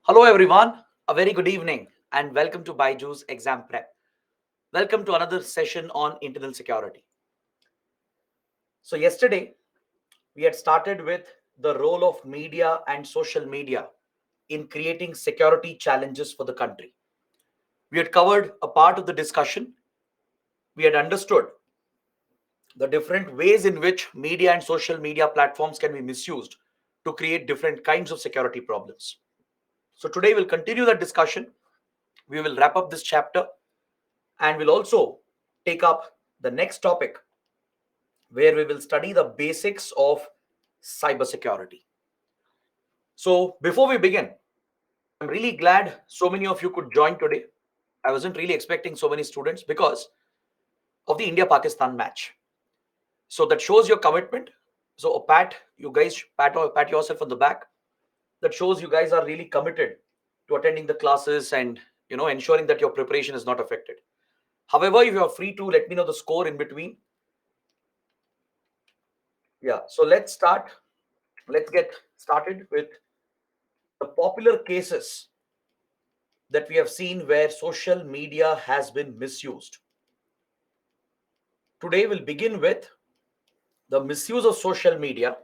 Hello everyone, a very good evening and welcome to Byju's Exam Prep. Welcome to another session on internal security. So yesterday we had started with the role of media and social media in creating security challenges for the country. We had covered a part of the discussion. We had understood the different ways in which media and social media platforms can be misused to create different kinds of security problems. So today we'll continue that discussion. We will wrap up this chapter and we'll also take up the next topic where we will study the basics of cybersecurity. So, before we begin, I'm really glad so many of you could join today. I wasn't really expecting so many students because of the India Pakistan match. So, that shows your commitment. So, a pat, you guys pat yourself on the back. That shows you guys are really committed to attending the classes and ensuring that your preparation is not affected. However, if you are free to let me know the score in between. Yeah, so let's get started with the popular cases that we have seen where social media has been misused. Today we'll begin with the misuse of social media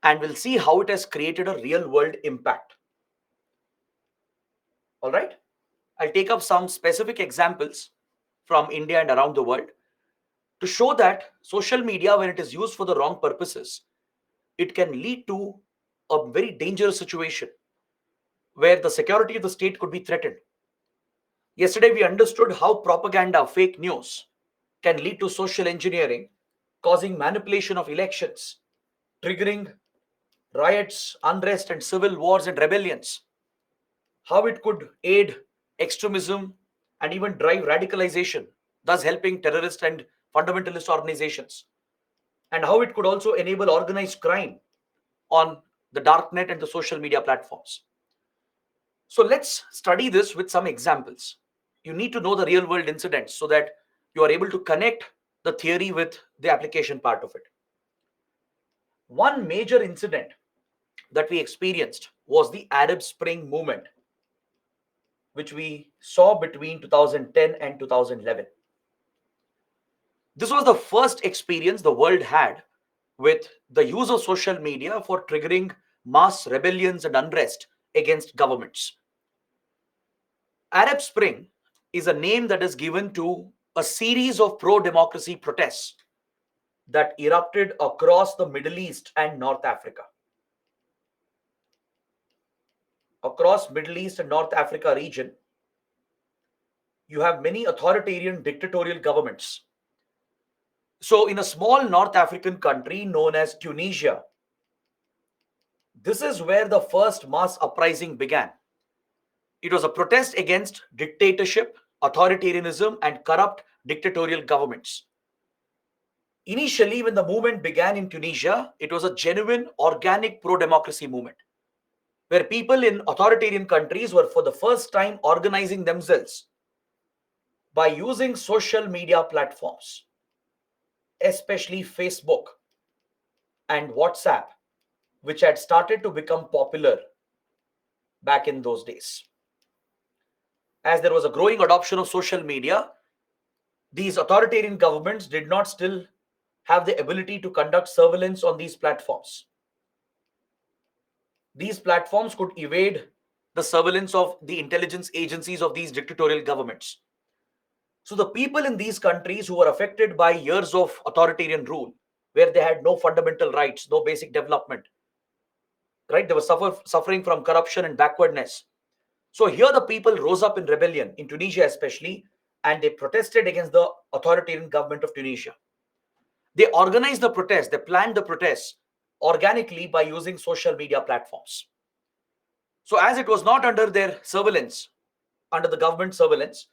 and we'll see how it has created a real world impact. All right? I'll take up some specific examples from India and around the world to show that social media, when it is used for the wrong purposes, it can lead to a very dangerous situation where the security of the state could be threatened. Yesterday, we understood how propaganda, fake news, can lead to social engineering, causing manipulation of elections, triggering riots, unrest, and civil wars and rebellions. How it could aid extremism and even drive radicalization, thus helping terrorist and fundamentalist organizations. And how it could also enable organized crime on the darknet and the social media platforms. So let's study this with some examples. You need to know the real world incidents so that you are able to connect the theory with the application part of it. One major incident that we experienced was the Arab Spring movement, which we saw between 2010 and 2011. This was the first experience the world had with the use of social media for triggering mass rebellions and unrest against governments. Arab Spring is a name that is given to a series of pro democracy protests that erupted across the Middle East and North Africa. Across Middle East and North Africa region, you have many authoritarian dictatorial governments. So in a small North African country known as Tunisia, this is where the first mass uprising began. It was a protest against dictatorship, authoritarianism, and corrupt dictatorial governments. Initially, when the movement began in Tunisia, it was a genuine, organic pro democracy movement where people in authoritarian countries were for the first time organizing themselves by using social media platforms, especially Facebook and WhatsApp, which had started to become popular back in those days. As there was a growing adoption of social media, these authoritarian governments did not still have the ability to conduct surveillance on these platforms. These platforms could evade the surveillance of the intelligence agencies of these dictatorial governments. So the people in these countries who were affected by years of authoritarian rule, where they had no fundamental rights, no basic development, right? They were suffering from corruption and backwardness. So here the people rose up in rebellion, in Tunisia especially, and they protested against the authoritarian government of Tunisia. They organized the protest, they planned the protests organically by using social media platforms. So as it was not under their surveillance, under the government surveillance,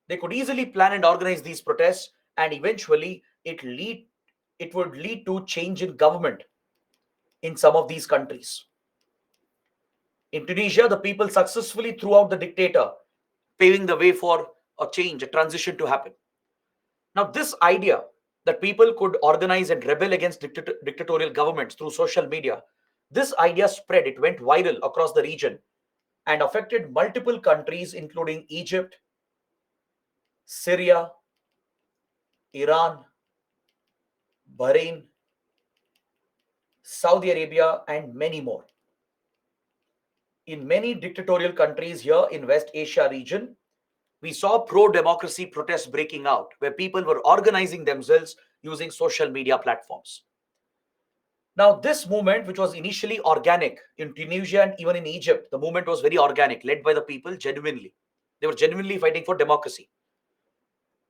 they could easily plan and organize these protests, and eventually it would lead to change in government in some of these countries. In Tunisia, the people successfully threw out the dictator, paving the way for a change, a transition to happen. Now, this idea that people could organize and rebel against dictatorial governments through social media, this idea spread, it went viral across the region. and affected multiple countries, including Egypt, Syria, Iran, Bahrain, Saudi Arabia, and many more. In many dictatorial countries here in West Asia region, we saw pro-democracy protests breaking out, where people were organizing themselves using social media platforms. Now, this movement, which was initially organic in Tunisia and even in Egypt, the movement was very organic, led by the people genuinely. They were genuinely fighting for democracy.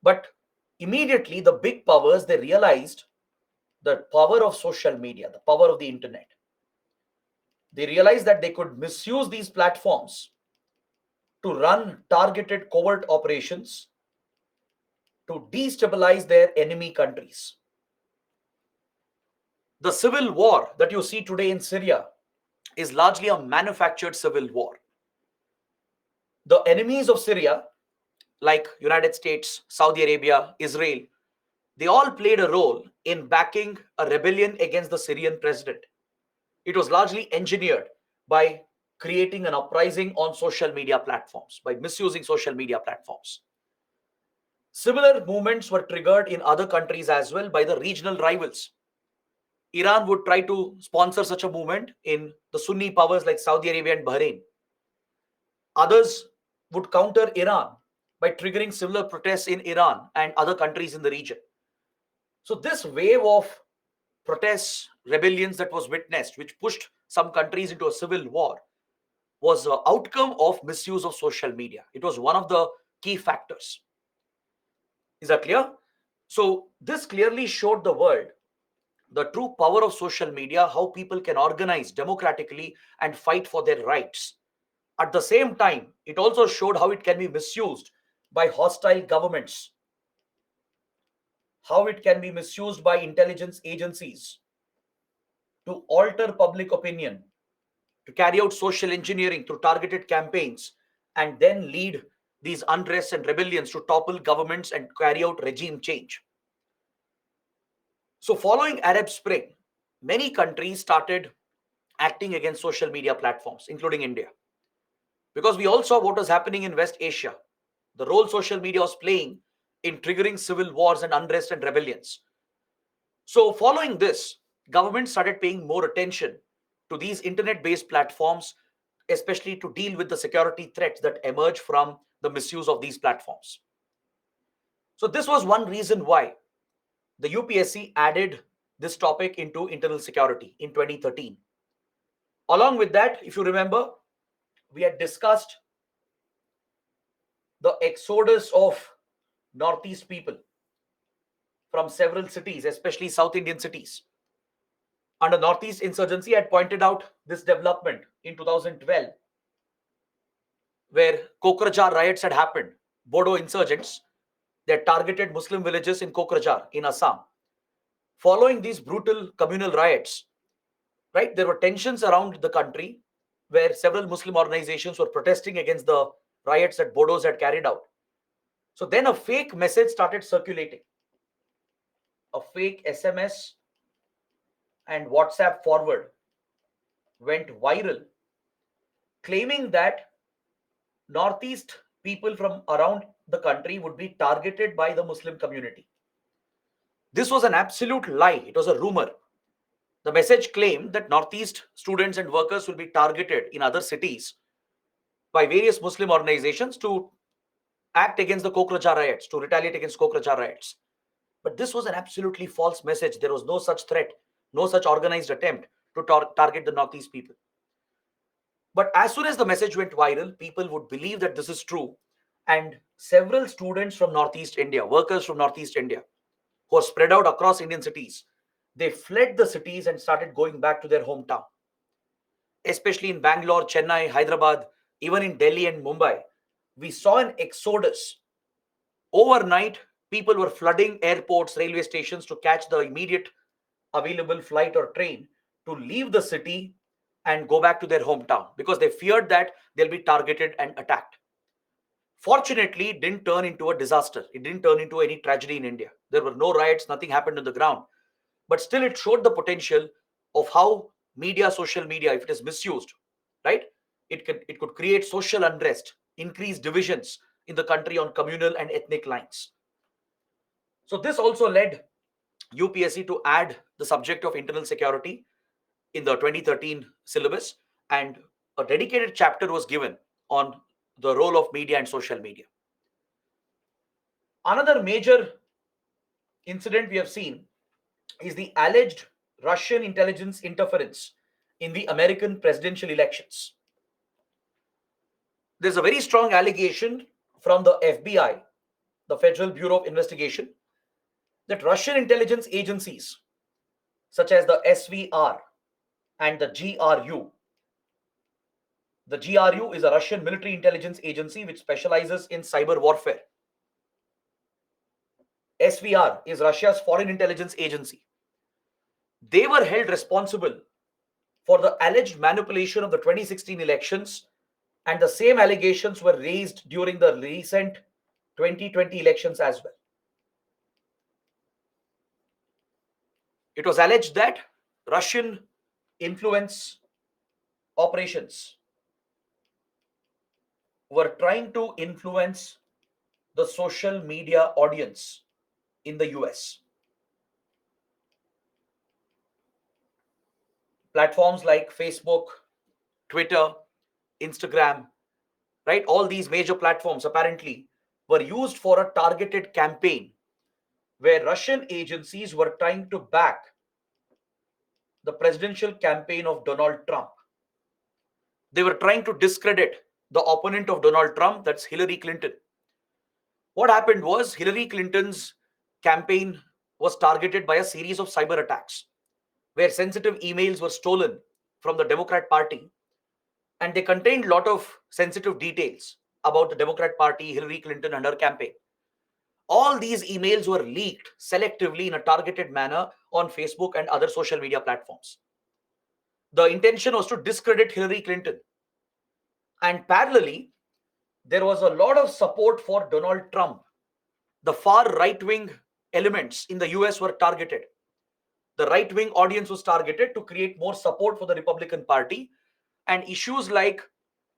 But immediately, the big powers, they realized the power of social media, the power of the internet. They realized that they could misuse these platforms to run targeted covert operations to destabilize their enemy countries. The civil war that you see today in Syria is largely a manufactured civil war. The enemies of Syria, like United States, Saudi Arabia, Israel, they all played a role in backing a rebellion against the Syrian president. It was largely engineered by creating an uprising on social media platforms, by misusing social media platforms. Similar movements were triggered in other countries as well by the regional rivals. Iran would try to sponsor such a movement in the Sunni powers like Saudi Arabia and Bahrain. Others would counter Iran by triggering similar protests in Iran and other countries in the region. So, this wave of protests, rebellions that was witnessed, which pushed some countries into a civil war, was an outcome of misuse of social media. It was one of the key factors. Is that clear? So, this clearly showed the world the true power of social media, how people can organize democratically and fight for their rights. At the same time, it also showed how it can be misused by hostile governments, how it can be misused by intelligence agencies to alter public opinion, to carry out social engineering through targeted campaigns, and then lead these unrest and rebellions to topple governments and carry out regime change. So, following Arab Spring, many countries started acting against social media platforms, including India. Because we all saw what was happening in West Asia, the role social media was playing in triggering civil wars and unrest and rebellions. So, following this, governments started paying more attention to these internet based platforms, especially to deal with the security threats that emerge from the misuse of these platforms. So, this was one reason why the UPSC added this topic into internal security in 2013. Along with that, if you remember, we had discussed the exodus of Northeast people from several cities, especially South Indian cities. Under Northeast insurgency, I had pointed out this development in 2012, where Kokrajhar riots had happened. Bodo insurgents, they had targeted Muslim villages in Kokrajhar in Assam. Following these brutal communal riots, right, there were tensions around the country where several Muslim organizations were protesting against the riots that Bodos had carried out. So then a fake message started circulating. A fake SMS and WhatsApp forward went viral, claiming that Northeast people from around the country would be targeted by the Muslim community. This was an absolute lie. It was a rumor. The message claimed that Northeast students and workers will be targeted in other cities by various Muslim organizations to act against the Kokrajhar riots, to retaliate against Kokrajhar riots. But this was an absolutely false message. There was no such threat, no such organized attempt to target the Northeast people. But as soon as the message went viral, people would believe that this is true. And several students from Northeast India, workers from Northeast India, who are spread out across Indian cities, they fled the cities and started going back to their hometown. Especially in Bangalore, Chennai, Hyderabad, even in Delhi and Mumbai, we saw an exodus. Overnight, people were flooding airports, railway stations to catch the immediate available flight or train to leave the city and go back to their hometown because they feared that they'll be targeted and attacked. Fortunately, it didn't turn into a disaster. It didn't turn into any tragedy in India. There were no riots, nothing happened on the ground. But still, it showed the potential of how media, social media, if it is misused, right, it could create social unrest, increase divisions in the country on communal and ethnic lines. So this also led UPSC to add the subject of internal security in the 2013 syllabus, and a dedicated chapter was given on the role of media and social media. Another major incident we have seen is the alleged Russian intelligence interference in the American presidential elections. There's a very strong allegation from the FBI, the Federal Bureau of Investigation, that Russian intelligence agencies such as the SVR and the GRU. The GRU is a Russian military intelligence agency which specializes in cyber warfare. SVR is Russia's foreign intelligence agency. They were held responsible for the alleged manipulation of the 2016 elections, and the same allegations were raised during the recent 2020 elections as well. It was alleged that Russian influence operations were trying to influence the social media audience in the US. Platforms like Facebook, Twitter, Instagram, right? All these major platforms apparently were used for a targeted campaign where Russian agencies were trying to back the presidential campaign of Donald Trump. They were trying to discredit the opponent of Donald Trump, that's Hillary Clinton. What happened was Hillary Clinton's campaign was targeted by a series of cyber attacks where sensitive emails were stolen from the Democrat Party, and they contained a lot of sensitive details about the Democrat Party, Hillary Clinton, and her campaign. All these emails were leaked selectively in a targeted manner on Facebook and other social media platforms. The intention was to discredit Hillary Clinton. And parallelly, there was a lot of support for Donald Trump. The far right-wing elements in the US were targeted. The right-wing audience was targeted to create more support for the Republican Party, and issues like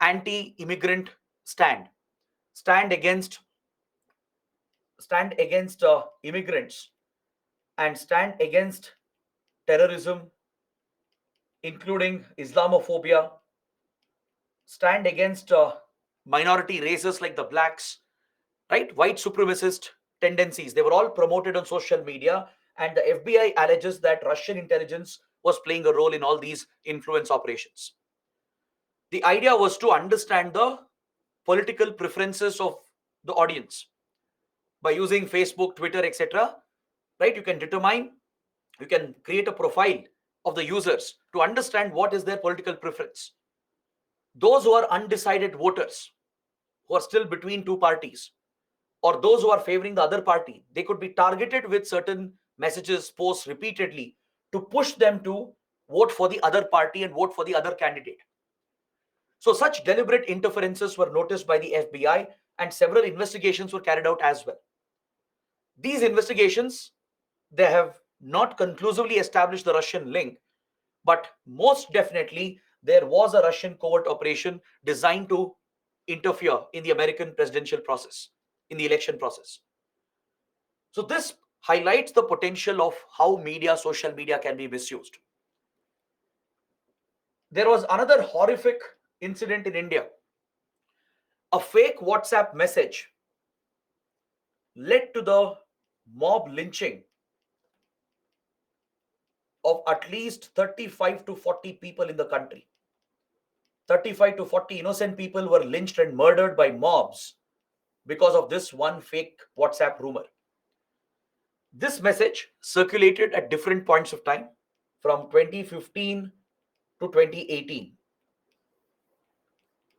anti-immigrant stand against immigrants, and stand against terrorism, including Islamophobia, stand against minority races like the blacks, right? White supremacist tendencies. They were all promoted on social media, and the FBI alleges that Russian intelligence was playing a role in all these influence operations. The idea was to understand the political preferences of the audience by using Facebook, Twitter, etc. Right? You can create a profile of the users to understand what is their political preference. Those who are undecided voters, who are still between two parties, or those who are favoring the other party, they could be targeted with certain messages, posts repeatedly to push them to vote for the other party and vote for the other candidate. So such deliberate interferences were noticed by the FBI, and several investigations were carried out as well. These investigations, they have not conclusively established the Russian link, but most definitely there was a Russian covert operation designed to interfere in the American presidential process, in the election process. So this highlights the potential of how social media can be misused. There was another horrific incident in India. A fake WhatsApp message led to the mob lynching of at least 35 to 40 people in the country. 35 to 40 innocent people were lynched and murdered by mobs because of this one fake WhatsApp rumor. This message circulated at different points of time from 2015 to 2018.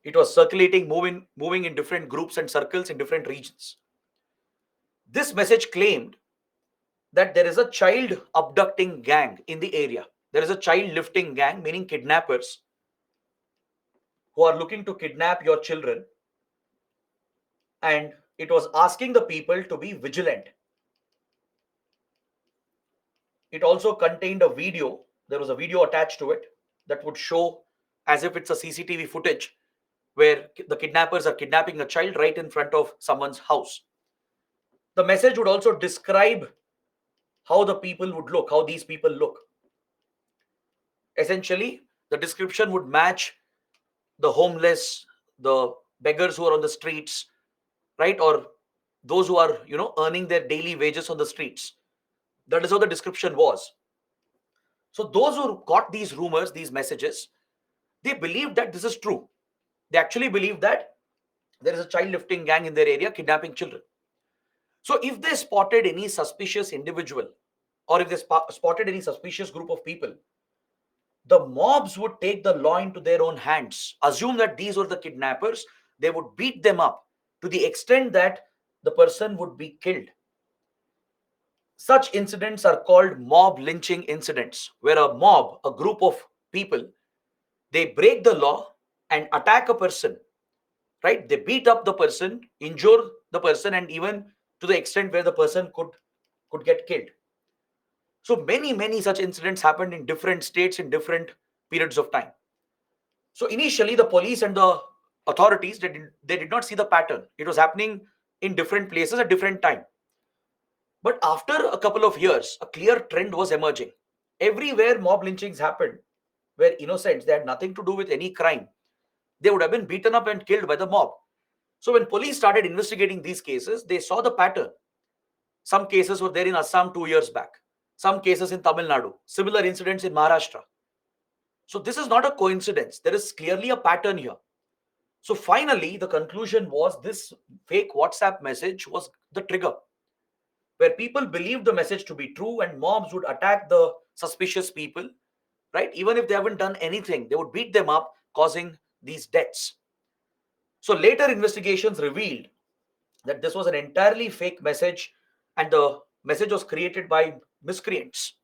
It was circulating, moving in different groups and circles in different regions. This message claimed that there is a child abducting gang in the area. There is a child lifting gang, meaning kidnappers who are looking to kidnap your children. And it was asking the people to be vigilant. It also contained a video. There was a video attached to it that would show, as if it's a CCTV footage, where the kidnappers are kidnapping a child right in front of someone's house. The message would also describe how the people would look, how these people look. Essentially, the description would match the homeless, the beggars who are on the streets, right? Or those who are, earning their daily wages on the streets. That is how the description was. So those who got these rumors, these messages, they believed that this is true. They actually believe that there is a child lifting gang in their area kidnapping children. So if they spotted any suspicious individual, or if they spotted any suspicious group of people, the mobs would take the law into their own hands, assume that these were the kidnappers, they would beat them up to the extent that the person would be killed. Such incidents are called mob lynching incidents, where a mob, a group of people, they break the law and attack a person, right? They beat up the person, injure the person, and even to the extent where the person could get killed. So many such incidents happened in different states in different periods of time. So initially, the police and the authorities, they did not see the pattern. It was happening in different places at different time. But after a couple of years, a clear trend was emerging. Everywhere mob lynchings happened, where innocents, they had nothing to do with any crime, they would have been beaten up and killed by the mob. So when police started investigating these cases, they saw the pattern. Some cases were there in Assam 2 years back, some cases in Tamil Nadu, similar incidents in Maharashtra. So this is not a coincidence. There is clearly a pattern here. So finally, the conclusion was this fake WhatsApp message was the trigger, where people believed the message to be true and mobs would attack the suspicious people, right? Even if they haven't done anything, they would beat them up, causing these deaths. So later investigations revealed that this was an entirely fake message and the message was created by miscreants.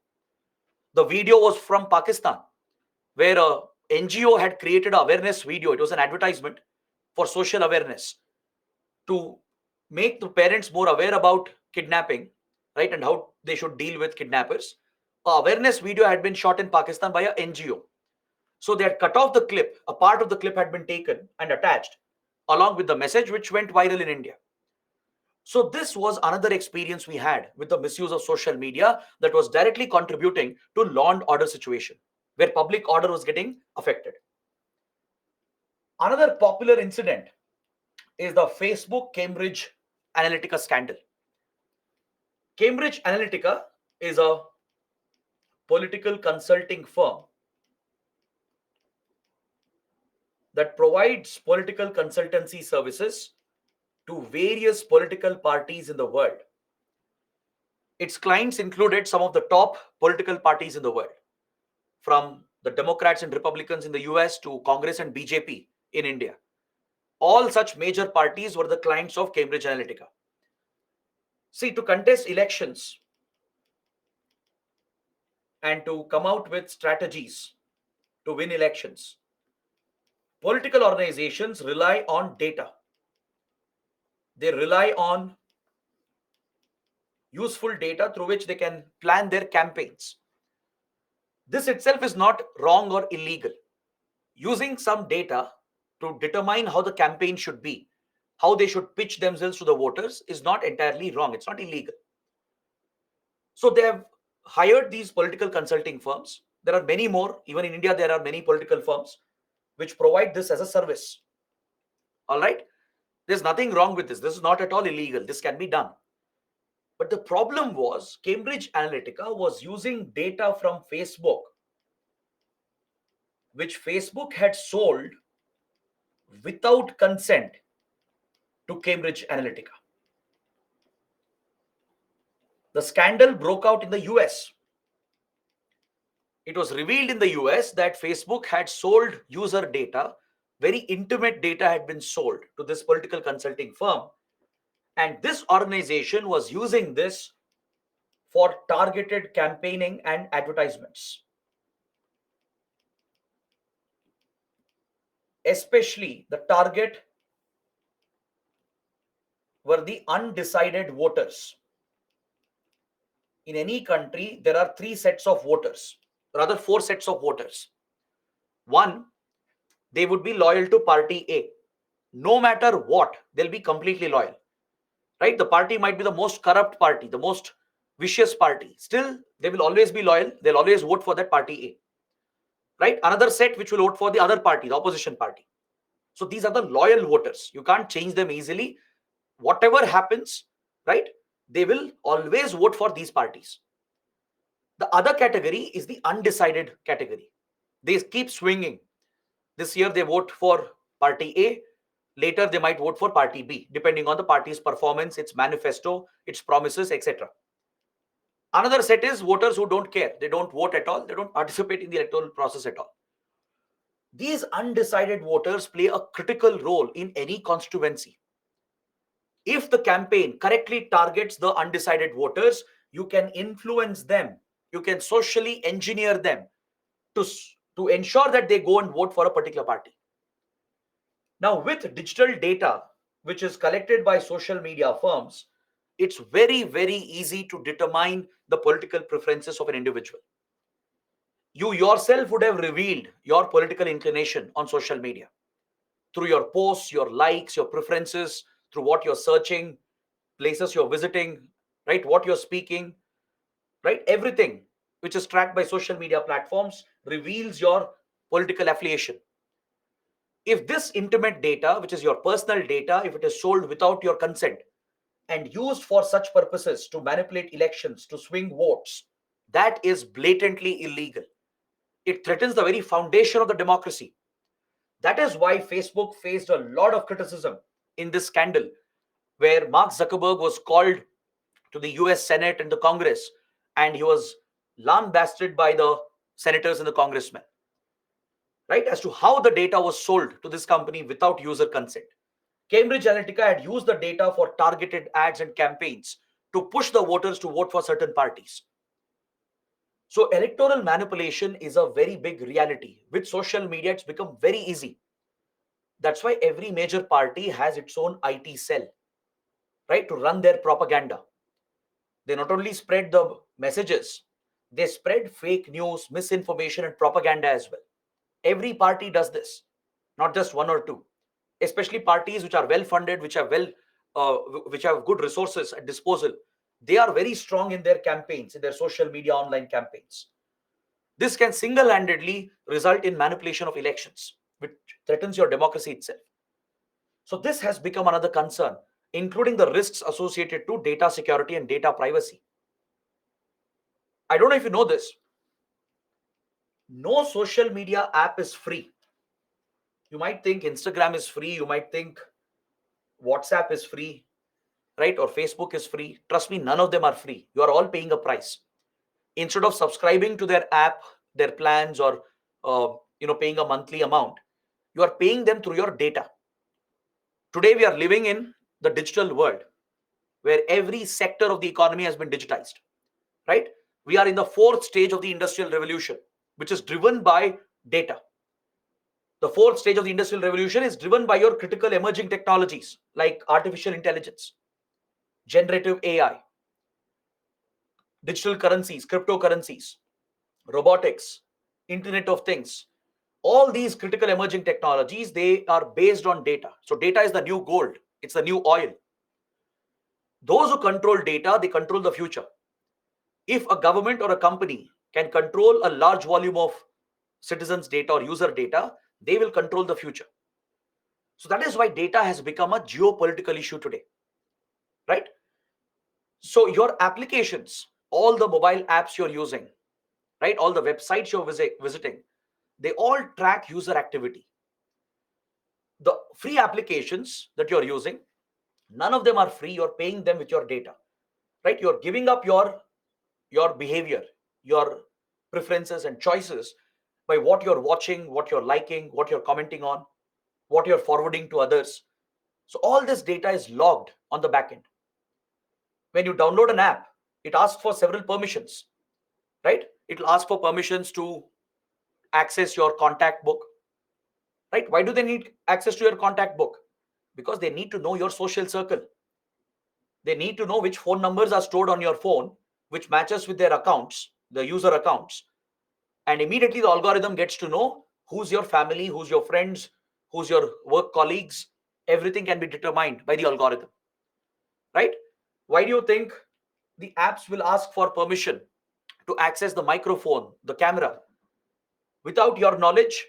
The video was from Pakistan, where a NGO had created an awareness video. It was an advertisement for social awareness to make the parents more aware about kidnapping, right, and how they should deal with kidnappers. A awareness video had been shot in Pakistan by an NGO. So they had cut off the clip. A part of the clip had been taken and attached along with the message, which went viral in India. So this was another experience we had with the misuse of social media that was directly contributing to law and order situation, where public order was getting affected. Another popular incident is the Facebook Cambridge Analytica scandal. Cambridge Analytica is a political consulting firm that provides political consultancy services to various political parties in the world. Its clients included some of the top political parties in the world, from the Democrats and Republicans in the US to Congress and BJP in India. All such major parties were the clients of Cambridge Analytica. See, to contest elections and to come out with strategies to win elections, political organizations rely on data. They rely on useful data through which they can plan their campaigns. This itself is not wrong or illegal. Using some data to determine how the campaign should be, how they should pitch themselves to the voters, is not entirely wrong. It's not illegal. So they have hired these political consulting firms. There are many more. Even in India, there are many political firms which provide this as a service. All right? There's nothing wrong with this. This is not at all illegal. This can be done. But the problem was Cambridge Analytica was using data from Facebook, which Facebook had sold without consent to Cambridge Analytica. The scandal broke out in the US. It was revealed in the US that Facebook had sold user data. Very intimate data had been sold to this political consulting firm. And this organization was using this for targeted campaigning and advertisements. Especially the target were the undecided voters. In any country, there are three sets of voters, rather four sets of voters. One, they would be loyal to party A. no matter what, they'll be completely loyal, right? The party might be the most corrupt party, the most vicious party. Still, they will always be loyal. They'll always vote for that party A, right? Another set which will vote for the other party, the opposition party. So these are the loyal voters. You can't change them easily. Whatever happens, right? They will always vote for these parties. The other category is the undecided category. They keep swinging. This year they vote for party A. Later they might vote for party B, depending on the party's performance, its manifesto, its promises, etc. Another set is voters who don't care. They don't vote at all. They don't participate in the electoral process at all. These undecided voters play a critical role in any constituency. If the campaign correctly targets the undecided voters, you can influence them. You can socially engineer them to ensure that they go and vote for a particular party. Now, with digital data, which is collected by social media firms, it's very, very easy to determine the political preferences of an individual. You yourself would have revealed your political inclination on social media through your posts, your likes, your preferences, through what you're searching, places you're visiting, right? What you're speaking, right? Everything which is tracked by social media platforms reveals your political affiliation. If this intimate data, which is your personal data, if it is sold without your consent and used for such purposes to manipulate elections, to swing votes, that is blatantly illegal. It threatens the very foundation of the democracy. That is why Facebook faced a lot of criticism in this scandal, where Mark Zuckerberg was called to the US Senate and the Congress, and he was lambasted by the senators and the congressmen, right, as to how the data was sold to this company without user consent. Cambridge Analytica had used the data for targeted ads and campaigns to push the voters to vote for certain parties. So electoral manipulation is a very big reality. With social media, it's become very easy. That's why every major party has its own IT cell, right, to run their propaganda. They not only spread the messages, they spread fake news, misinformation, and propaganda as well. Every party does this, not just one or two. Especially parties which are well funded, which have good resources at disposal. They are very strong in their campaigns, in their social media online campaigns. This can single-handedly result in manipulation of elections, which threatens your democracy itself. So this has become another concern, including the risks associated to data security and data privacy. I don't know if you know this. No social media app is free. You might think Instagram is free. You might think WhatsApp is free, right? Or Facebook is free. Trust me, none of them are free. You are all paying a price. Instead of subscribing to their app, their plans, or paying a monthly amount, you are paying them through your data. Today, we are living in the digital world where every sector of the economy has been digitized, right? We are in the fourth stage of the industrial revolution, which is driven by data. The fourth stage of the industrial revolution is driven by your critical emerging technologies like artificial intelligence, generative AI, digital currencies, cryptocurrencies, robotics, Internet of Things. All these critical emerging technologies, they are based on data. So data is the new gold. It's the new oil. Those who control data, they control the future. If a government or a company can control a large volume of citizens' data or user data, they will control the future. So that is why data has become a geopolitical issue today, right? So your applications, all the mobile apps you're using, right, all the websites you're visiting, they all track user activity. The free applications that you're using, none of them are free. You're paying them with your data, right? You're giving up your behavior, your preferences and choices by what you're watching, what you're liking, what you're commenting on, what you're forwarding to others. So all this data is logged on the back end. When you download an app, it asks for several permissions, right? It will ask for permissions to access your contact book, right? Why do they need access to your contact book? Because they need to know your social circle. They need to know which phone numbers are stored on your phone, which matches with their accounts, the user accounts. And immediately the algorithm gets to know who's your family, who's your friends, who's your work colleagues, everything can be determined by the algorithm, right? Why do you think the apps will ask for permission to access the microphone, the camera? Without your knowledge,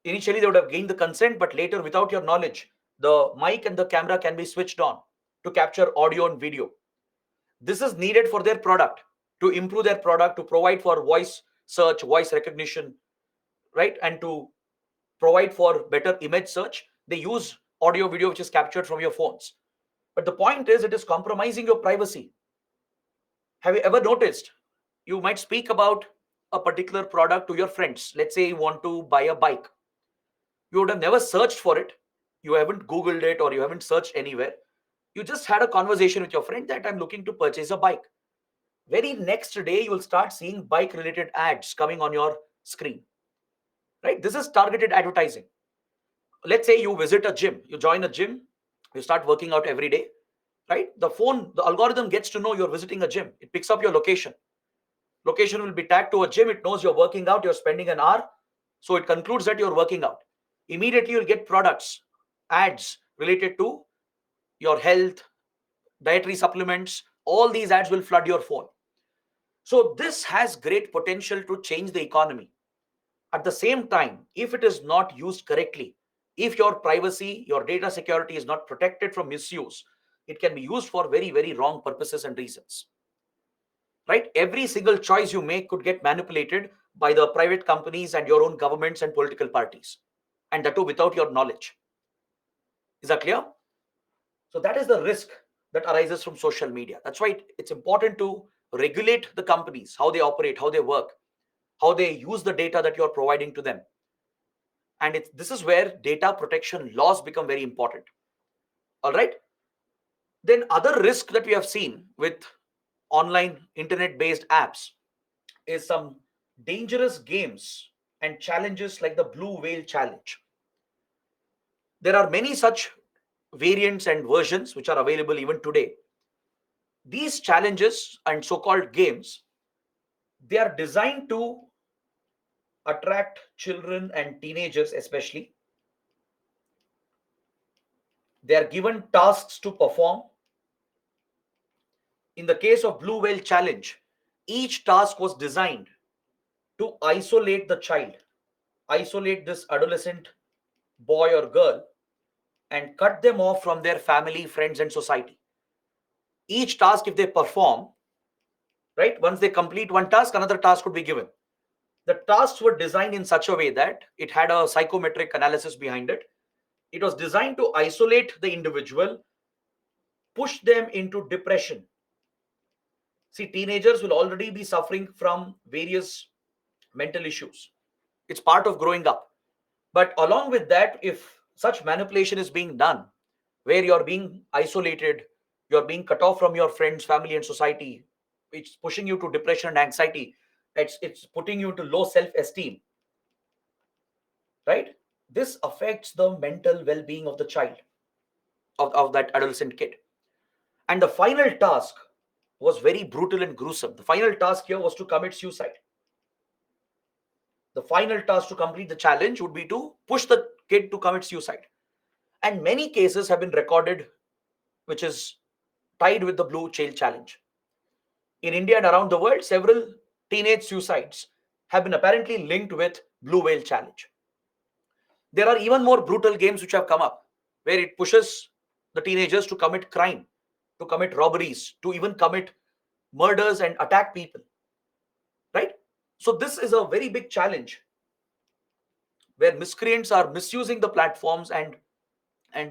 initially they would have gained the consent, but later, without your knowledge, the mic and the camera can be switched on to capture audio and video. This is needed for their product, to improve their product, to provide for voice search, voice recognition, right? And to provide for better image search, they use audio video which is captured from your phones. But the point is, it is compromising your privacy. Have you ever noticed? You might speak about a particular product to your friends. Let's say you want to buy a bike. You would have never searched for it. You haven't Googled it or you haven't searched anywhere. You just had a conversation with your friend that I'm looking to purchase a bike. Very next day, you will start seeing bike related ads coming on your screen, right? This is targeted advertising. Let's say you visit a gym, you join a gym, you start working out every day, right? The algorithm gets to know you're visiting a gym. It picks up your location. Location will be tagged to a gym. It knows you're working out, you're spending an hour. So it concludes that you're working out. Immediately you'll get products, ads related to your health, dietary supplements. All these ads will flood your phone. So this has great potential to change the economy. At the same time, if it is not used correctly, if your privacy, your data security is not protected from misuse, it can be used for very, very wrong purposes and reasons. Right? Every single choice you make could get manipulated by the private companies and your own governments and political parties. And that too without your knowledge. Is that clear? So that is the risk that arises from social media. That's why it's important to regulate the companies, how they operate, how they work, how they use the data that you're providing to them. And this is where data protection laws become very important. All right. Then other risk that we have seen with online internet-based apps is some dangerous games and challenges like the Blue Whale Challenge. There are many such variants and versions which are available even today. These challenges and so-called games, they are designed to attract children and teenagers especially. They are given tasks to perform. In the case of Blue Whale Challenge, each task was designed to isolate the child, isolate this adolescent boy or girl, and cut them off from their family, friends, and society. Each task, if they perform, right, once they complete one task, another task would be given. The tasks were designed in such a way that it had a psychometric analysis behind it. It was designed to isolate the individual, push them into depression. See, teenagers will already be suffering from various mental issues. It's part of growing up. But along with that, if such manipulation is being done, where you're being isolated, you're being cut off from your friends, family, and society, it's pushing you to depression and anxiety, it's putting you into low self-esteem, right? This affects the mental well-being of the child, of that adolescent kid. And the final task was very brutal and gruesome. The final task here was to commit suicide. The final task to complete the challenge would be to push the kid to commit suicide. And many cases have been recorded, which is tied with the Blue Whale Challenge. In India and around the world, several teenage suicides have been apparently linked with Blue Whale Challenge. There are even more brutal games which have come up, where it pushes the teenagers to commit crime, to commit robberies, to even commit murders and attack people, right? So this is a very big challenge, where miscreants are misusing the platforms and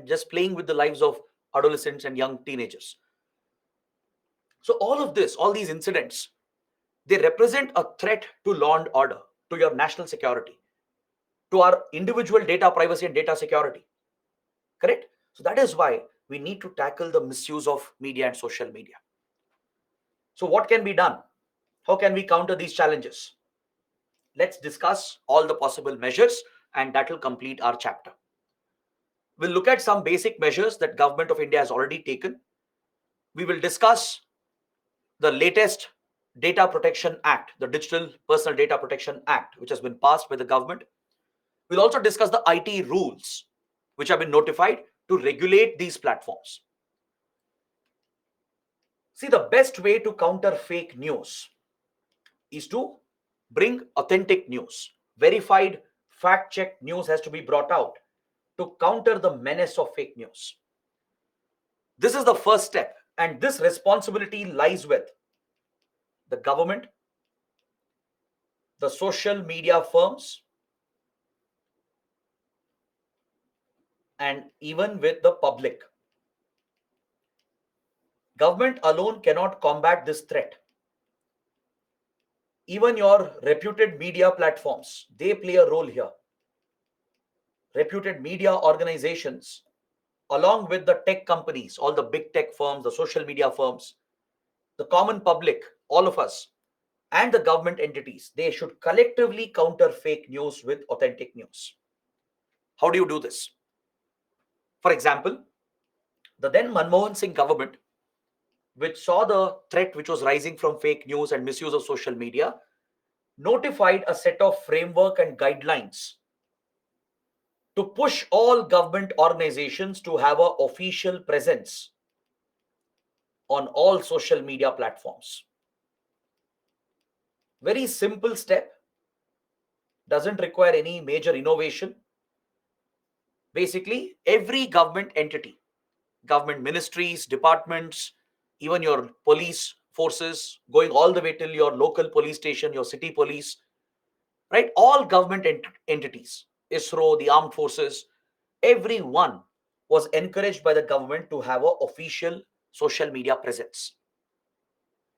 just playing with the lives of adolescents and young teenagers. So all of this, all these incidents, they represent a threat to law and order, to your national security, to our individual data privacy and data security. Correct? So that is why we need to tackle the misuse of media and social media. So what can be done? How can we counter these challenges? Let's discuss all the possible measures, and that will complete our chapter. We'll look at some basic measures that Government of India has already taken. We will discuss the latest Data Protection Act, the Digital Personal Data Protection Act, which has been passed by the government. We'll also discuss the IT rules, which have been notified to regulate these platforms. See, the best way to counter fake news is to bring authentic news. Verified, fact-checked news has to be brought out to counter the menace of fake news. This is the first step, and this responsibility lies with the government, the social media firms, and even with the public. Government alone cannot combat this threat. Even your reputed media platforms, they play a role here. Reputed media organizations, along with the tech companies, all the big tech firms, the social media firms, the common public, all of us, and the government entities, they should collectively counter fake news with authentic news. How do you do this? For example, the then Manmohan Singh government, which saw the threat which was rising from fake news and misuse of social media, notified a set of framework and guidelines to push all government organizations to have an official presence on all social media platforms. Very simple step, doesn't require any major innovation. Basically, every government entity, government ministries, departments, even your police forces, going all the way till your local police station, your city police, right? All government entities, ISRO, the armed forces, everyone was encouraged by the government to have an official social media presence.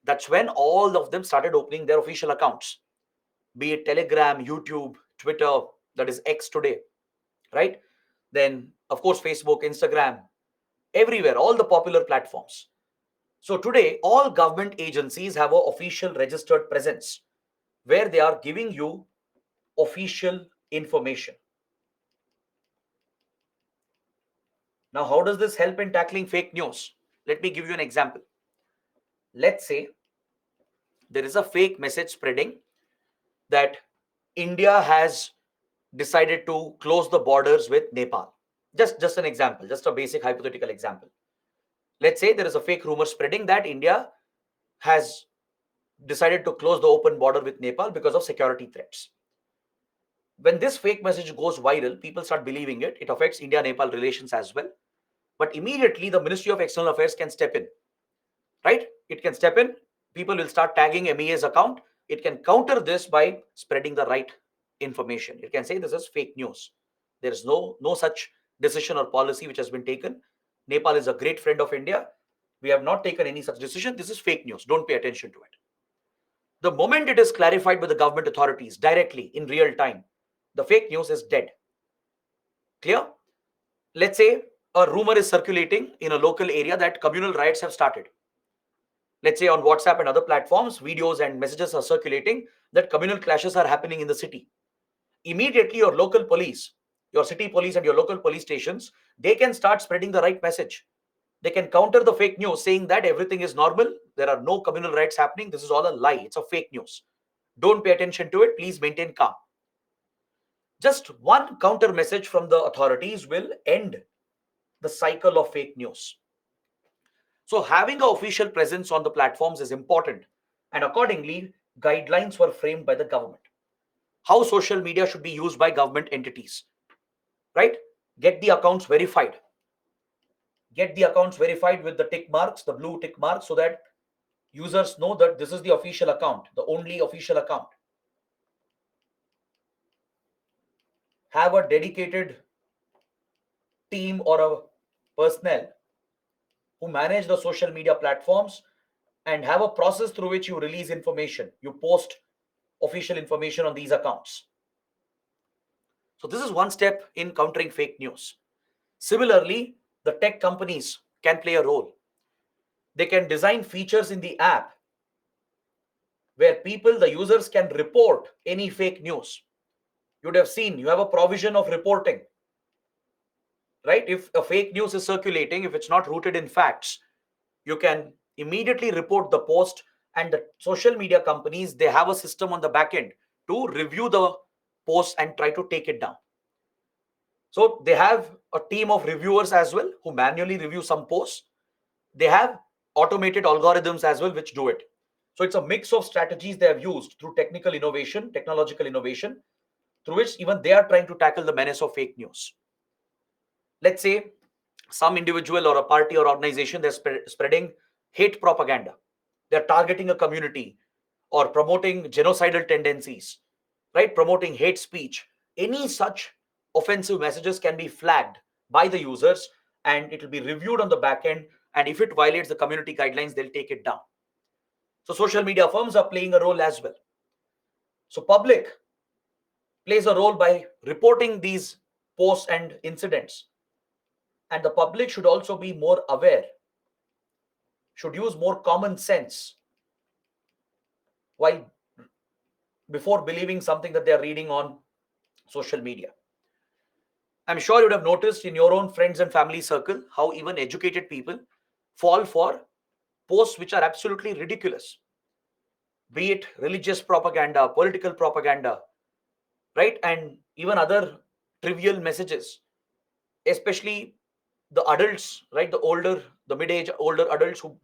That's when all of them started opening their official accounts, be it Telegram, YouTube, Twitter, that is X today, right? Then, of course, Facebook, Instagram, everywhere, all the popular platforms. So today, all government agencies have an official registered presence where they are giving you official information. Now, how does this help in tackling fake news? Let me give you an example. Let's say there is a fake message spreading that India has decided to close the borders with Nepal. Just an example, just a basic hypothetical example. Let's say there is a fake rumor spreading that India has decided to close the open border with Nepal because of security threats. When this fake message goes viral, people start believing it. It affects India-Nepal relations as well. But immediately the Ministry of External Affairs can step in, right? It can step in. People will start tagging MEA's account. It can counter this by spreading the right information. It can say this is fake news. There is no such decision or policy which has been taken. Nepal is a great friend of India. We have not taken any such decision. This is fake news. Don't pay attention to it. The moment it is clarified by the government authorities directly in real time, the fake news is dead. Clear? Let's say a rumor is circulating in a local area that communal riots have started. Let's say on WhatsApp and other platforms, videos and messages are circulating that communal clashes are happening in the city. Immediately your local police, your city police and your local police stations, they can start spreading the right message. They can counter the fake news saying that everything is normal, there are no communal riots happening, this is all a lie, it's a fake news. Don't pay attention to it, please maintain calm. Just one counter message from the authorities will end the cycle of fake news. So having an official presence on the platforms is important, and accordingly, guidelines were framed by the government. How social media should be used by government entities, right? Get the accounts verified. Get the accounts verified with the tick marks, the blue tick marks, so that users know that this is the official account, the only official account. Have a dedicated team or a personnel who manage the social media platforms and have a process through which you release information. You post official information on these accounts. So this is one step in countering fake news. Similarly, the tech companies can play a role. They can design features in the app where people, the users, can report any fake news. You'd have seen, you have a provision of reporting, right? If a fake news is circulating, if it's not rooted in facts, you can immediately report the post, and the social media companies, they have a system on the back end to review the post and try to take it down. So they have a team of reviewers as well who manually review some posts. They have automated algorithms as well which do it. So it's a mix of strategies they have used through technological innovation, through which even they are trying to tackle the menace of fake news. Let's say some individual or a party or organization, they're spreading hate propaganda. They're targeting a community or promoting genocidal tendencies, right? Promoting hate speech. Any such offensive messages can be flagged by the users, and it will be reviewed on the back end. And if it violates the community guidelines, they'll take it down. So social media firms are playing a role as well. So public plays a role by reporting these posts and incidents. And the public should also be more aware, should use more common sense while before believing something that they are reading on social media. I'm sure you'd have noticed in your own friends and family circle how even educated people fall for posts which are absolutely ridiculous, be it religious propaganda, political propaganda, right? And even other trivial messages, especially the adults, right? The mid-age, older adults who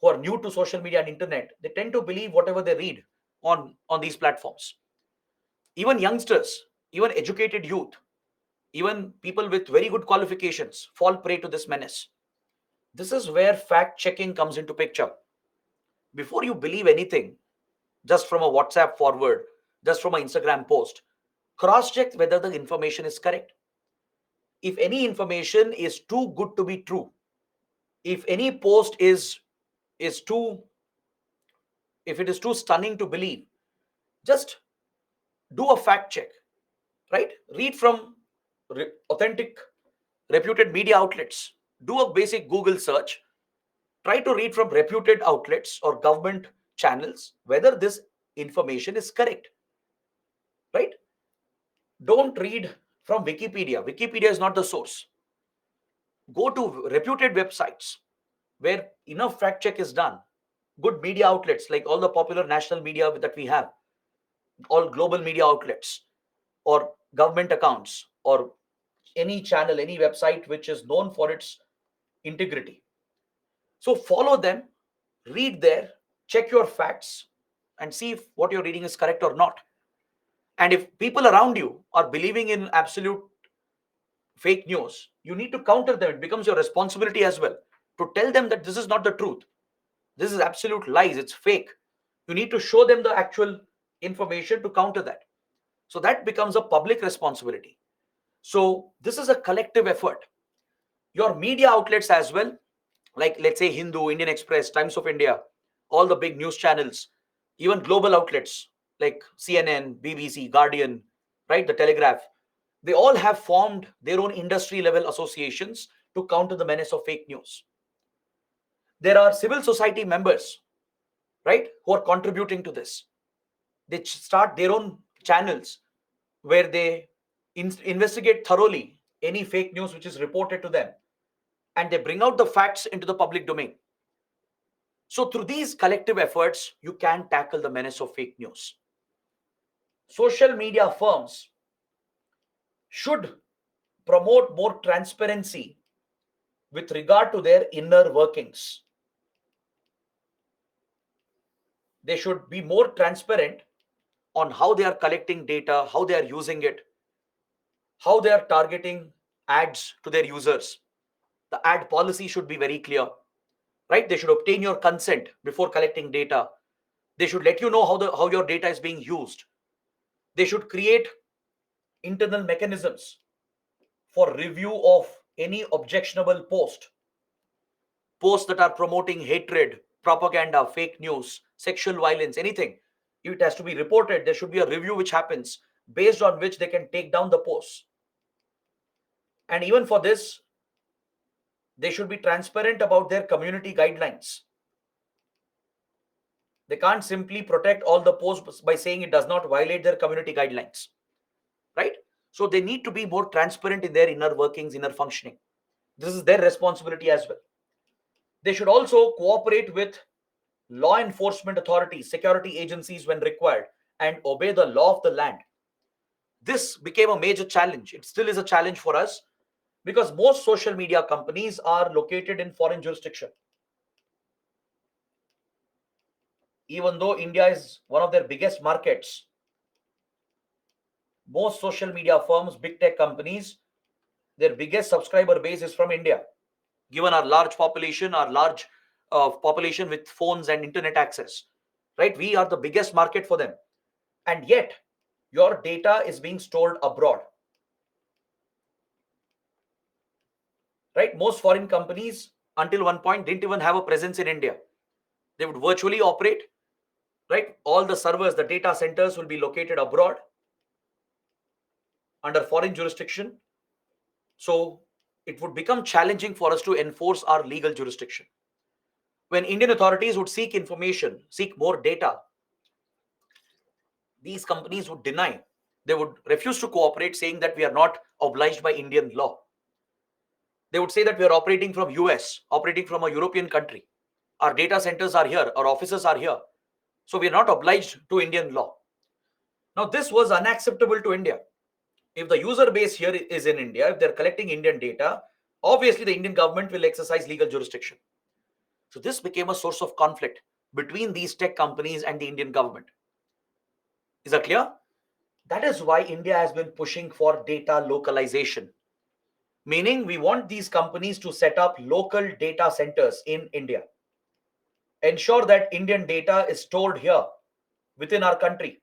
are new to social media and internet, they tend to believe whatever they read on these platforms. Even youngsters, even educated youth, even people with very good qualifications fall prey to this menace. This is where fact checking comes into picture. Before you believe anything, just from a WhatsApp forward, just from an Instagram post, cross check whether the information is correct. If any information is too good to be true, if any post is too if it is too stunning to believe, just do a fact check, right? Read from authentic, reputed media outlets. Do a basic Google search. Try to read from reputed outlets or government channels whether this information is correct, right? Don't read from Wikipedia. Wikipedia is not the source. Go to reputed websites where enough fact check is done. Good media outlets like all the popular national media that we have, all global media outlets, or government accounts, or any channel, any website which is known for its integrity. So follow them, read there, check your facts, and see if what you're reading is correct or not. And if people around you are believing in absolute fake news, you need to counter them. It becomes your responsibility as well to tell them that this is not the truth. This is absolute lies. It's fake. You need to show them the actual information to counter that. So that becomes a public responsibility. So this is a collective effort. Your media outlets as well, like let's say Hindu, Indian Express, Times of India, all the big news channels, even global outlets like CNN, BBC, Guardian, right, the Telegraph, they all have formed their own industry level associations to counter the menace of fake news. There are civil society members, right, who are contributing to this. They start their own channels where they investigate thoroughly any fake news which is reported to them, and they bring out the facts into the public domain. So through these collective efforts, you can tackle the menace of fake news. Social media firms should promote more transparency with regard to their inner workings. They should be more transparent on how they are collecting data, how they are using it, how they are targeting ads to their users. The ad policy should be very clear, right? They should obtain your consent before collecting data. They should let you know how your data is being used. They should create internal mechanisms for review of any objectionable posts that are promoting hatred, propaganda, fake news, sexual violence, anything. If it has to be reported, there should be a review which happens based on which they can take down the posts. And even for this, they should be transparent about their community guidelines. They can't simply protect all the posts by saying it does not violate their community guidelines, right? So they need to be more transparent in their inner workings, inner functioning. This is their responsibility as well. They should also cooperate with law enforcement authorities, security agencies when required, and obey the law of the land. This became a major challenge. It still is a challenge for us Because most social media companies are located in foreign jurisdiction. Even though India is one of their biggest markets, most social media firms, big tech companies, their biggest subscriber base is from India. Given our large population, our large population with phones and internet access, right? We are the biggest market for them. And yet, your data is being stored abroad, right? Most foreign companies, until one point, didn't even have a presence in India. They would virtually operate, right? All the servers, the data centers will be located abroad under foreign jurisdiction. So it would become challenging for us to enforce our legal jurisdiction. When Indian authorities would seek information, seek more data, these companies would deny. They would refuse to cooperate, saying that we are not obliged by Indian law. They would say that we are operating from US, operating from a European country. Our data centers are here, our offices are here. So we are not obliged to Indian law. Now, this was unacceptable to India. If the user base here is in India, if they're collecting Indian data, obviously the Indian government will exercise legal jurisdiction. So this became a source of conflict between these tech companies and the Indian government. Is that clear? That is why India has been pushing for data localization, meaning we want these companies to set up local data centers in India. Ensure that Indian data is stored here within our country,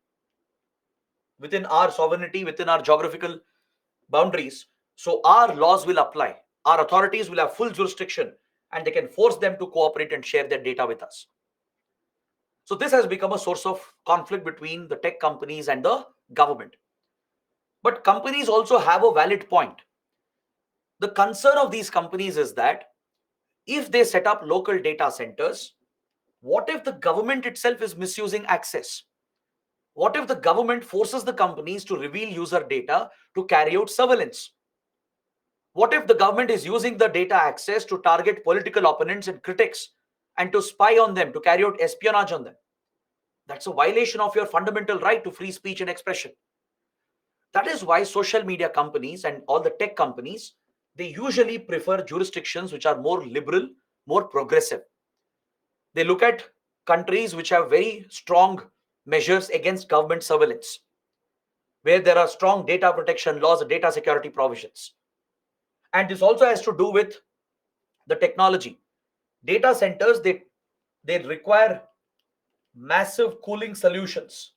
within our sovereignty, within our geographical boundaries. So our laws will apply. Our authorities will have full jurisdiction and they can force them to cooperate and share their data with us. So this has become a source of conflict between the tech companies and the government. But companies also have a valid point. The concern of these companies is that if they set up local data centers, what if the government itself is misusing access? What if the government forces the companies to reveal user data to carry out surveillance? What if the government is using the data access to target political opponents and critics and to spy on them, to carry out espionage on them? That's a violation of your fundamental right to free speech and expression. That is why social media companies and all the tech companies, they usually prefer jurisdictions which are more liberal, more progressive. They look at countries which have very strong measures against government surveillance, where there are strong data protection laws and data security provisions. And this also has to do with the technology. Data centers, they require massive cooling solutions,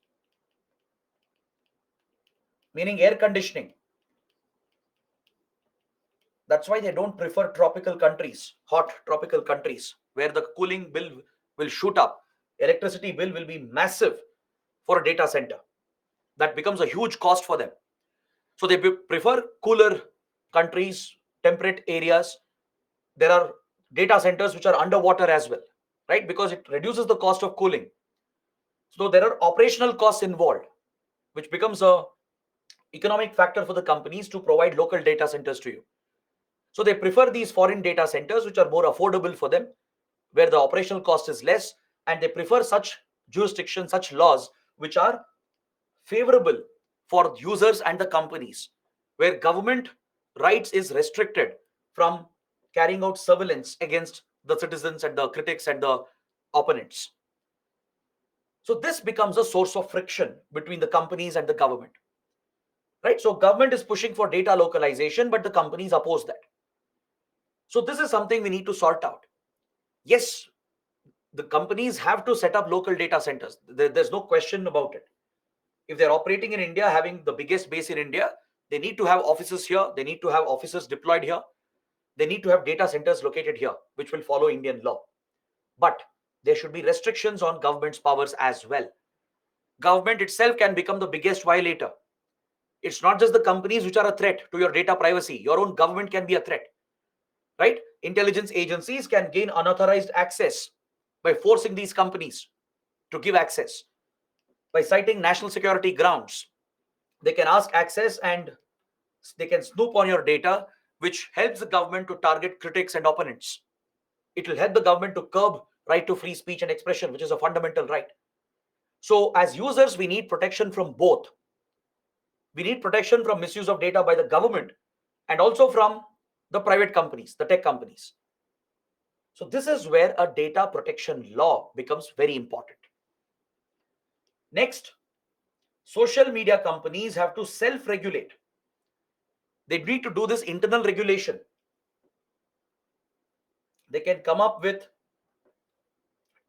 meaning air conditioning. That's why they don't prefer tropical countries, hot tropical countries, where the cooling bill will shoot up. Electricity bill will be massive for a data center. That becomes a huge cost for them. So they prefer cooler countries, temperate areas. There are data centers which are underwater as well, right? Because it reduces the cost of cooling. So there are operational costs involved, which becomes a economic factor for the companies to provide local data centers to you. So they prefer these foreign data centers which are more affordable for them, where the operational cost is less, and they prefer such jurisdictions, such laws which are favorable for users and the companies, where government rights is restricted from carrying out surveillance against the citizens and the critics and the opponents. So this becomes a source of friction between the companies and the government, right? So government is pushing for data localization, but the companies oppose that. So this is something we need to sort out. Yes, the companies have to set up local data centers. There's no question about it. If they're operating in India, having the biggest base in India, they need to have offices here. They need to have offices deployed here. They need to have data centers located here, which will follow Indian law. But there should be restrictions on government's powers as well. Government itself can become the biggest violator. It's not just the companies which are a threat to your data privacy. Your own government can be a threat, right? Intelligence agencies can gain unauthorized access by forcing these companies to give access. By citing national security grounds, they can ask access and they can snoop on your data, which helps the government to target critics and opponents. It will help the government to curb right to free speech and expression, which is a fundamental right. So as users, we need protection from both. We need protection from misuse of data by the government and also from the private companies, the tech companies. So this is where a data protection law becomes very important. Next, social media companies have to self-regulate. They need to do this internal regulation. They can come up with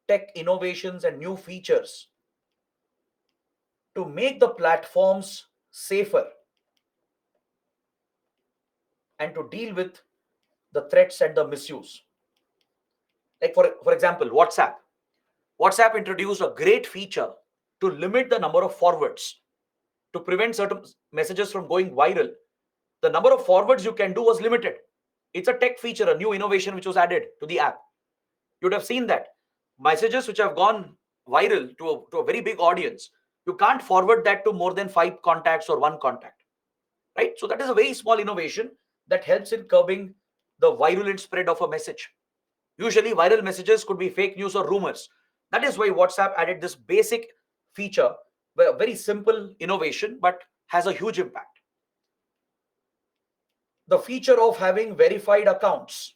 tech innovations and new features to make the platforms safer and to deal with the threats and the misuse. Like for example, WhatsApp. WhatsApp introduced a great feature to limit the number of forwards to prevent certain messages from going viral. The number of forwards you can do was limited. It's a tech feature, a new innovation which was added to the app. You'd have seen that messages which have gone viral to a very big audience, you can't forward that to more than 5 contacts or 1 contact, right? So that is a very small innovation that helps in curbing the virulent spread of a message. Usually viral messages could be fake news or rumors. That is why WhatsApp added this basic feature, a very simple innovation, but has a huge impact. The feature of having verified accounts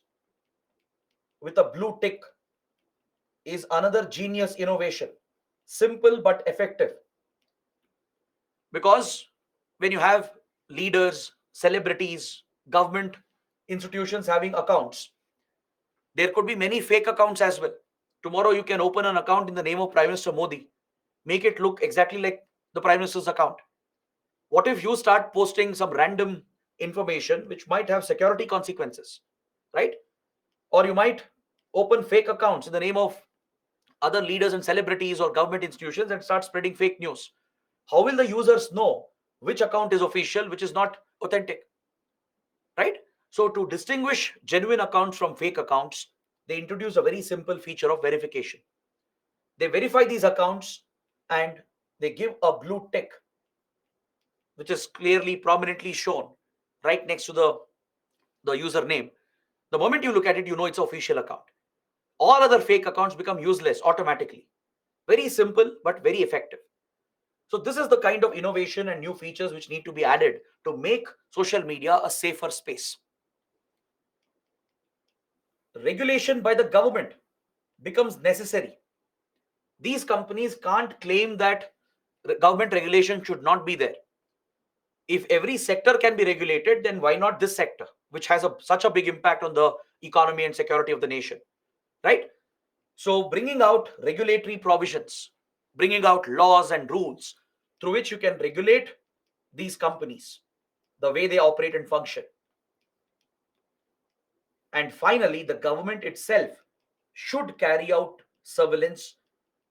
with a blue tick is another genius innovation. Simple but effective. Because when you have leaders, celebrities, government institutions having accounts, there could be many fake accounts as well. Tomorrow you can open an account in the name of Prime Minister Modi, make it look exactly like the Prime Minister's account. What if you start posting some random information which might have security consequences, right? Or you might open fake accounts in the name of other leaders and celebrities or government institutions and start spreading fake news. How will the users know which account is official, which is not authentic, right? So to distinguish genuine accounts from fake accounts, they introduce a very simple feature of verification. They verify these accounts and they give a blue tick, which is clearly prominently shown right next to the username. The moment you look at it, you know it's an official account. All other fake accounts become useless automatically. Very simple, but very effective. So this is the kind of innovation and new features which need to be added to make social media a safer space. Regulation by the government becomes necessary. These companies can't claim that government regulation should not be there. If every sector can be regulated, then why not this sector, which has such a big impact on the economy and security of the nation, right? So bringing out regulatory provisions, bringing out laws and rules through which you can regulate these companies, the way they operate and function. And finally, the government itself should carry out surveillance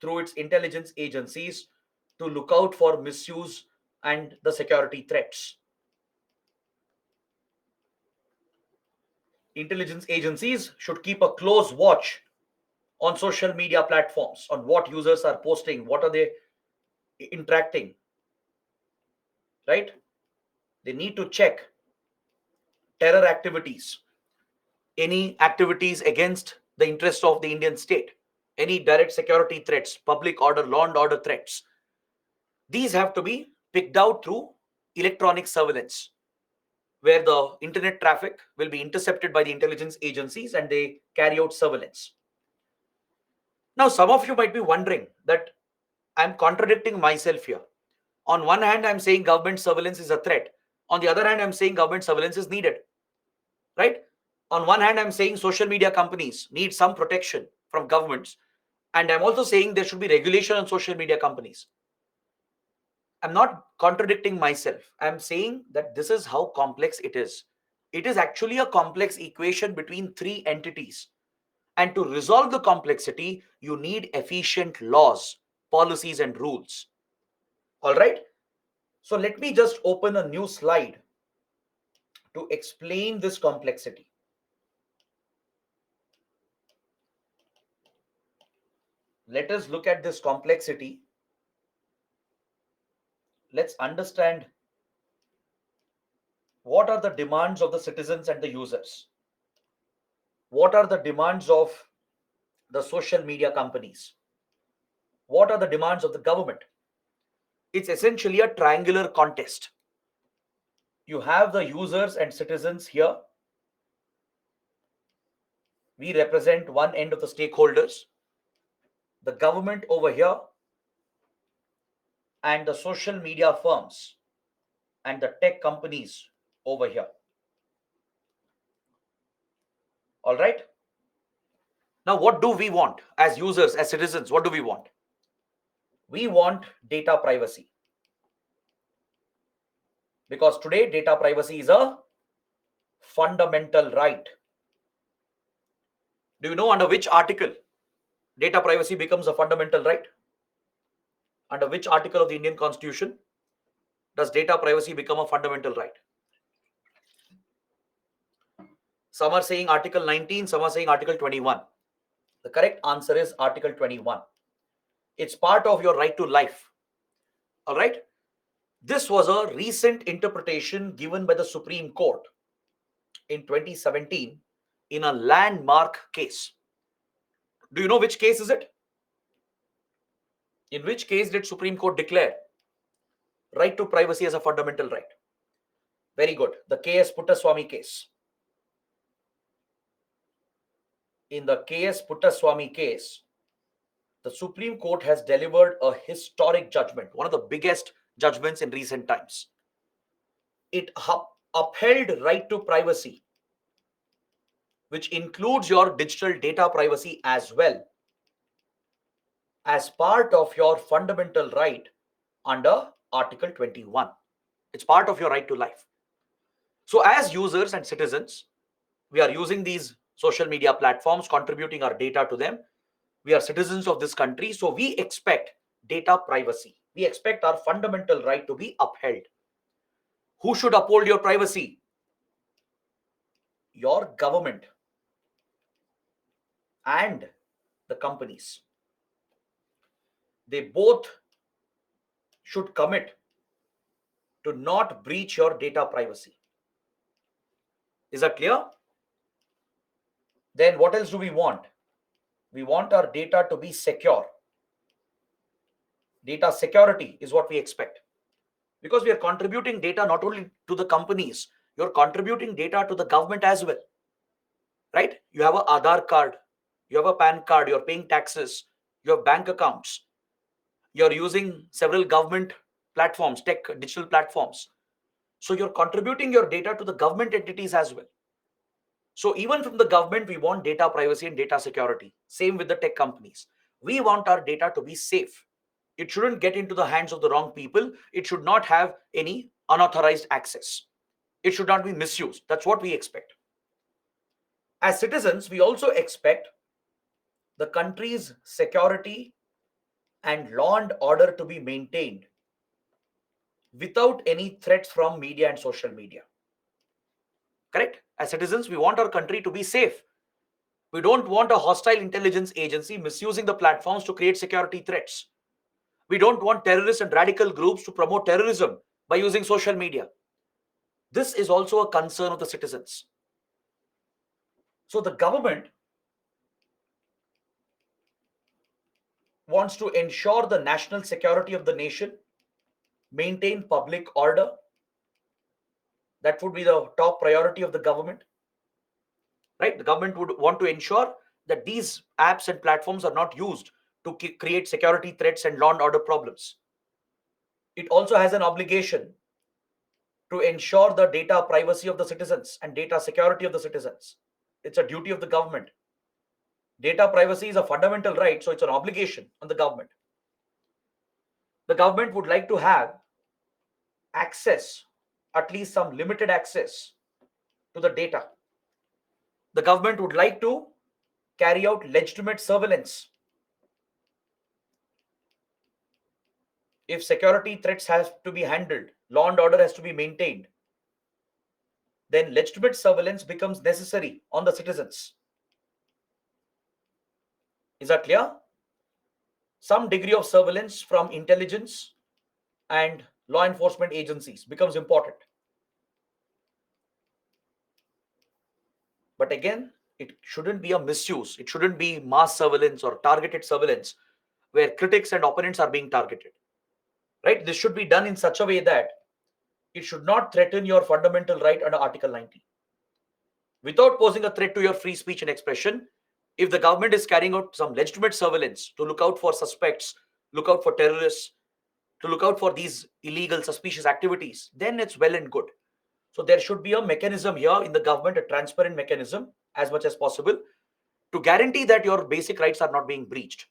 through its intelligence agencies to look out for misuse and the security threats. Intelligence agencies should keep a close watch on social media platforms, on what users are posting, what are they interacting, right? They need to check terror activities, any activities against the interest of the Indian state, any direct security threats, public order, law and order threats. These have to be picked out through electronic surveillance, where the internet traffic will be intercepted by the intelligence agencies and they carry out surveillance. Now, some of you might be wondering that I'm contradicting myself here. On one hand, I'm saying government surveillance is a threat. On the other hand, I'm saying government surveillance is needed, right? On one hand, I'm saying social media companies need some protection from governments. And I'm also saying there should be regulation on social media companies. I'm not contradicting myself. I'm saying that this is how complex it is. It is actually a complex equation between 3 entities. And to resolve the complexity, you need efficient laws, policies, and rules. All right. So let me just open a new slide to explain this complexity. Let us look at this complexity. Let's understand what are the demands of the citizens and the users. What are the demands of the social media companies? What are the demands of the government? It's essentially a triangular contest. You have the users and citizens here, We represent one end of the stakeholders, the government over here, and the social media firms and the tech companies over here. All right. Now, what do we want as users, as citizens? What do we want? We want data privacy. Because today, data privacy is a fundamental right. Do you know under which article data privacy becomes a fundamental right? Under which article of the Indian Constitution does data privacy become a fundamental right? Some are saying Article 19, some are saying Article 21. The correct answer is Article 21. It's part of your right to life. All right. This was a recent interpretation given by the Supreme Court in 2017 in a landmark case. Do you know which case is it? In which case did Supreme Court declare right to privacy as a fundamental right? Very good. The K.S. Puttaswamy case. In the K.S. Puttaswamy case, the Supreme Court has delivered a historic judgment, one of the biggest judgments in recent times. It upheld right to privacy, which includes your digital data privacy as well, as part of your fundamental right under Article 21. It's part of your right to life. So as users and citizens, we are using these social media platforms, contributing our data to them. We are citizens of this country, so we expect data privacy. We expect our fundamental right to be upheld. Who should uphold your privacy? Your government and the companies. They both should commit to not breach your data privacy. Is that clear? Then what else do we want? We want our data to be secure. Data security is what we expect. Because we are contributing data not only to the companies, you're contributing data to the government as well. Right? You have an Aadhaar card, you have a PAN card, you're paying taxes, you have bank accounts, you're using several government platforms, tech digital platforms. So you're contributing your data to the government entities as well. So even from the government, we want data privacy and data security. Same with the tech companies. We want our data to be safe. It shouldn't get into the hands of the wrong people. It should not have any unauthorized access. It should not be misused. That's what we expect. As citizens, we also expect the country's security and law and order to be maintained without any threats from media and social media. Correct? As citizens, we want our country to be safe. We don't want a hostile intelligence agency misusing the platforms to create security threats. We don't want terrorists and radical groups to promote terrorism by using social media. This is also a concern of the citizens. So the government wants to ensure the national security of the nation, maintain public order. That would be the top priority of the government. Right? The government would want to ensure that these apps and platforms are not used to create security threats and law and order problems. It also has an obligation to ensure the data privacy of the citizens and data security of the citizens. It's a duty of the government. Data privacy is a fundamental right, so it's an obligation on the government. The government would like to have access, at least some limited access to the data. The government would like to carry out legitimate surveillance. If security threats have to be handled, law and order has to be maintained, then legitimate surveillance becomes necessary on the citizens. Is that clear? Some degree of surveillance from intelligence and law enforcement agencies becomes important. But again, it shouldn't be a misuse. It shouldn't be mass surveillance or targeted surveillance where critics and opponents are being targeted. Right? This should be done in such a way that it should not threaten your fundamental right under Article 19. without posing a threat to your free speech and expression. If the government is carrying out some legitimate surveillance to look out for suspects, look out for terrorists, to look out for these illegal, suspicious activities, then it's well and good. So there should be a mechanism here in the government, a transparent mechanism as much as possible to guarantee that your basic rights are not being breached.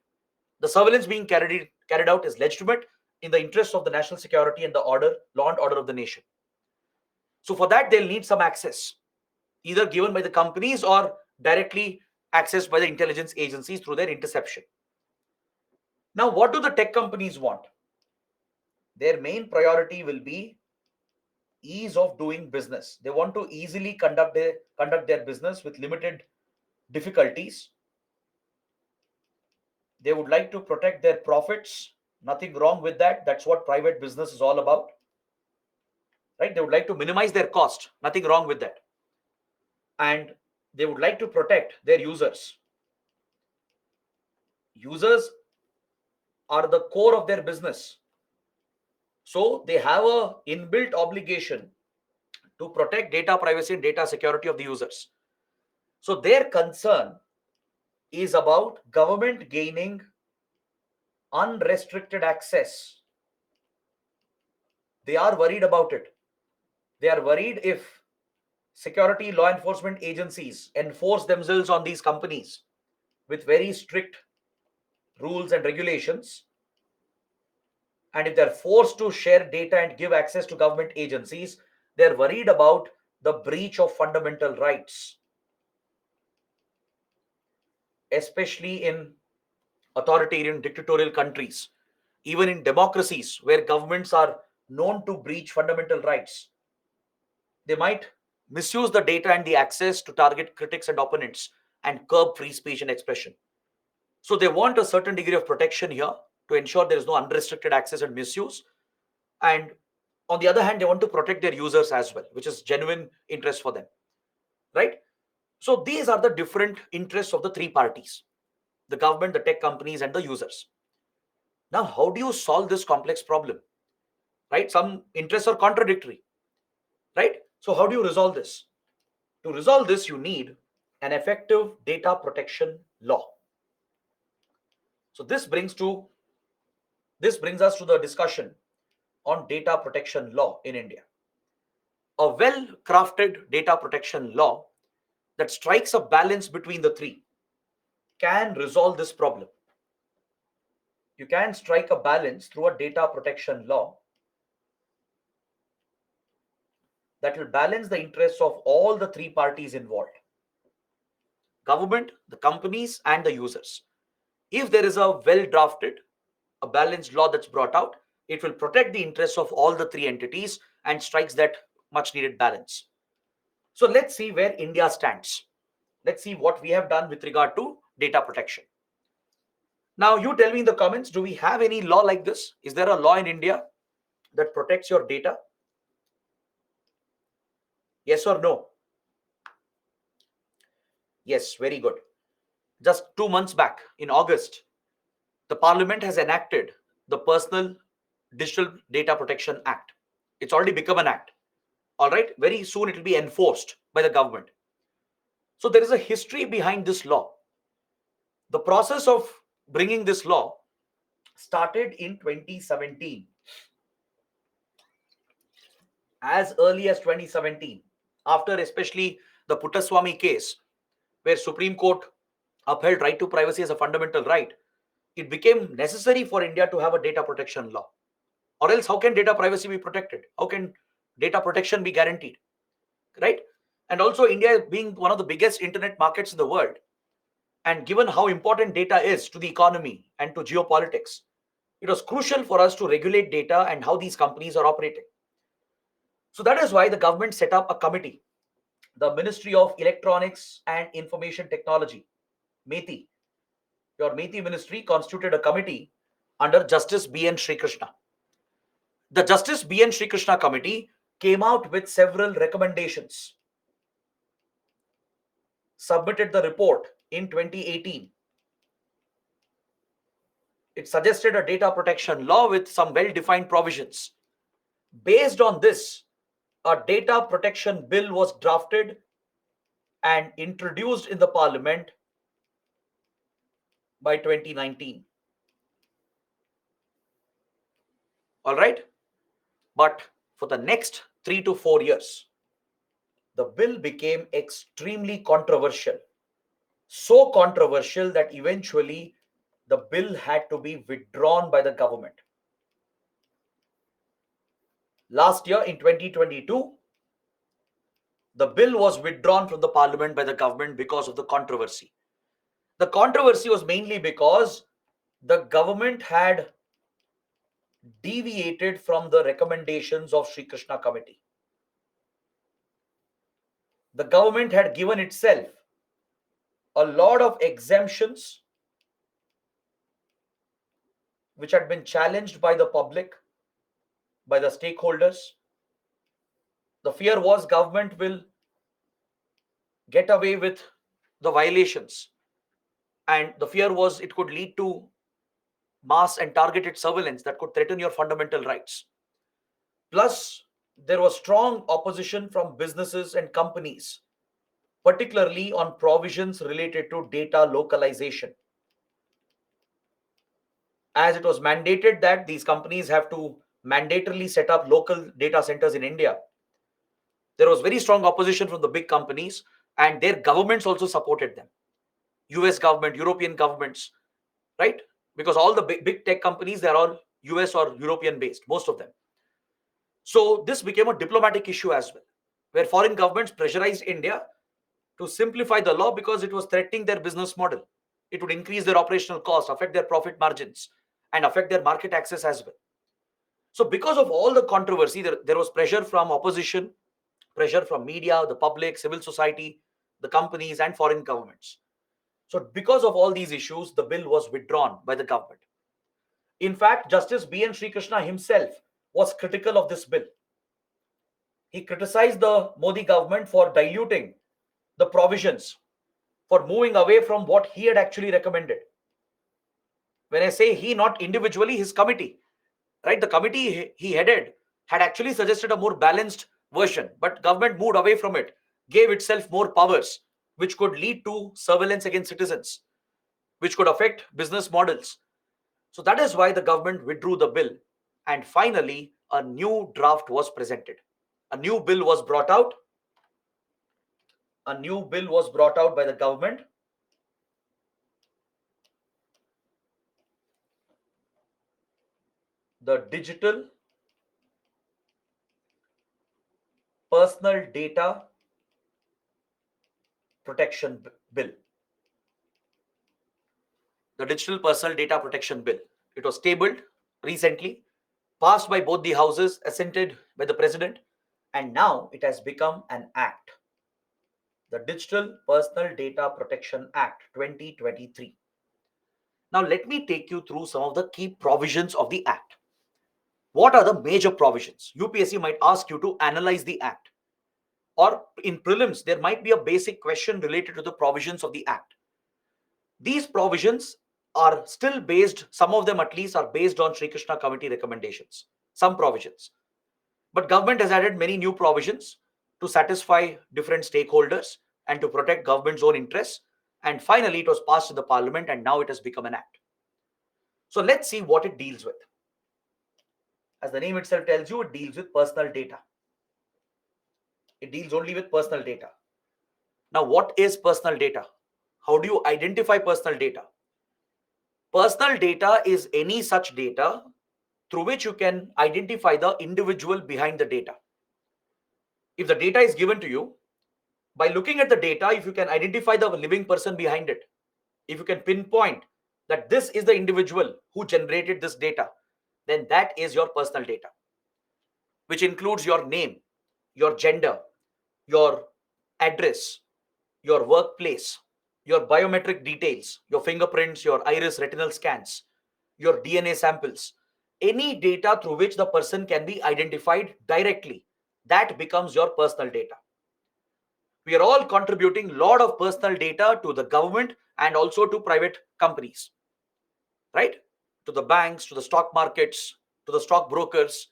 The surveillance being carried out is legitimate in the interest of the national security and the order, law and order of the nation. So for that, they'll need some access, either given by the companies or directly accessed by the intelligence agencies through their interception. Now, what do the tech companies want? Their main priority will be ease of doing business. They want to easily conduct their business with limited difficulties. They would like to protect their profits. Nothing wrong with that. That's what private business is all about. Right? They would like to minimize their cost. Nothing wrong with that. And they would like to protect their users. Users are the core of their business. So they have a inbuilt obligation to protect data privacy and data security of the users. So their concern is about government gaining unrestricted access. They are worried about it. They are worried if security law enforcement agencies enforce themselves on these companies with very strict rules and regulations, and if they're forced to share data and give access to government agencies, they're worried about the breach of fundamental rights, especially in authoritarian dictatorial countries, even in democracies where governments are known to breach fundamental rights. They might misuse the data and the access to target critics and opponents and curb free speech and expression. So they want a certain degree of protection here to ensure there is no unrestricted access and misuse. And on the other hand, they want to protect their users as well, which is genuine interest for them, right? So these are the different interests of the three parties: the government, the tech companies, and the users. Now, how do you solve this complex problem, right? Some interests are contradictory, right? So how do you resolve this? To resolve this, you need an effective data protection law. So this brings us to the discussion on data protection law in India. A well crafted data protection law that strikes a balance between the three can resolve this problem. You can strike a balance through a data protection law that will balance the interests of all the three parties involved: government, the companies, and the users. If there is a well drafted, a balanced law that's brought out, it will protect the interests of all the three entities and strikes that much needed balance. So let's see where India stands. Let's see what we have done with regard to data protection. Now, you tell me in the comments, do we have any law like this? Is there a law in India that protects your data? Yes or no? Yes, very good. Just 2 months back, in August, the Parliament has enacted the Personal Digital Data Protection Act. It's already become an act. All right, very soon it will be enforced by the government. So there is a history behind this law. The process of bringing this law started in 2017. As early as 2017, after especially the Puttaswamy case, where Supreme Court upheld right to privacy as a fundamental right, it became necessary for India to have a data protection law. Or else, how can data privacy be protected? How can data protection be guaranteed? Right? And also, India being one of the biggest internet markets in the world, and given how important data is to the economy and to geopolitics, it was crucial for us to regulate data and how these companies are operating. So that is why the government set up a committee, the Ministry of Electronics and Information Technology, METI. Your METI ministry constituted a committee under Justice B.N. Srikrishna. The Justice B.N. Srikrishna committee came out with several recommendations, submitted the report in 2018. It suggested a data protection law with some well-defined provisions. Based on this, a data protection bill was drafted and introduced in the parliament by 2019. All right. But for the next 3 to 4 years, the bill became extremely controversial. So controversial that eventually the bill had to be withdrawn by the government. Last year in 2022, the bill was withdrawn from the parliament by the government because of the controversy. The controversy was mainly because the government had deviated from the recommendations of Sri Krishna Committee. The government had given itself a lot of exemptions which had been challenged by the public, by the stakeholders. The fear was government will get away with the violations, and the fear was it could lead to mass and targeted surveillance that could threaten your fundamental rights. Plus, there was strong opposition from businesses and companies, particularly on provisions related to data localization. As it was mandated that these companies have to mandatorily set up local data centers in India, there was very strong opposition from the big companies, and their governments also supported them. US government, European governments, right? Because all the big tech companies, they're all US or European based, most of them. So this became a diplomatic issue as well, where foreign governments pressurized India to simplify the law because it was threatening their business model. It would increase their operational costs, affect their profit margins, and affect their market access as well. So because of all the controversy, there was pressure from opposition, pressure from media, the public, civil society, the companies, and foreign governments. So because of all these issues, the bill was withdrawn by the government. In fact, Justice B.N. Sri Krishna himself was critical of this bill. He criticized the Modi government for diluting the provisions, for moving away from what he had actually recommended. When I say he, not individually, his committee, right? The committee he headed had actually suggested a more balanced version, but government moved away from it, gave itself more powers, which could lead to surveillance against citizens, which could affect business models. So that is why the government withdrew the bill, and finally a new draft was presented. A new bill was brought out. A new bill was brought out by the government. The Digital Personal Data Protection Bill. The Digital Personal Data Protection Bill. It was tabled recently, passed by both the houses, assented by the president, and now it has become an act. The Digital Personal Data Protection Act 2023. Now let me take you through some of the key provisions of the act. What are the major provisions? UPSC might ask you to analyze the act, or in prelims there might be a basic question related to the provisions of the act. These provisions are still based, some of them at least are based on Sri Krishna Committee recommendations, some provisions. But government has added many new provisions to satisfy different stakeholders and to protect government's own interests. And finally, it was passed in the parliament and now it has become an act. So let's see what it deals with. As the name itself tells you, it deals with personal data. It deals only with personal data. Now, what is personal data? How do you identify personal data? Personal data is any such data through which you can identify the individual behind the data. If the data is given to you, by looking at the data, if you can identify the living person behind it, if you can pinpoint that this is the individual who generated this data, then that is your personal data, which includes your name, your gender, your address, your workplace, your biometric details, your fingerprints, your iris retinal scans, your DNA samples, any data through which the person can be identified directly, that becomes your personal data. We are all contributing a lot of personal data to the government and also to private companies, right? To the banks, to the stock markets, to the stock brokers,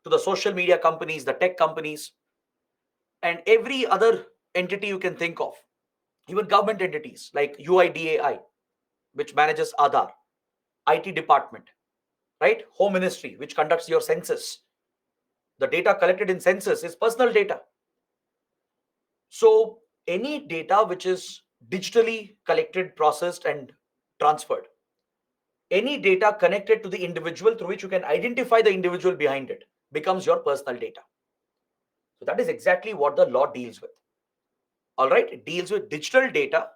to the social media companies, the tech companies, and every other entity you can think of, even government entities like UIDAI, which manages Aadhaar, IT department, right? Home Ministry, which conducts your census. The data collected in census is personal data. So any data which is digitally collected, processed, and transferred, any data connected to the individual through which you can identify the individual behind it, becomes your personal data. So that is exactly what the law deals with. All right, it deals with digital data,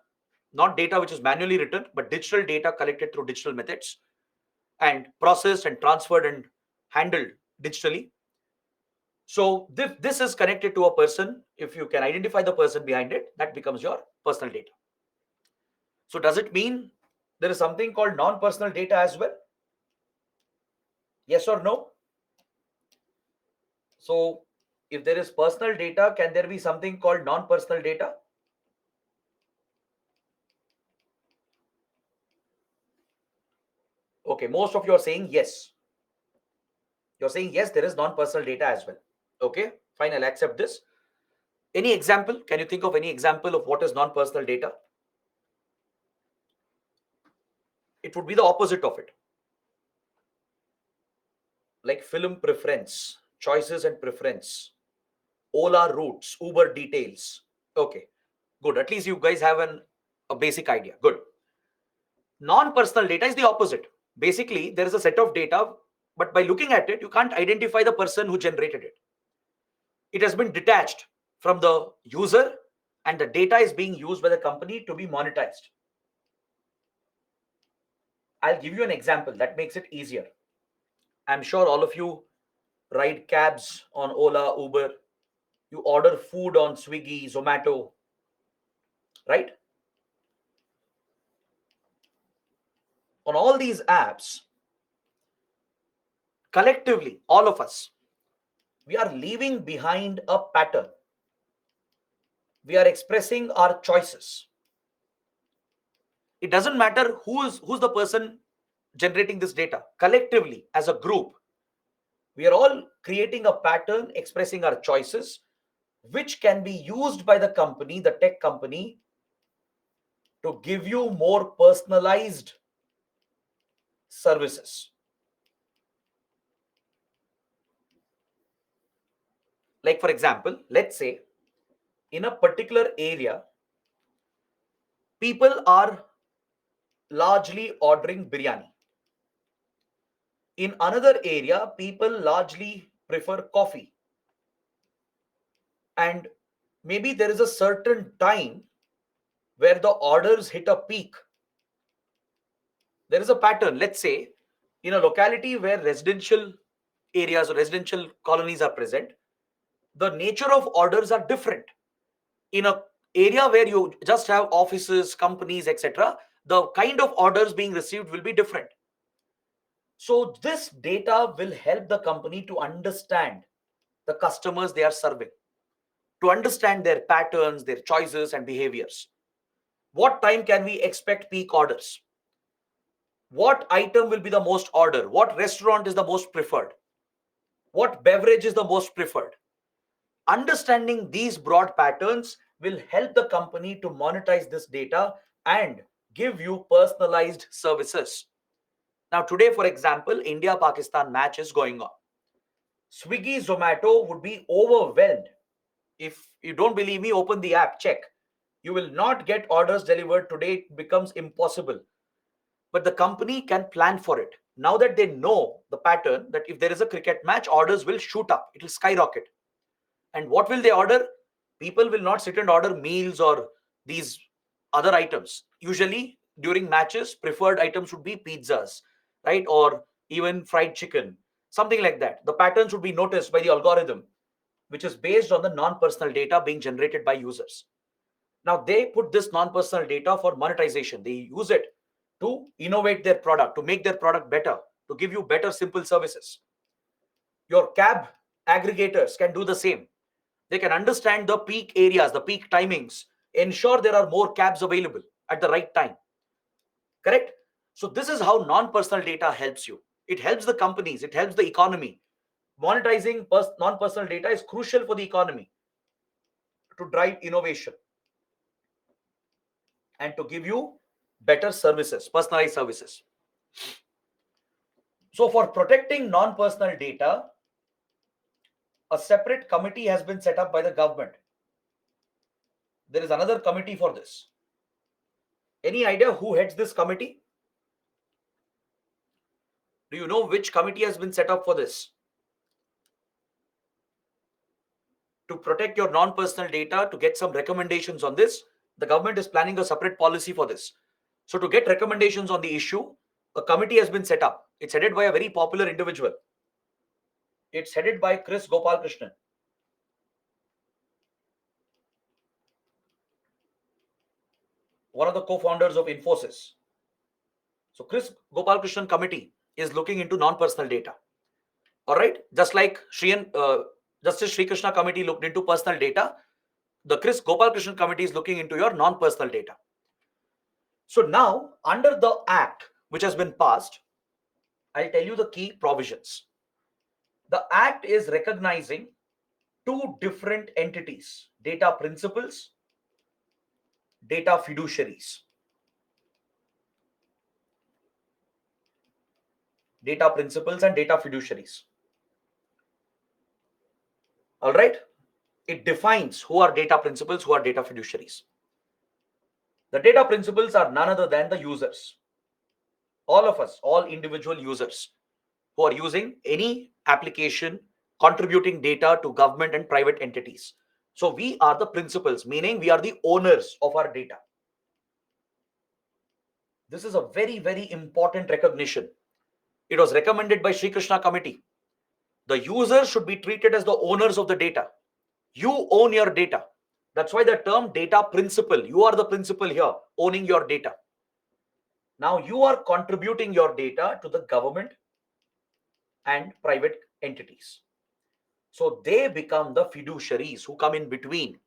not data which is manually written, but digital data collected through digital methods and processed and transferred and handled digitally. So this is connected to a person. If you can identify the person behind it, that becomes your personal data. So does it mean there is something called non-personal data as well? Yes or no? So if there is personal data, can there be something called non-personal data? Okay, most of you are saying yes. You're saying yes, there is non-personal data as well. Okay, fine, I'll accept this. Any example? Can you think of any example of what is non-personal data? It would be the opposite of it. Like film preference, choices and preference, Ola routes, Uber details. Okay, good. At least you guys have a basic idea. Good. Non-personal data is the opposite. Basically, there is a set of data, but by looking at it, you can't identify the person who generated it. It has been detached from the user, and the data is being used by the company to be monetized. I'll give you an example that makes it easier. I'm sure all of you ride cabs on Ola, Uber. You order food on Swiggy, Zomato, right? On all these apps, collectively, all of us, we are leaving behind a pattern. We are expressing our choices. It doesn't matter who's the person generating this data. Collectively, as a group, we are all creating a pattern, expressing our choices, which can be used by the company, the tech company, to give you more personalized services. Like, for example, let's say in a particular area, people are largely ordering biryani. In another area, people largely prefer coffee. And maybe there is a certain time where the orders hit a peak. There is a pattern. Let's say in a locality where residential areas or residential colonies are present, the nature of orders are different. In a area where you just have offices, companies, etc., the kind of orders being received will be different. So this data will help the company to understand the customers they are serving, to understand their patterns, their choices and behaviors. What time can we expect peak orders? What item will be the most ordered? What restaurant is the most preferred? What beverage is the most preferred? Understanding these broad patterns will help the company to monetize this data and give you personalized services. Now, today, for example, India-Pakistan match is going on. Swiggy, Zomato would be overwhelmed. If you don't believe me, open the app, check. You will not get orders delivered today. It becomes impossible. But the company can plan for it. Now that they know the pattern, that if there is a cricket match, orders will shoot up. It will skyrocket. And what will they order? People will not sit and order meals or these other items. Usually during matches, preferred items would be pizzas, right? Or even fried chicken, something like that. The patterns would be noticed by the algorithm, which is based on the non-personal data being generated by users. Now they put this non-personal data for monetization. They use it to innovate their product, to make their product better, to give you better, simple services. Your cab aggregators can do the same. They can understand the peak areas, the peak timings, ensure there are more cabs available at the right time. Correct? So this is how non-personal data helps you. It helps the companies, it helps the economy. Monetizing non-personal data is crucial for the economy. to drive innovation and to give you better services, personalized services. So for protecting non-personal data, a separate committee has been set up by the government. There is another committee for this. Any idea who heads this committee? Do you know which committee has been set up for this? To protect your non-personal data, to get some recommendations on this, the government is planning a separate policy for this. So to get recommendations on the issue, a committee has been set up. It's headed by a very popular individual. It's headed by Chris Gopalakrishnan. One of the co-founders of Infosys. So Chris Gopalakrishnan committee is looking into non-personal data. All right, just like Justice Sri Krishna committee looked into personal data, the Chris Gopalakrishnan committee is looking into your non-personal data. So now, under the act which has been passed, I'll tell you the key provisions. The act is recognizing two different entities: data principals, data fiduciaries. Data principals and data fiduciaries. All right. It defines who are data principals, who are data fiduciaries. The data principals are none other than the users. All of us, all individual users who are using any application contributing data to government and private entities. So we are the principals, meaning we are the owners of our data. This is a very, very important recognition. It was recommended by Sri Krishna committee. The users should be treated as the owners of the data. You own your data. That's why the term data principal, you are the principal here, owning your data. Now you are contributing your data to the government and private entities. So they become the fiduciaries who come in between.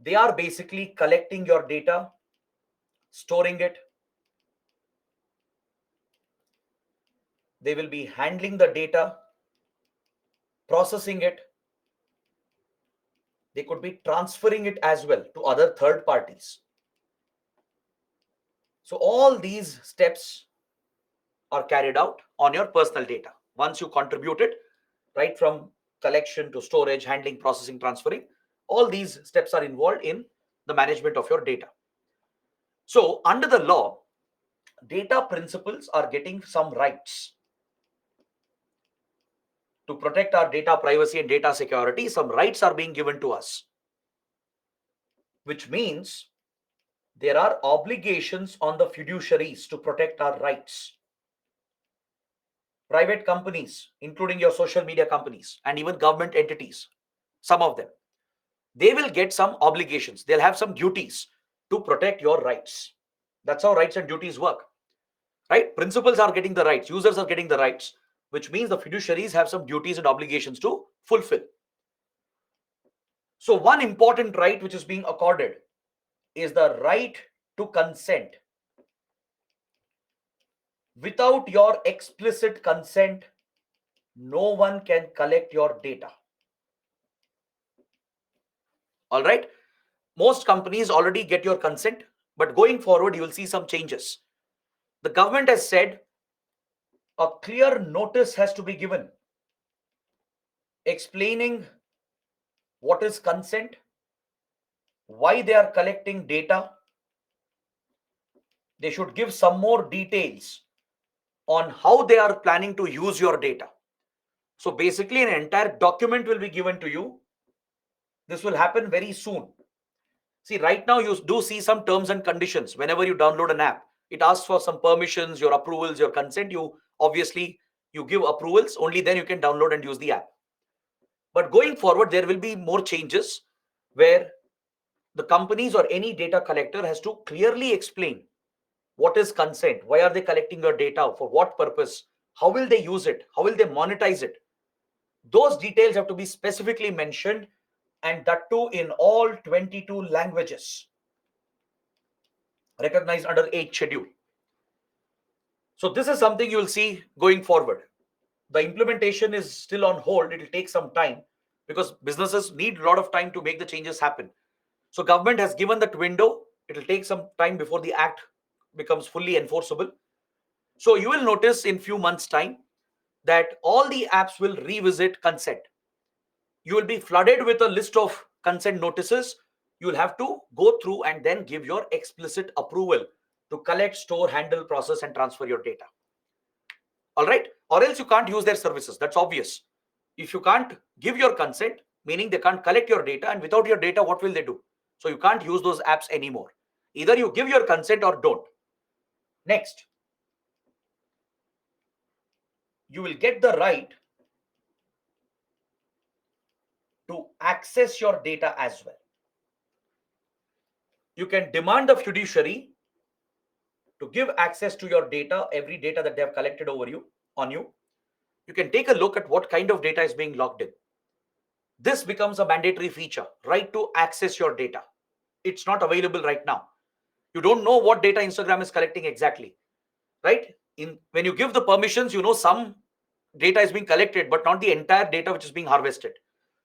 They are basically collecting your data, storing it. They will be handling the data, processing it. They could be transferring it as well to other third parties. So all these steps are carried out on your personal data. Once you contribute it, right from collection to storage, handling, processing, transferring, all these steps are involved in the management of your data. So under the law, data principals are getting some rights. To protect our data privacy and data security, some rights are being given to us, which means there are obligations on the fiduciaries to protect our rights. Private companies, including your social media companies and even government entities, some of them, they will get some obligations. They'll have some duties to protect your rights. That's how rights and duties work, right? Principals are getting the rights, users are getting the rights, which means the fiduciaries have some duties and obligations to fulfill. So one important right which is being accorded is the right to consent. Without your explicit consent, no one can collect your data. All right. Most companies already get your consent, but going forward, you will see some changes. The government has said a clear notice has to be given explaining what is consent, why they are collecting data. They should give some more details on how they are planning to use your data. So basically, an entire document will be given to you. This will happen very soon. See, right now you do see some terms and conditions. Whenever you download an app, it asks for some permissions, your approvals, your consent. You give approvals, only then you can download and use the app. But going forward, there will be more changes where the companies or any data collector has to clearly explain what is consent, why are they collecting your data, for what purpose, how will they use it, how will they monetize it. Those details have to be specifically mentioned, and that too in all 22 languages recognized under 8th schedule. So this is something you will see going forward. The implementation is still on hold. It will take some time because businesses need a lot of time to make the changes happen. So government has given that window. It will take some time before the act becomes fully enforceable. So you will notice in few months time that all the apps will revisit consent. You will be flooded with a list of consent notices. You will have to go through and then give your explicit approval to collect, store, handle, process, and transfer your data. All right. Or else you can't use their services. That's obvious. If you can't give your consent, meaning they can't collect your data, and without your data, what will they do? So you can't use those apps anymore. Either you give your consent or don't. Next, you will get the right to access your data as well. You can demand the fiduciary to give access to your data, every data that they have collected over you, on you. You can take a look at what kind of data is being logged in. This becomes a mandatory feature, right to access your data. It's not available right now. You don't know what data Instagram is collecting exactly, right? When you give the permissions, you know some data is being collected, but not the entire data which is being harvested.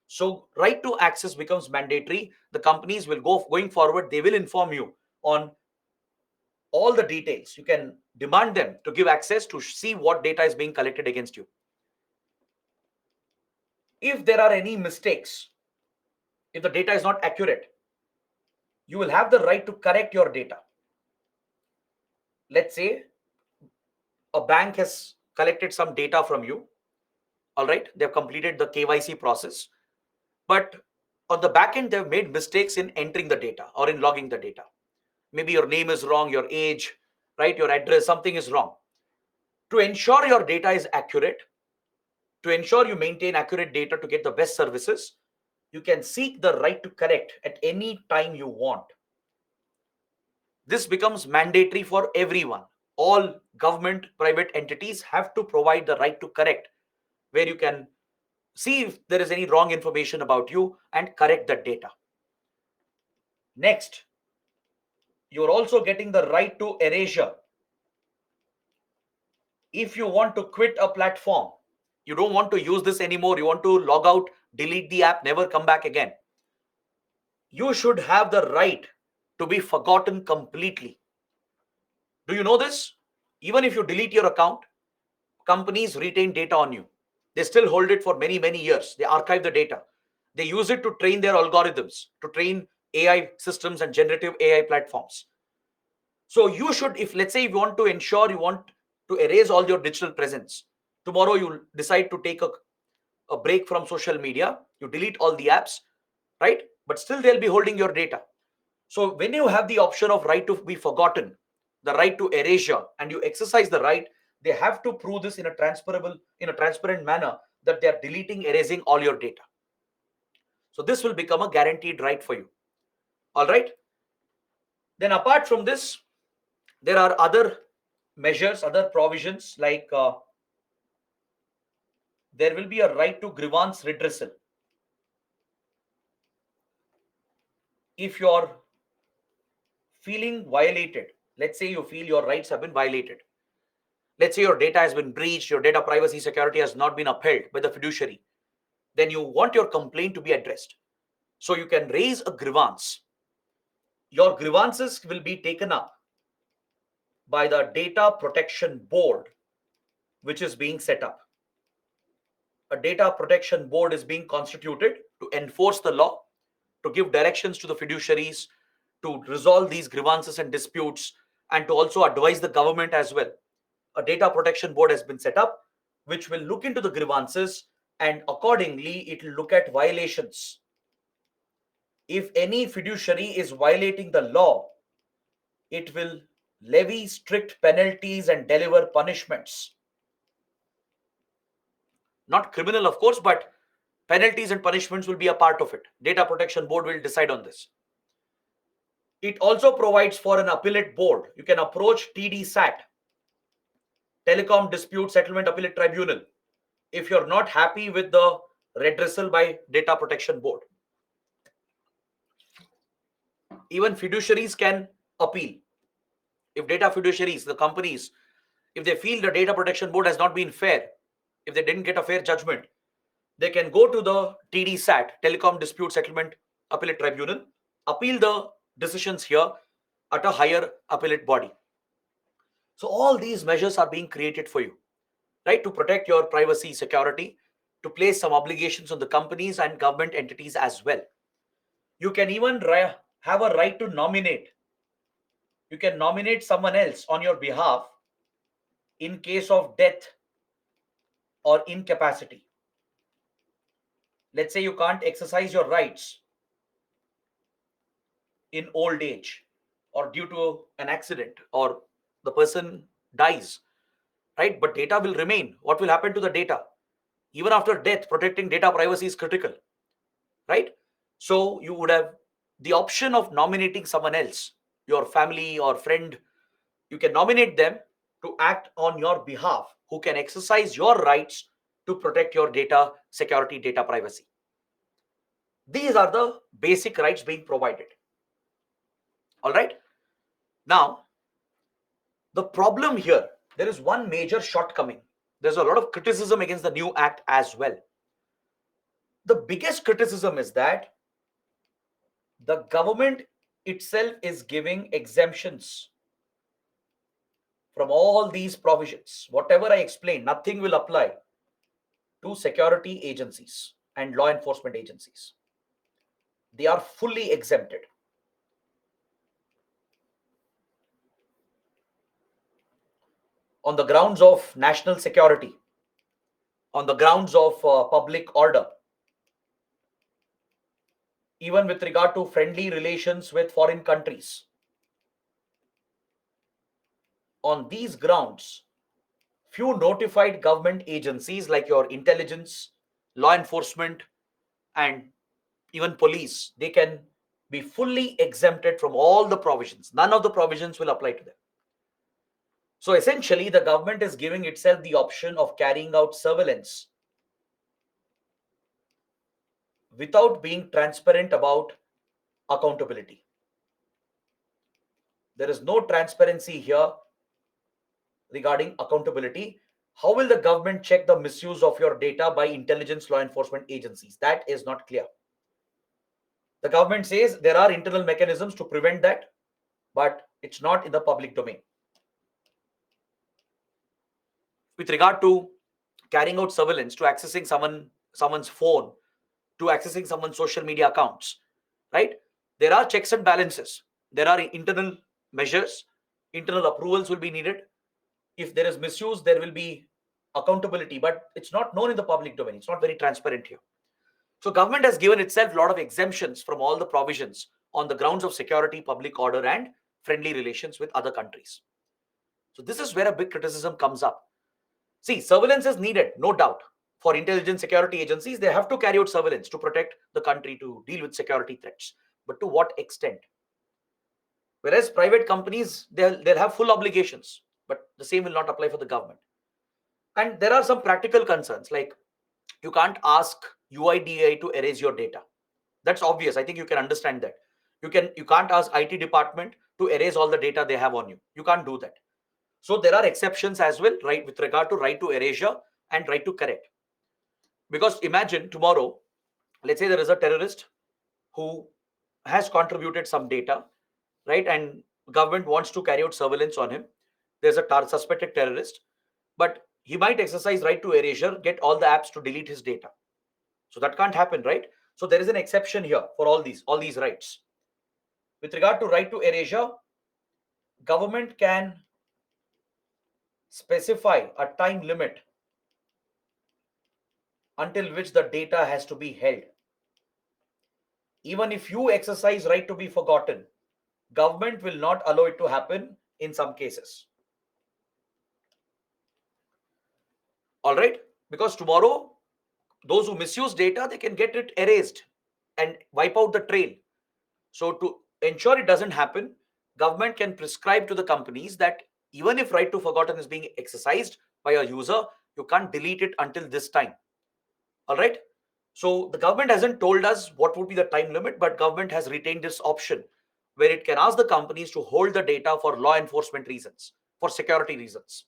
So right to access becomes mandatory. The companies will going forward, they will inform you on all the details. You can demand them to give access to see what data is being collected against you. If there are any mistakes, if the data is not accurate, you will have the right to correct your data. Let's say a bank has collected some data from you. All right, they've completed the KYC process, but on the back end, they've made mistakes in entering the data or in logging the data. Maybe your name is wrong, your age, right, your address, something is wrong. To ensure your data is accurate, to ensure you maintain accurate data to get the best services, you can seek the right to correct at any time you want. This becomes mandatory for everyone. All government, private entities have to provide the right to correct, where you can see if there is any wrong information about you and correct that data. Next, you're also getting the right to erasure. If you want to quit a platform, you don't want to use this anymore, you want to log out, delete the app, never come back again, you should have the right to be forgotten completely. Do you know this? Even if you delete your account, companies retain data on you. They still hold it for many, many years. They archive the data. They use it to train their algorithms, to train AI systems and generative AI platforms. So you should, if let's say you want to ensure you want to erase all your digital presence, tomorrow you decide to take a break from social media, you delete all the apps, right? But still they'll be holding your data. So when you have the option of right to be forgotten, the right to erasure, and you exercise the right, they have to prove this in a transparent manner that they are deleting, erasing all your data. So this will become a guaranteed right for you. All right. Then apart from this, there are other measures, other provisions like there will be a right to grievance redressal. If you're feeling violated, let's say you feel your rights have been violated. Let's say your data has been breached, your data privacy security has not been upheld by the fiduciary. Then you want your complaint to be addressed. So you can raise a grievance. Your grievances will be taken up by the Data Protection Board, which is being set up. A Data Protection Board is being constituted to enforce the law, to give directions to the fiduciaries, to resolve these grievances and disputes, and to also advise the government as well. A Data Protection Board has been set up, which will look into the grievances, and accordingly, it will look at violations. If any fiduciary is violating the law, it will levy strict penalties and deliver punishments. Not criminal, of course, but penalties and punishments will be a part of it. Data Protection Board will decide on this. It also provides for an appellate board. You can approach TDSAT, Telecom Dispute Settlement Appellate Tribunal, if you're not happy with the redressal by Data Protection Board. Even fiduciaries can appeal. If data fiduciaries, the companies, if they feel the Data Protection Board has not been fair, if they didn't get a fair judgment, they can go to the TDSAT, Telecom Dispute Settlement Appellate Tribunal, appeal the decisions here at a higher appellate body. So all these measures are being created for you, right, to protect your privacy, security, to place some obligations on the companies and government entities as well. You can even have a right to nominate. You can nominate someone else on your behalf in case of death or incapacity. Let's say you can't exercise your rights in old age or due to an accident or the person dies, right? But data will remain. What will happen to the data? Even after death, protecting data privacy is critical, right? So you would have the option of nominating someone else, your family or friend. You can nominate them to act on your behalf, who can exercise your rights to protect your data security, data privacy. These are the basic rights being provided. All right. Now, the problem here, there is one major shortcoming. There's a lot of criticism against the new act as well. The biggest criticism is that the government itself is giving exemptions from all these provisions. Whatever I explained, nothing will apply to security agencies and law enforcement agencies. They are fully exempted. On the grounds of national security, on the grounds of public order, even with regard to friendly relations with foreign countries. On these grounds, few notified government agencies like your intelligence, law enforcement, and even police, they can be fully exempted from all the provisions. None of the provisions will apply to them. So essentially, the government is giving itself the option of carrying out surveillance without being transparent about accountability. There is no transparency here regarding accountability. How will the government check the misuse of your data by intelligence law enforcement agencies? That is not clear. The government says there are internal mechanisms to prevent that, but it's not in the public domain. With regard to carrying out surveillance, to accessing someone's phone, to accessing someone's social media accounts, right? There are checks and balances. There are internal measures, internal approvals will be needed. If there is misuse, there will be accountability, but it's not known in the public domain. It's not very transparent here. So government has given itself a lot of exemptions from all the provisions on the grounds of security, public order, and friendly relations with other countries. So this is where a big criticism comes up. See, surveillance is needed, no doubt. For intelligence security agencies, they have to carry out surveillance to protect the country, to deal with security threats. But to what extent? Whereas private companies, they'll have full obligations, but the same will not apply for the government. And there are some practical concerns, like you can't ask UIDAI to erase your data. That's obvious. I think you can understand that. You can't ask IT department to erase all the data they have on you. You can't do that. So there are exceptions as well, right, with regard to right to erasure and right to correct. Because imagine tomorrow, let's say there is a terrorist who has contributed some data, right, and government wants to carry out surveillance on him. There's a suspected terrorist, but he might exercise right to erasure, get all the apps to delete his data. So that can't happen, right? So there is an exception here for all these rights. With regard to right to erasure, government can specify a time limit until which the data has to be held. Even if you exercise right to be forgotten, government will not allow it to happen in some cases. All right? Because tomorrow, those who misuse data, they can get it erased and wipe out the trail. So to ensure it doesn't happen, government can prescribe to the companies that even if right to forgotten is being exercised by a user, you can't delete it until this time. All right. So the government hasn't told us what would be the time limit, but government has retained this option where it can ask the companies to hold the data for law enforcement reasons, for security reasons.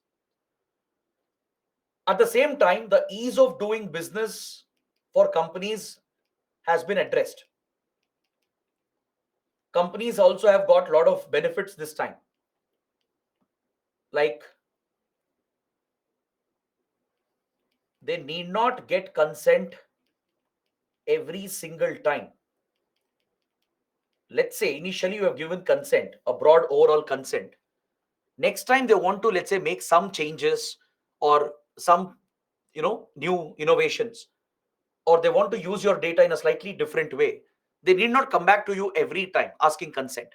At the same time, the ease of doing business for companies has been addressed. Companies also have got a lot of benefits this time. Like, they need not get consent every single time. Let's say initially you have given consent, a broad overall consent. Next time they want to, let's say, make some changes or some, new innovations, or they want to use your data in a slightly different way, they need not come back to you every time asking consent,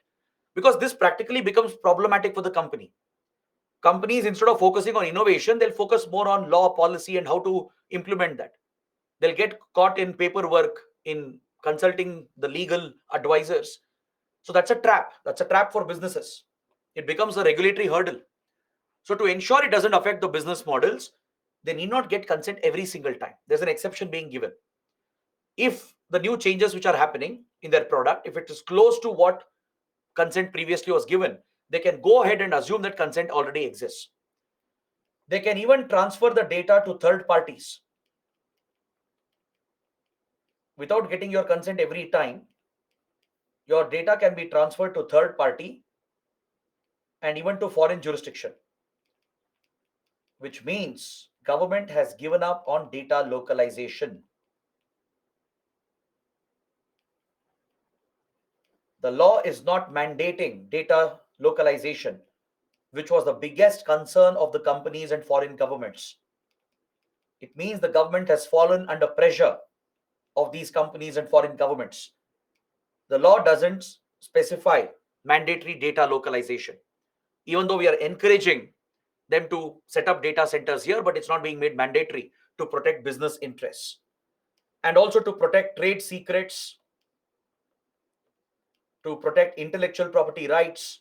because this practically becomes problematic for the company. Companies, instead of focusing on innovation, they'll focus more on law, policy, and how to implement that. They'll get caught in paperwork, in consulting the legal advisors. So that's a trap. That's a trap for businesses. It becomes a regulatory hurdle. So to ensure it doesn't affect the business models, they need not get consent every single time. There's an exception being given. If the new changes which are happening in their product, if it is close to what consent previously was given, they can go ahead and assume that consent already exists. They can even transfer the data to third parties without getting your consent every time. Your data can be transferred to third party and even to foreign jurisdiction, which means government has given up on data localization. The law is not mandating data localization, which was the biggest concern of the companies and foreign governments. It means the government has fallen under pressure of these companies and foreign governments. The law doesn't specify mandatory data localization, even though we are encouraging them to set up data centers here, but it's not being made mandatory to protect business interests and also to protect trade secrets, to protect intellectual property rights.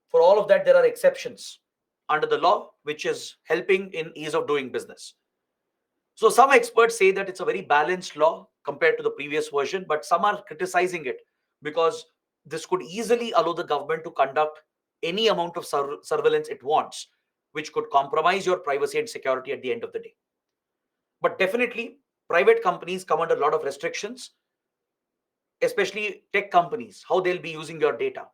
For all of that, there are exceptions under the law, which is helping in ease of doing business. So some experts say that it's a very balanced law compared to the previous version, but some are criticizing it because this could easily allow the government to conduct any amount of surveillance it wants, which could compromise your privacy and security at the end of the day. But definitely, private companies come under a lot of restrictions, especially tech companies, how they'll be using your data,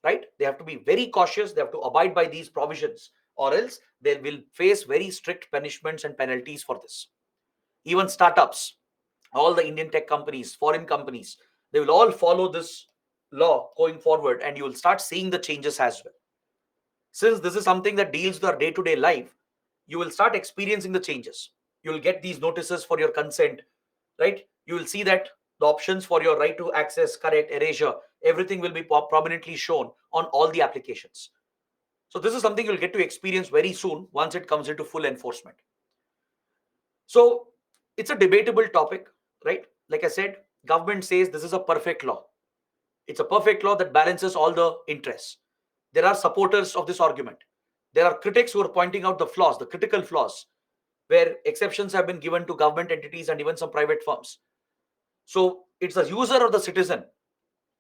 right? They have to be very cautious. They have to abide by these provisions, or else they will face very strict punishments and penalties for this. Even startups, all the Indian tech companies, foreign companies, they will all follow this law going forward, and you will start seeing the changes as well. Since this is something that deals with our day-to-day life, you will start experiencing the changes. You will get these notices for your consent, right? You will see that the options for your right to access, correct, erasure, everything will be prominently shown on all the applications. So this is something you'll get to experience very soon once it comes into full enforcement. So it's a debatable topic, right? Like I said, government says this is a perfect law. It's a perfect law that balances all the interests. There are supporters of this argument. There are critics who are pointing out the flaws, the critical flaws, where exceptions have been given to government entities and even some private firms. So it's the user or the citizen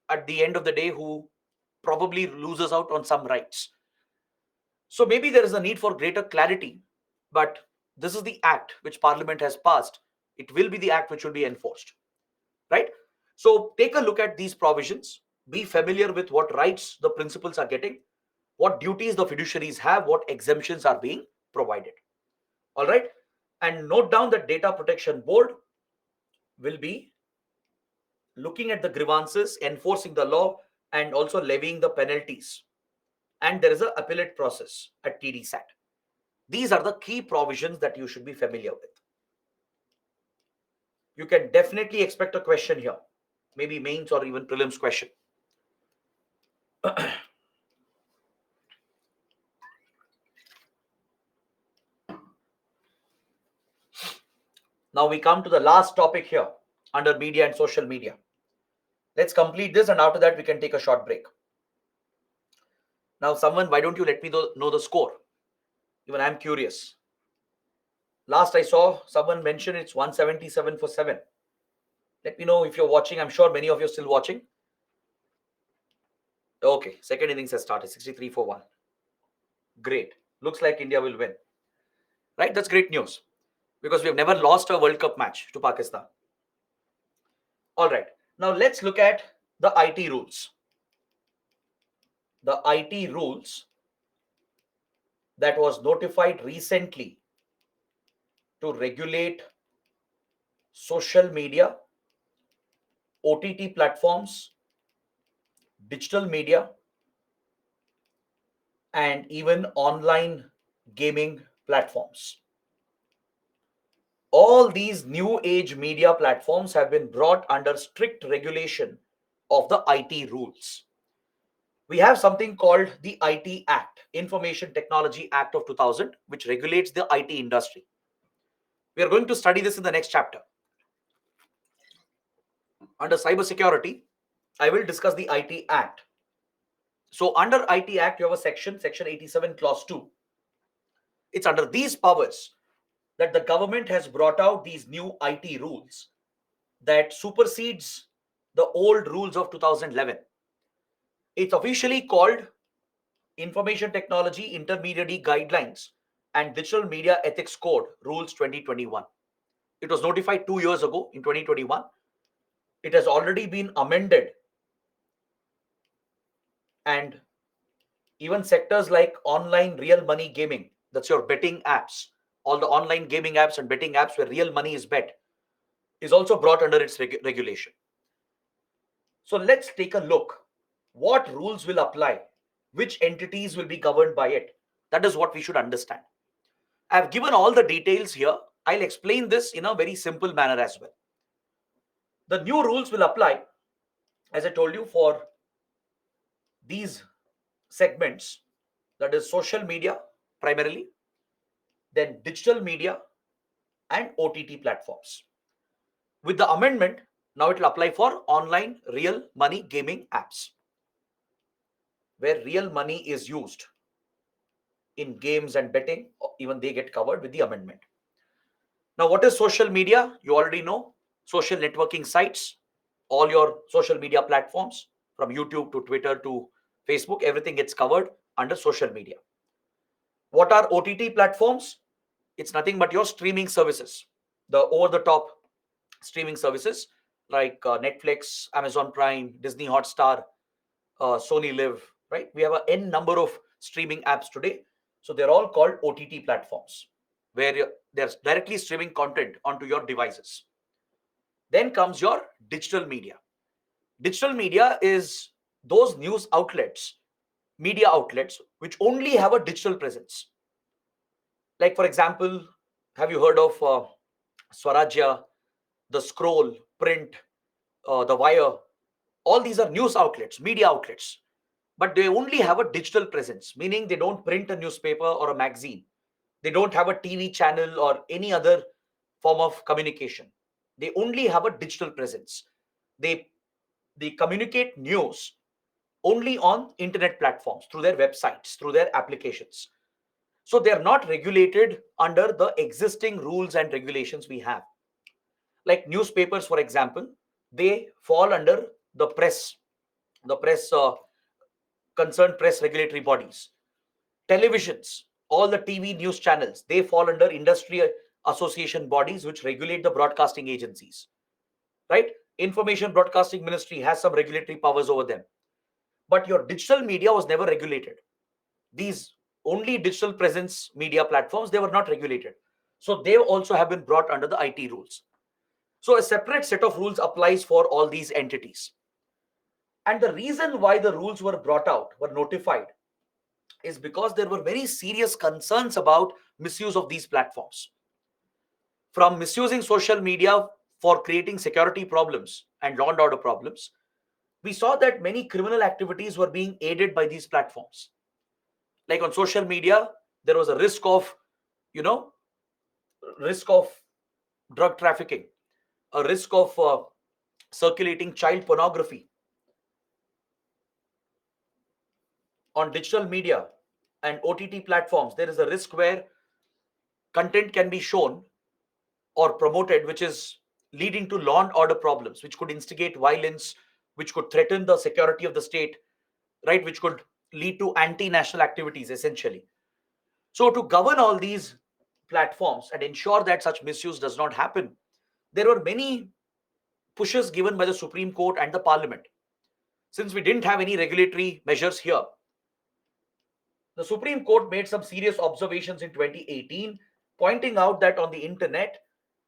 at the end of the day who probably loses out on some rights. So maybe there is a need for greater clarity, but this is the act which Parliament has passed. It will be the act which will be enforced, right? So take a look at these provisions, be familiar with what rights the principals are getting, what duties the fiduciaries have, what exemptions are being provided. All right. And note down that Data Protection Board will be looking at the grievances, enforcing the law, and also levying the penalties. And there is an appellate process at TDSAT. These are the key provisions that you should be familiar with. You can definitely expect a question here, maybe mains or even prelims question. Now we come to the last topic here under media and social media. Let's complete this, and after that we can take a short break. Now, someone, why don't you let me know the score? Even I'm curious. Last I saw someone mention it's 177 for 7. Let me know if you're watching. I'm sure many of you are still watching. Okay, second innings has started, 63 for 1. Great. Looks like India will win. Right? That's great news, because we have never lost a World Cup match to Pakistan. All right. Now let's look at the IT rules. The IT rules that was notified recently to regulate social media, OTT platforms, digital media, and even online gaming platforms. All these new age media platforms have been brought under strict regulation of the IT rules. We have something called the IT Act, Information Technology Act of 2000, which regulates the IT industry. We are going to study this in the next chapter. Under cybersecurity, I will discuss the IT Act. So under IT Act, you have a section 87, clause 2. It's under these powers that the government has brought out these new IT rules that supersedes the old rules of 2011. It's officially called Information Technology Intermediary Guidelines and Digital Media Ethics Code Rules 2021. It was notified 2 years ago in 2021. It has already been amended, and even sectors like online real money gaming, that's your betting apps, all the online gaming apps and betting apps where real money is bet, is also brought under its regulation. So let's take a look. What rules will apply? Which entities will be governed by it? That is what we should understand. I've given all the details here. I'll explain this in a very simple manner as well. The new rules will apply, as I told you, for these segments, that is social media primarily, then digital media and OTT platforms. With the amendment, now it will apply for online real money gaming apps, where real money is used in games and betting, even they get covered with the amendment. Now, what is social media? You already know. Social networking sites, all your social media platforms, from YouTube to Twitter to Facebook, everything gets covered under social media. What are OTT platforms? It's nothing but your streaming services, the over-the-top streaming services like Netflix, Amazon Prime, Disney Hotstar, Sony Live, right? We have an N number of streaming apps today. So they're all called OTT platforms, where they're directly streaming content onto your devices. Then comes your digital media. Digital media is those news outlets, media outlets, which only have a digital presence. Like, for example, have you heard of Swarajya, The Scroll, Print, The Wire? All these are news outlets, media outlets, but they only have a digital presence, meaning they don't print a newspaper or a magazine. They don't have a TV channel or any other form of communication. They only have a digital presence. They they communicate news only on internet platforms, through their websites, through their applications. So they are not regulated under the existing rules and regulations we have. Like newspapers, for example, they fall under the concerned press regulatory bodies. Televisions, all the TV news channels, they fall under industry association bodies which regulate the broadcasting agencies, right? Information Broadcasting Ministry has some regulatory powers over them. But your digital media was never regulated. These only digital presence media platforms, they were not regulated. So they also have been brought under the IT rules. So a separate set of rules applies for all these entities. And the reason why the rules were brought out, were notified, is because there were very serious concerns about misuse of these platforms. From misusing social media for creating security problems and law and order problems, we saw that many criminal activities were being aided by these platforms. Like on social media, there was a you know, risk of drug trafficking, a risk of circulating child pornography. On digital media and OTT platforms, there is a risk where content can be shown or promoted which is leading to law and order problems, which could instigate violence, which could threaten the security of the state, right? Which could lead to anti-national activities, essentially. So, to govern all these platforms and ensure that such misuse does not happen, there were many pushes given by the Supreme Court and the Parliament. Since we didn't have any regulatory measures here, the Supreme Court made some serious observations in 2018, pointing out that on the internet,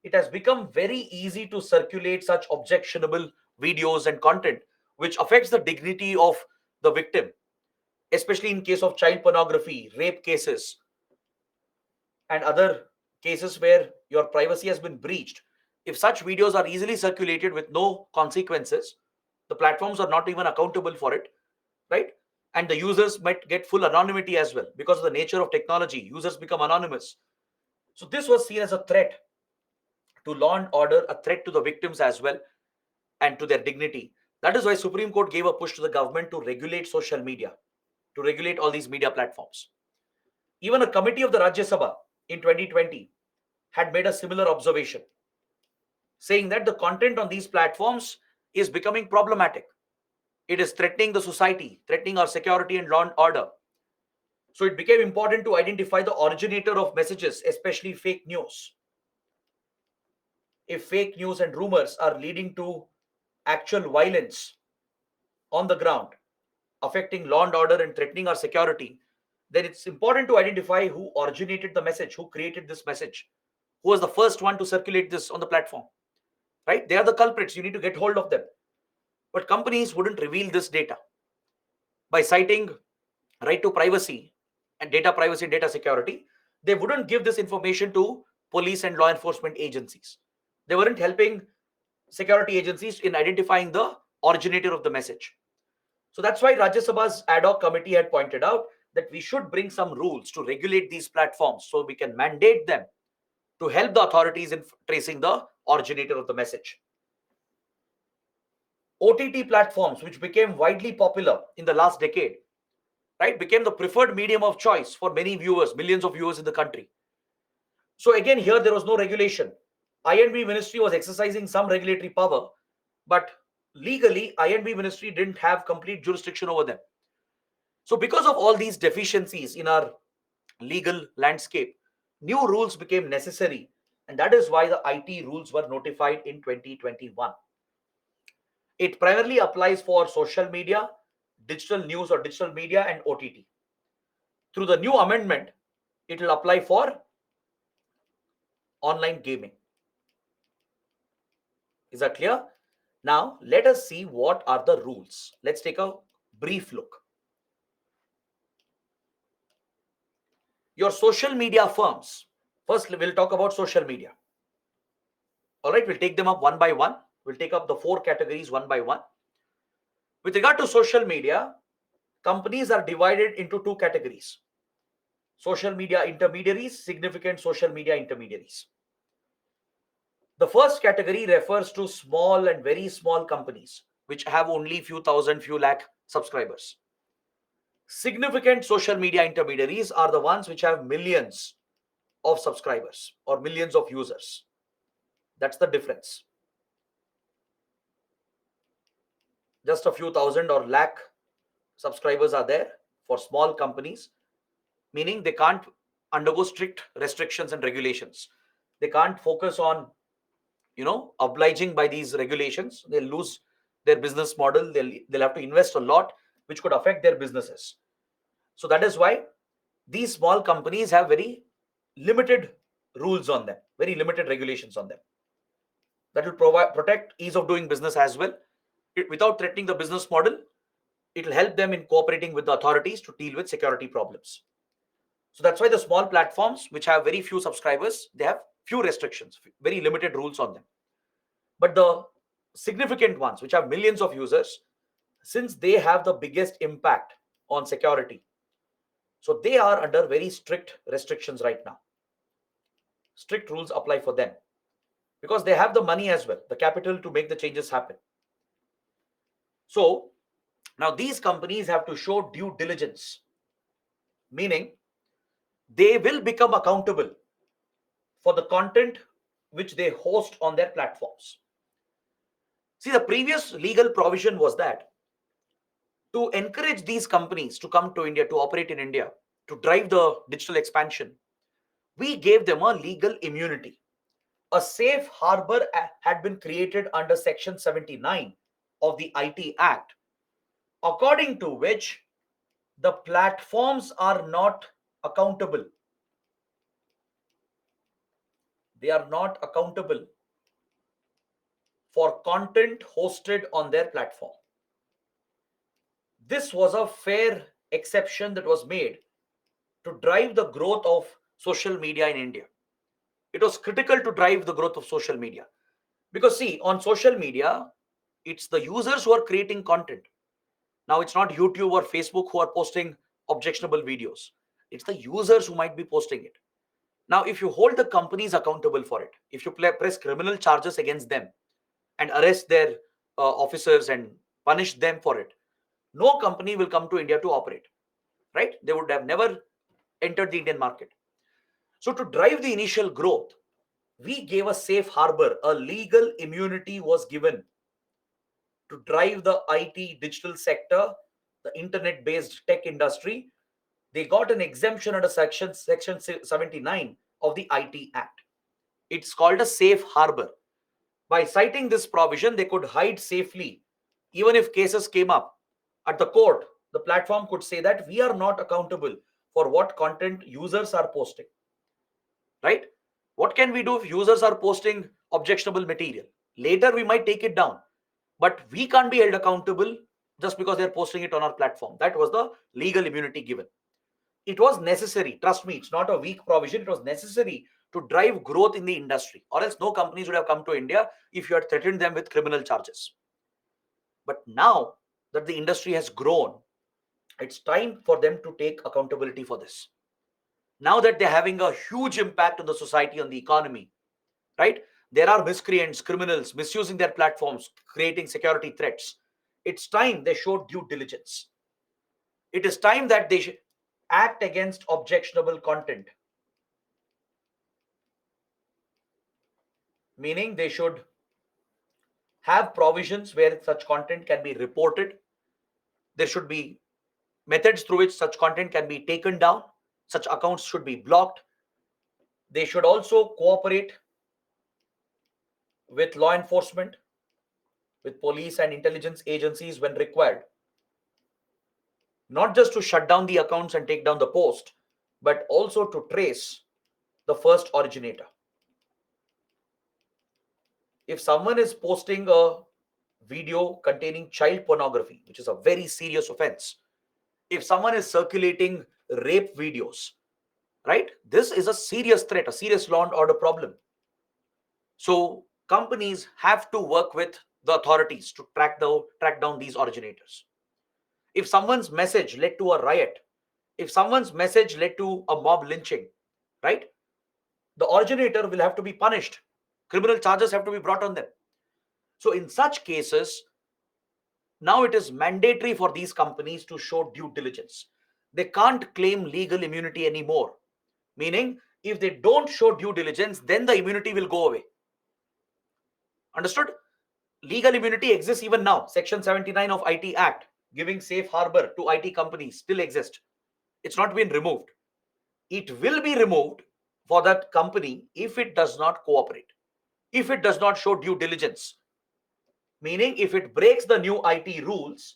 it has become very easy to circulate such objectionable videos and content, which affects the dignity of the victim, especially in case of child pornography, rape cases, and other cases where your privacy has been breached. If such videos are easily circulated with no consequences, the platforms are not even accountable for it, right? And the users might get full anonymity as well. Because of the nature of technology, users become anonymous. So this was seen as a threat to law and order, a threat to the victims as well, and to their dignity. That is why Supreme Court gave a push to the government to regulate social media, to regulate all these media platforms. Even a committee of the Rajya Sabha in 2020 had made a similar observation, saying that the content on these platforms is becoming problematic. It is threatening the society, threatening our security and law and order. So it became important to identify the originator of messages, especially fake news. If fake news and rumors are leading to actual violence on the ground, affecting law and order and threatening our security, then it's important to identify who originated the message, who created this message, who was the first one to circulate this on the platform, right? They are the culprits. You need to get hold of them. But companies wouldn't reveal this data by citing right to privacy and data security. They wouldn't give this information to police and law enforcement agencies. They weren't helping security agencies in identifying the originator of the message. So that's why Rajya Sabha's ad hoc committee had pointed out that we should bring some rules to regulate these platforms so we can mandate them to help the authorities in tracing the originator of the message. OTT platforms, which became widely popular in the last decade, right, became the preferred medium of choice for many viewers, millions of viewers in the country. So again, here there was no regulation. I&B ministry was exercising some regulatory power, but legally, I&B ministry didn't have complete jurisdiction over them. So because of all these deficiencies in our legal landscape, new rules became necessary, and that is why the IT rules were notified in 2021. It primarily applies for social media, digital news or digital media, and OTT. Through the new amendment, it will apply for online gaming. Is that clear? Now, let us see what are the rules. Let's take a brief look. Your social media firms. First, we'll talk about social media. All right, we'll take them up one by one. We'll take up the 4 categories one by one. With regard to social media, companies are divided into 2 categories. Social media intermediaries, significant social media intermediaries. The first category refers to small and very small companies, which have only few thousand, few lakh subscribers. Significant social media intermediaries are the ones which have millions of subscribers or millions of users. That's the difference. Just a few thousand or lakh subscribers are there for small companies, meaning they can't undergo strict restrictions and regulations. They can't focus on, obliging by these regulations. They'll lose their business model. They'll have to invest a lot, which could affect their businesses. So that is why these small companies have very limited rules on them, very limited regulations on them. That will protect ease of doing business as well. Without threatening the business model, it will help them in cooperating with the authorities to deal with security problems. So that's why the small platforms, which have very few subscribers, they have few restrictions, very limited rules on them. But the significant ones, which have millions of users, since they have the biggest impact on security, so they are under very strict restrictions right now. Strict rules apply for them because they have the money as well, the capital to make the changes happen. So now these companies have to show due diligence, meaning they will become accountable for the content which they host on their platforms. See, the previous legal provision was that to encourage these companies to come to India, to operate in India, to drive the digital expansion, we gave them a legal immunity. A safe harbor had been created under Section 79 of the IT Act, according to which the platforms are not accountable. They are not accountable for content hosted on their platform. This was a fair exception that was made to drive the growth of social media in India. It was critical to drive the growth of social media because, see, on social media, it's the users who are creating content. Now, it's not YouTube or Facebook who are posting objectionable videos, it's the users who might be posting it. Now, if you hold the companies accountable for it, if you press criminal charges against them and arrest their officers and punish them for it, no company will come to India to operate, right? They would have never entered the Indian market. So, to drive the initial growth, we gave a safe harbor, a legal immunity was given to drive the IT digital sector, the internet based tech industry. They got an exemption under section 79 of the IT Act. It's called a safe harbor. By citing this provision, they could hide safely. Even if cases came up at the court, the platform could say that we are not accountable for what content users are posting. Right? What can we do if users are posting objectionable material? Later, we might take it down, but we can't be held accountable just because they're posting it on our platform. That was the legal immunity given. It was necessary. Trust me, it's not a weak provision. It was necessary to drive growth in the industry, or else no companies would have come to India if you had threatened them with criminal charges. But now that the industry has grown, it's time for them to take accountability for this. Now that they're having a huge impact on the society, on the economy, right? There are miscreants, criminals misusing their platforms, creating security threats. It's time they showed due diligence. It is time that they should act against objectionable content. Meaning they should have provisions where such content can be reported. There should be methods through which such content can be taken down. Such accounts should be blocked. They should also cooperate with law enforcement, with police and intelligence agencies when required. Not just to shut down the accounts and take down the post, but also to trace the first originator. If someone is posting a video containing child pornography, which is a very serious offense, if someone is circulating rape videos, right, this is a serious threat, a serious law and order problem. So companies have to work with the authorities to track down these originators. If someone's message led to a riot, if someone's message led to a mob lynching, right, the originator will have to be punished. Criminal charges have to be brought on them. So in such cases, now it is mandatory for these companies to show due diligence. They can't claim legal immunity anymore. Meaning, if they don't show due diligence, then the immunity will go away. Understood? Legal immunity exists even now. Section 79 of IT Act, giving safe harbor to IT companies, still exists. It's not been removed. It will be removed for that company if it does not cooperate, if it does not show due diligence. Meaning, if it breaks the new IT rules,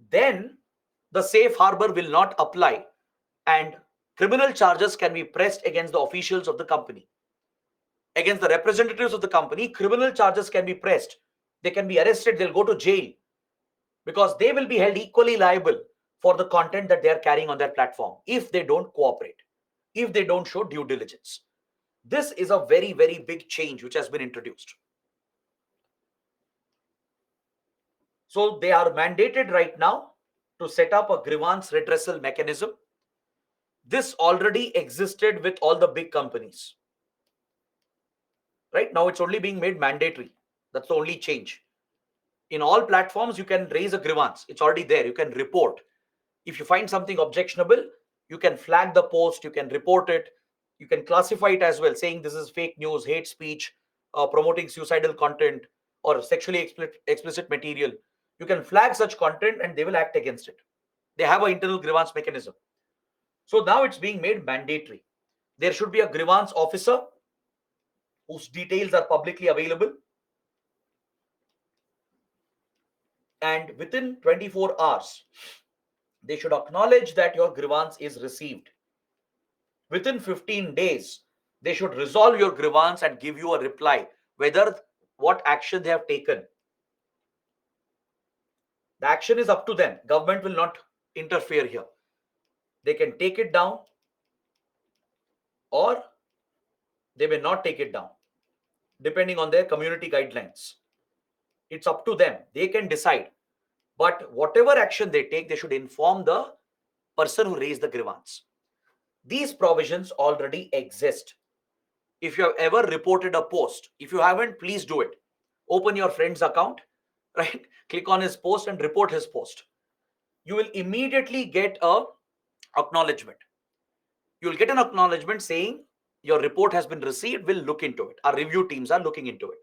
then the safe harbor will not apply and criminal charges can be pressed against the officials of the company. Against the representatives of the company, criminal charges can be pressed. They can be arrested, they'll go to jail because they will be held equally liable for the content that they are carrying on their platform if they don't cooperate, if they don't show due diligence. This is a very, very big change which has been introduced. So they are mandated right now to set up a grievance redressal mechanism. This already existed with all the big companies. Right now, it's only being made mandatory. That's the only change. In all platforms, you can raise a grievance. It's already there. You can report. If you find something objectionable, you can flag the post, you can report it, you can classify it as well, saying this is fake news, hate speech, promoting suicidal content, or sexually explicit material. You can flag such content and they will act against it. They have an internal grievance mechanism. So now it's being made mandatory. There should be a grievance officer whose details are publicly available, and within 24 hours, they should acknowledge that your grievance is received. Within 15 days, they should resolve your grievance and give you a reply whether what action they have taken. The action is up to them. Government will not interfere here. They can take it down or they may not take it down, depending on their community guidelines. It's up to them. They can decide. But whatever action they take, they should inform the person who raised the grievance. These provisions already exist. If you have ever reported a post, if you haven't, please do it. Open your friend's account, right? Click on his post and report his post. You will immediately get a acknowledgement. You will get an acknowledgement saying your report has been received. We'll look into it. Our review teams are looking into it.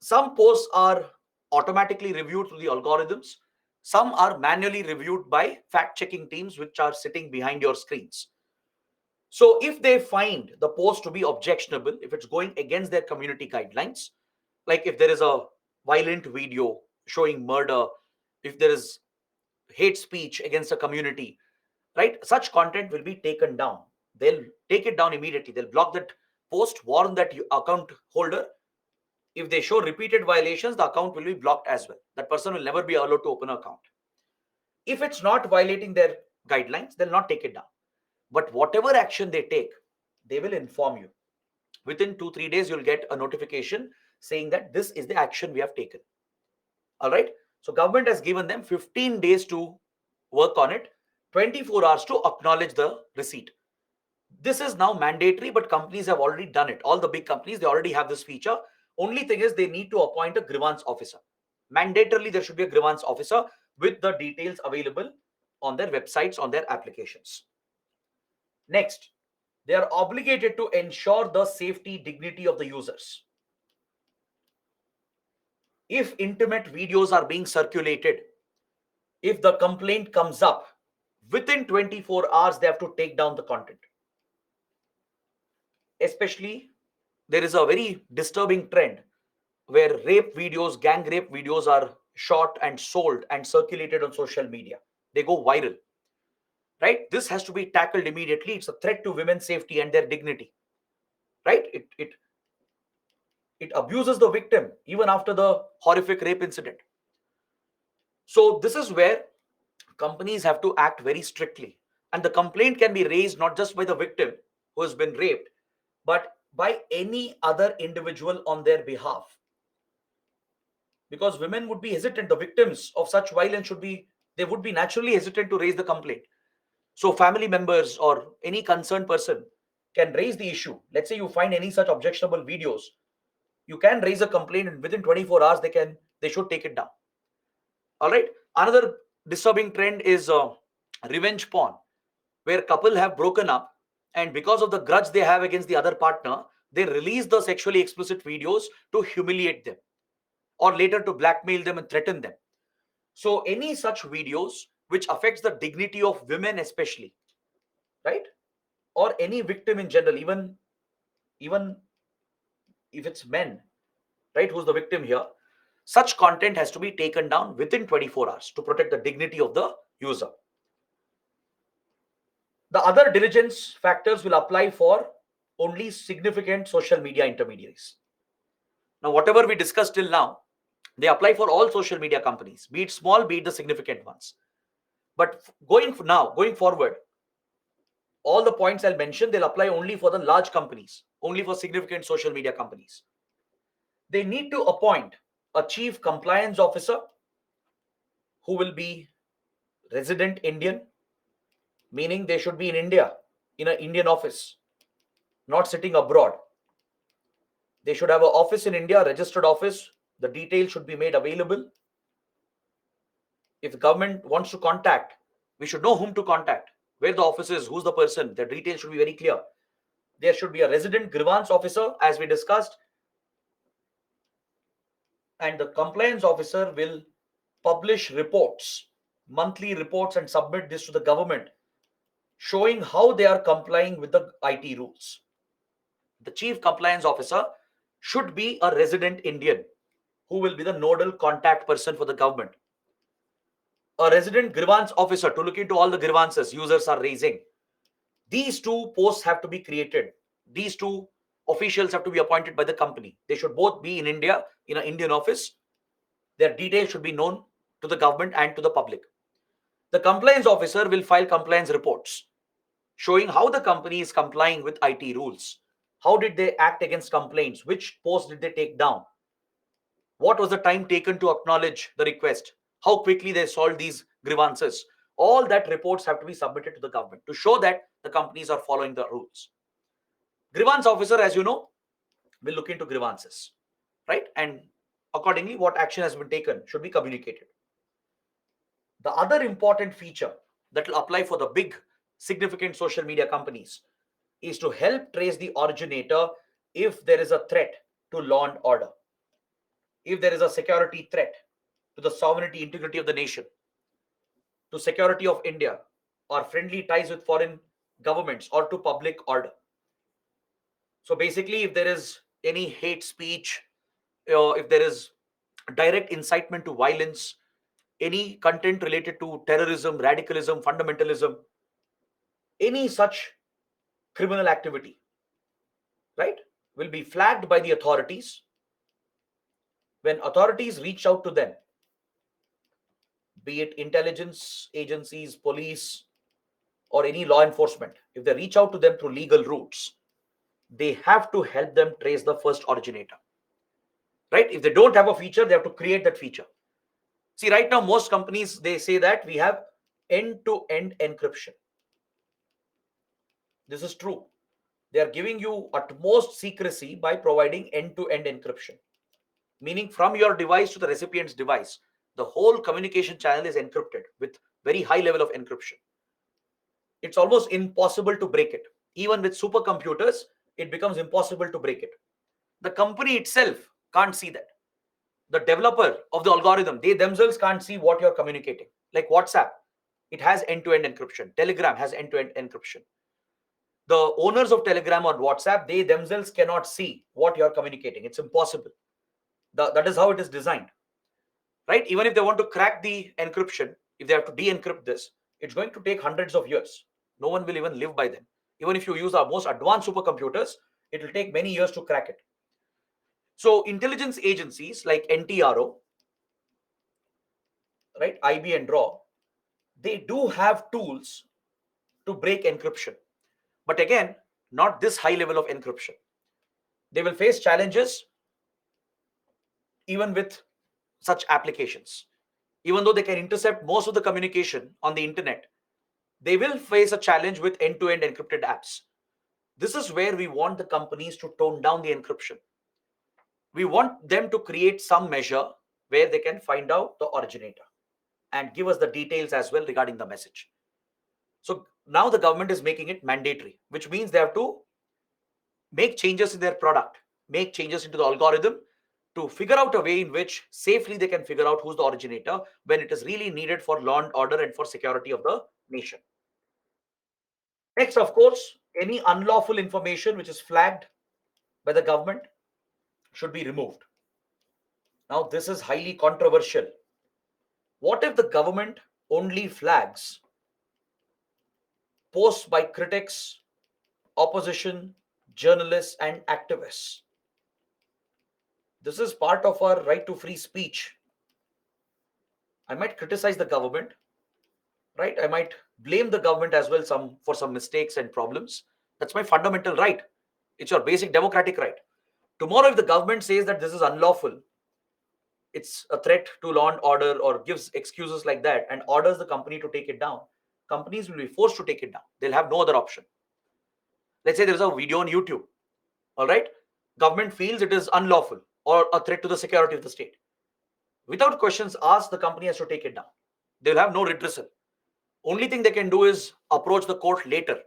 Some posts are automatically reviewed through the algorithms. Some are manually reviewed by fact-checking teams which are sitting behind your screens. So if they find the post to be objectionable, if it's going against their community guidelines, like if there is a violent video showing murder, if there is hate speech against a community, right, such content will be taken down. They'll take it down immediately. They'll block that post, warn that account holder. If they show repeated violations, the account will be blocked as well. That person will never be allowed to open an account. If it's not violating their guidelines, they'll not take it down. But whatever action they take, they will inform you. Within 2-3 days, you'll get a notification saying that this is the action we have taken. All right. So government has given them 15 days to work on it, 24 hours to acknowledge the receipt. This is now mandatory, but companies have already done it. All the big companies, they already have this feature. Only thing is they need to appoint a grievance officer. Mandatorily, there should be a grievance officer with the details available on their websites, on their applications. Next, they are obligated to ensure the safety, dignity of the users. If intimate videos are being circulated, if the complaint comes up, within 24 hours, they have to take down the content. Especially, there is a very disturbing trend where rape videos, gang rape videos are shot and sold and circulated on social media. They go viral, right? This has to be tackled immediately. It's a threat to women's safety and their dignity, right? It abuses the victim even after the horrific rape incident. So this is where companies have to act very strictly. And the complaint can be raised not just by the victim who has been raped, but by any other individual on their behalf. Because women would be hesitant, the victims of such violence they would be naturally hesitant to raise the complaint. So family members or any concerned person can raise the issue. Let's say you find any such objectionable videos, you can raise a complaint and within 24 hours they should take it down. All right. Another disturbing trend is revenge porn, where couple have broken up and because of the grudge they have against the other partner, they release the sexually explicit videos to humiliate them or later to blackmail them and threaten them. So any such videos which affects the dignity of women especially, right, or any victim in general, even if it's men, right, who's the victim here, such content has to be taken down within 24 hours to protect the dignity of the user. The other diligence factors will apply for only significant social media intermediaries. Now, whatever we discussed till now, they apply for all social media companies, be it small, be it the significant ones. But going forward, all the points I'll mention, they'll apply only for the large companies, only for significant social media companies. They need to appoint a chief compliance officer who will be resident Indian, meaning they should be in India, in an Indian office, not sitting abroad. They should have an office in India, registered office. The details should be made available. If the government wants to contact, we should know whom to contact, where the office is, who's the person. The details should be very clear. There should be a resident grievance officer, as we discussed, and the compliance officer will publish reports, monthly reports, and submit this to the government, showing how they are complying with the IT rules. The chief compliance officer should be a resident Indian who will be the nodal contact person for the government. A resident grievance officer to look into all the grievances users are raising. These two posts have to be created. These two officials have to be appointed by the company. They should both be in India, in an Indian office. Their details should be known to the government and to the public. The compliance officer will file compliance reports showing how the company is complying with IT rules. How did they act against complaints? Which post did they take down? What was the time taken to acknowledge the request? How quickly they solved these grievances? All that reports have to be submitted to the government to show that the companies are following the rules. Grievance officer, as you know, will look into grievances, right? And accordingly, what action has been taken should be communicated. The other important feature that will apply for the big, significant social media companies is to help trace the originator if there is a threat to law and order, if there is a security threat to the sovereignty integrity of the nation, to security of India, or friendly ties with foreign governments, or to public order. So basically, if there is any hate speech, if there is direct incitement to violence, any content related to terrorism, radicalism, fundamentalism, any such criminal activity, right, will be flagged by the authorities. When authorities reach out to them, be it intelligence agencies, police, or any law enforcement, if they reach out to them through legal routes, they have to help them trace the first originator, right? If they don't have a feature, they have to create that feature. See, right now, most companies, they say that we have end-to-end encryption. This is true. They are giving you utmost secrecy by providing end-to-end encryption, meaning from your device to the recipient's device, the whole communication channel is encrypted with very high level of encryption. It's almost impossible to break it. Even with supercomputers, it becomes impossible to break it. The company itself can't see that. The developer of the algorithm, they themselves can't see what you're communicating. Like WhatsApp, it has end-to-end encryption. Telegram has end-to-end encryption. The owners of Telegram or WhatsApp, they themselves cannot see what you're communicating. It's impossible. That is how it is designed, right? Even if they want to crack the encryption, if they have to de-encrypt this, it's going to take hundreds of years. No one will even live by them. Even if you use our most advanced supercomputers, it will take many years to crack it. So intelligence agencies like NTRO, right, IB and RAW, they do have tools to break encryption. But again, not this high level of encryption. They will face challenges even with such applications. Even though they can intercept most of the communication on the internet, they will face a challenge with end-to-end encrypted apps. This is where we want the companies to tone down the encryption. We want them to create some measure where they can find out the originator and give us the details as well regarding the message. So now the government is making it mandatory, which means they have to make changes in their product, make changes into the algorithm to figure out a way in which safely they can figure out who's the originator when it is really needed for law and order and for security of the nation. Next, of course, any unlawful information which is flagged by the government should be removed. Now, this is highly controversial. What if the government only flags posts by critics, opposition, journalists, and activists? This is part of our right to free speech. I might criticize the government, right? I might blame the government as well for some mistakes and problems. That's my fundamental right. It's your basic democratic right. Tomorrow, if the government says that this is unlawful, it's a threat to law and order, or gives excuses like that and orders the company to take it down, companies will be forced to take it down. They'll have no other option. Let's say there's a video on YouTube. All right. Government feels it is unlawful or a threat to the security of the state. Without questions asked, the company has to take it down. They'll have no redressal. Only thing they can do is approach the court later,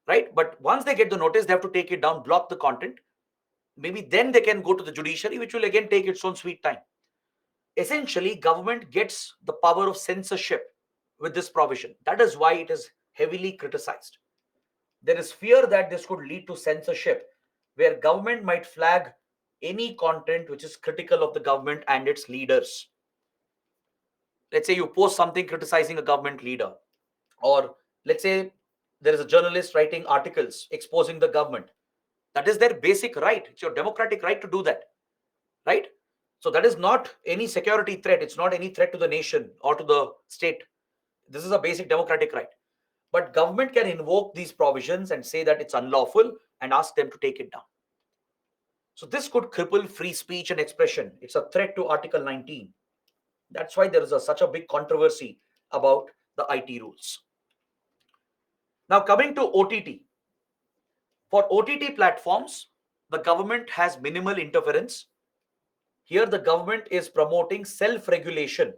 right? But once they get the notice, they have to take it down, block the content. Maybe then they can go to the judiciary, which will again take its own sweet time. Essentially, government gets the power of censorship with this provision. That is why it is heavily criticized. There is fear that this could lead to censorship where government might flag any content which is critical of the government and its leaders. Let's say you post something criticizing a government leader, or let's say there is a journalist writing articles exposing the government. That is their basic right. It's your democratic right to do that, right? So that is not any security threat. It's not any threat to the nation or to the state. This is a basic democratic right. But government can invoke these provisions and say that it's unlawful and ask them to take it down. So this could cripple free speech and expression. It's a threat to Article 19. That's why there is such a big controversy about the IT rules. Now coming to OTT. For OTT platforms, the government has minimal interference. Here the government is promoting self-regulation,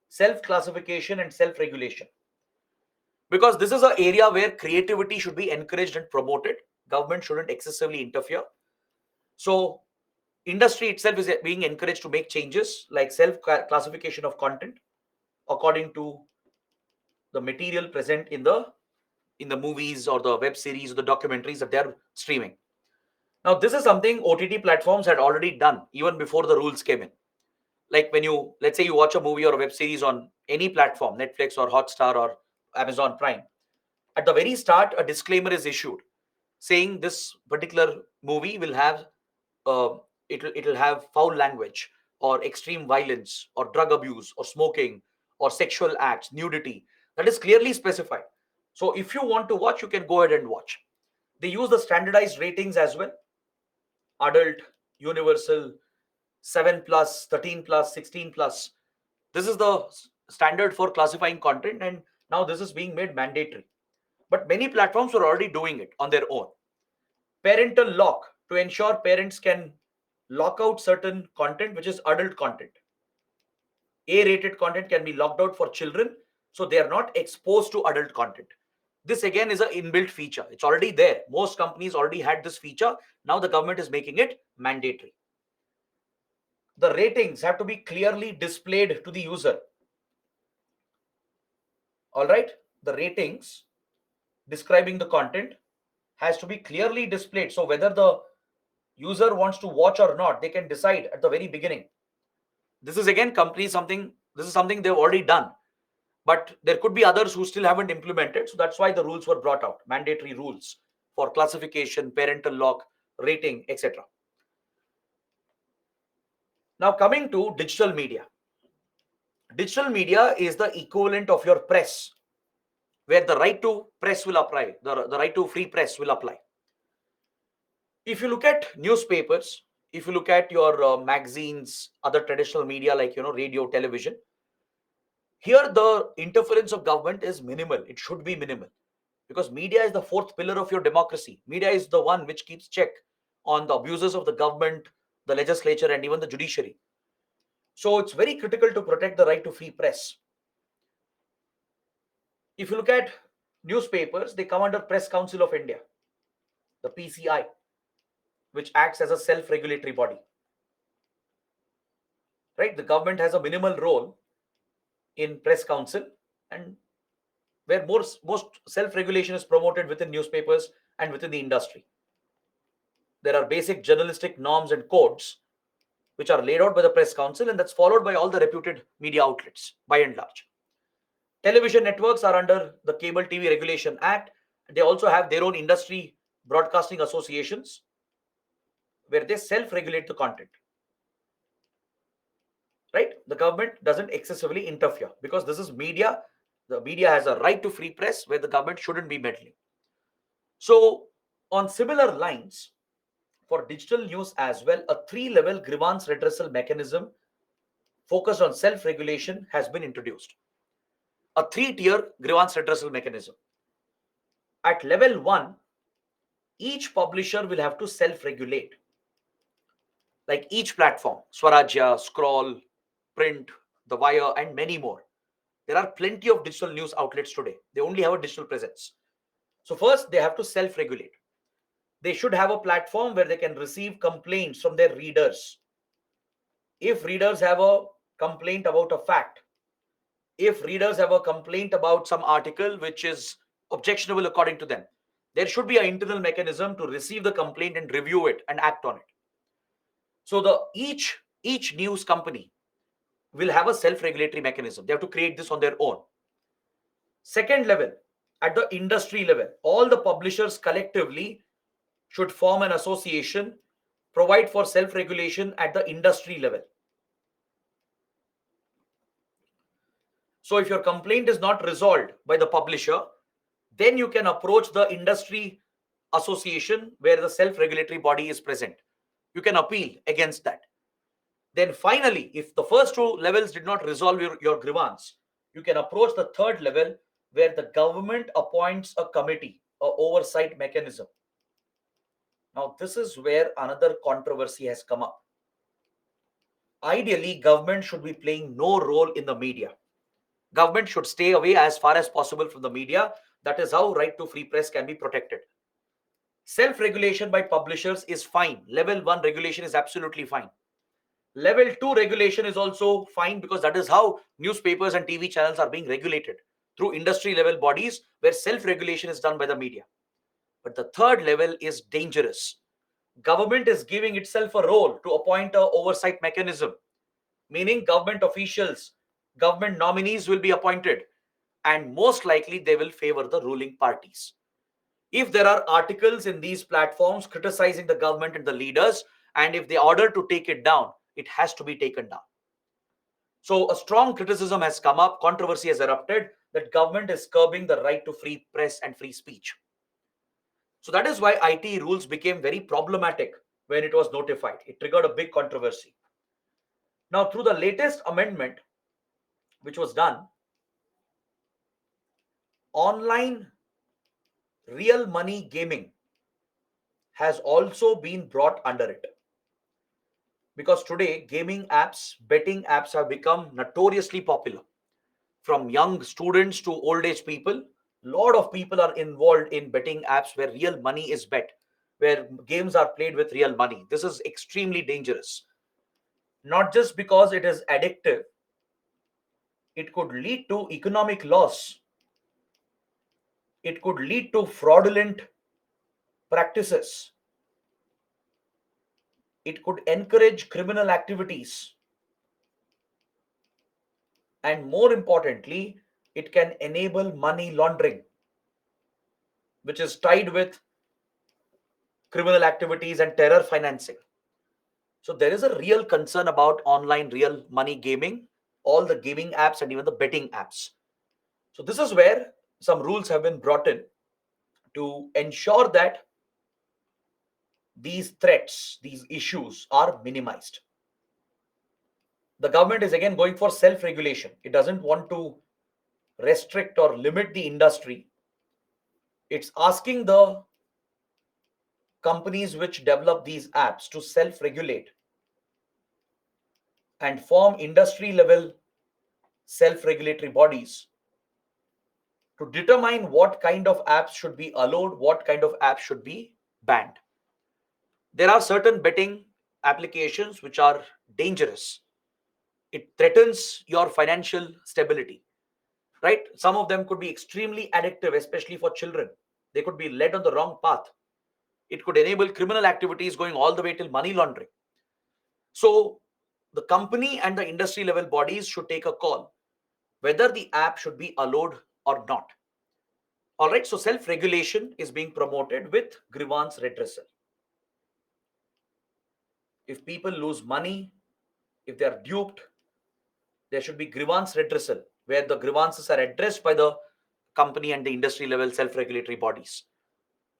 self-classification and self-regulation. Because this is an area where creativity should be encouraged and promoted. Government shouldn't excessively interfere. So industry itself is being encouraged to make changes like self-classification of content according to the material present in the movies or the web series or the documentaries that they're streaming. Now, this is something OTT platforms had already done even before the rules came in. Like when let's say you watch a movie or a web series on any platform, Netflix or Hotstar or Amazon Prime, at the very start, a disclaimer is issued saying this particular movie will have it'll have foul language or extreme violence or drug abuse or smoking or sexual acts, nudity. That is clearly specified. So if you want to watch, you can go ahead and watch. They use the standardized ratings as well: adult, universal, 7 plus, 13 plus, 16 plus. This is the standard for classifying content, and now this is being made mandatory. But many platforms were already doing it on their own. Parental lock, to ensure parents can lock out certain content which is adult content. A-rated content can be locked out for children so they are not exposed to adult content. This again is an inbuilt feature. It's already there. Most companies already had this feature. Now the government is making it mandatory. The ratings have to be clearly displayed to the user. All right, the ratings describing the content has to be clearly displayed. So whether the user wants to watch or not, they can decide at the very beginning. This is again this is something they've already done, but there could be others who still haven't implemented. So that's why the rules were brought out, mandatory rules for classification, parental lock, rating, etc. Now coming to digital media. Digital media is the equivalent of your press, where the right to press will apply, the right to free press will apply. If you look at newspapers, if you look at your magazines, other traditional media like radio, television, here the interference of government is minimal. It should be minimal, because media is the fourth pillar of your democracy. Media is the one which keeps check on the abuses of the government, the legislature, and even the judiciary. So it's very critical to protect the right to free press. If you look at newspapers, they come under Press Council of India, the PCI, which acts as a self-regulatory body. Right? The government has a minimal role in Press Council, and where most self-regulation is promoted within newspapers and within the industry. There are basic journalistic norms and codes which are laid out by the Press Council, and that's followed by all the reputed media outlets by and large. Television networks are under the Cable TV Regulation Act. They also have their own industry broadcasting associations where they self-regulate the content. Right? The government doesn't excessively interfere because this is media. The media has a right to free press where the government shouldn't be meddling. So on similar lines, for digital news as well, a 3-level grievance redressal mechanism focused on self-regulation has been introduced. A 3-tier grievance redressal mechanism. At level 1, each publisher will have to self-regulate. Like each platform, Swarajya, Scroll, Print, The Wire, and many more. There are plenty of digital news outlets today. They only have a digital presence. So first, they have to self-regulate. They should have a platform where they can receive complaints from their readers. If readers have a complaint about a fact, if readers have a complaint about some article which is objectionable according to them, There should be an internal mechanism to receive the complaint and review it and act on it. So the each news company will have a self-regulatory mechanism. They have to create this on their own. Second level, at the industry level, all the publishers collectively should form an association, provide for self-regulation at the industry level. So if your complaint is not resolved by the publisher, then you can approach the industry association where the self-regulatory body is present. You can appeal against that. Then finally, if the first two levels did not resolve your grievance, you can approach the third level where the government appoints a committee, a oversight mechanism. Now, this is where another controversy has come up. Ideally, government should be playing no role in the media. Government should stay away as far as possible from the media. That is how right to free press can be protected. Self-regulation by publishers is fine. Level 1 regulation is absolutely fine. Level 2 regulation is also fine because that is how newspapers and TV channels are being regulated through industry level bodies where self-regulation is done by the media. But the third level is dangerous. Government is giving itself a role to appoint an oversight mechanism, meaning government officials, government nominees will be appointed, and most likely they will favor the ruling parties. If there are articles in these platforms criticizing the government and the leaders, and if they order to take it down, it has to be taken down. So a strong criticism has come up, controversy has erupted that government is curbing the right to free press and free speech. So that is why IT rules became very problematic when it was notified. It triggered a big controversy. Now, through the latest amendment, which was done, online real money gaming has also been brought under it. Because today, gaming apps, betting apps have become notoriously popular. From young students to old age people, a lot of people are involved in betting apps where real money is bet, where games are played with real money. This is extremely dangerous. Not just because it is addictive, it could lead to economic loss. It could lead to fraudulent practices. It could encourage criminal activities. And more importantly, it can enable money laundering, which is tied with criminal activities and terror financing. So there is a real concern about online real money gaming, all the gaming apps and even the betting apps. So this is where some rules have been brought in to ensure that these threats, these issues are minimized. The government is again going for self-regulation. It doesn't want to restrict or limit the industry. It's asking the companies which develop these apps to self-regulate and form industry level self-regulatory bodies to determine what kind of apps should be allowed, what kind of apps should be banned. There are certain betting applications which are dangerous. It threatens your financial stability, right? Some of them could be extremely addictive, especially for children. They could be led on the wrong path. It could enable criminal activities going all the way till money laundering. So the company and the industry level bodies should take a call whether the app should be allowed or not. All right, so self regulation is being promoted with grievance redressal. If people lose money, if they are duped, there should be grievance redressal where the grievances are addressed by the company and the industry level self regulatory bodies.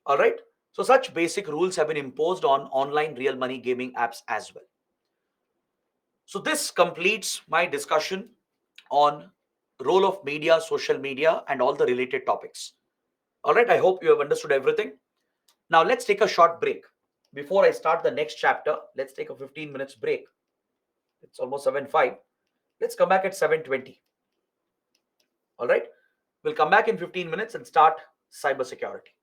All right, so such basic rules have been imposed on online real money gaming apps as well. So this completes my discussion on role of media, social media, and all the related topics. All right, I hope you have understood everything. Now let's take a short break. Before I start the next chapter, let's take a 15 minutes break. It's almost 7:05. Let's come back at 7:20. All right, we'll come back in 15 minutes and start cybersecurity.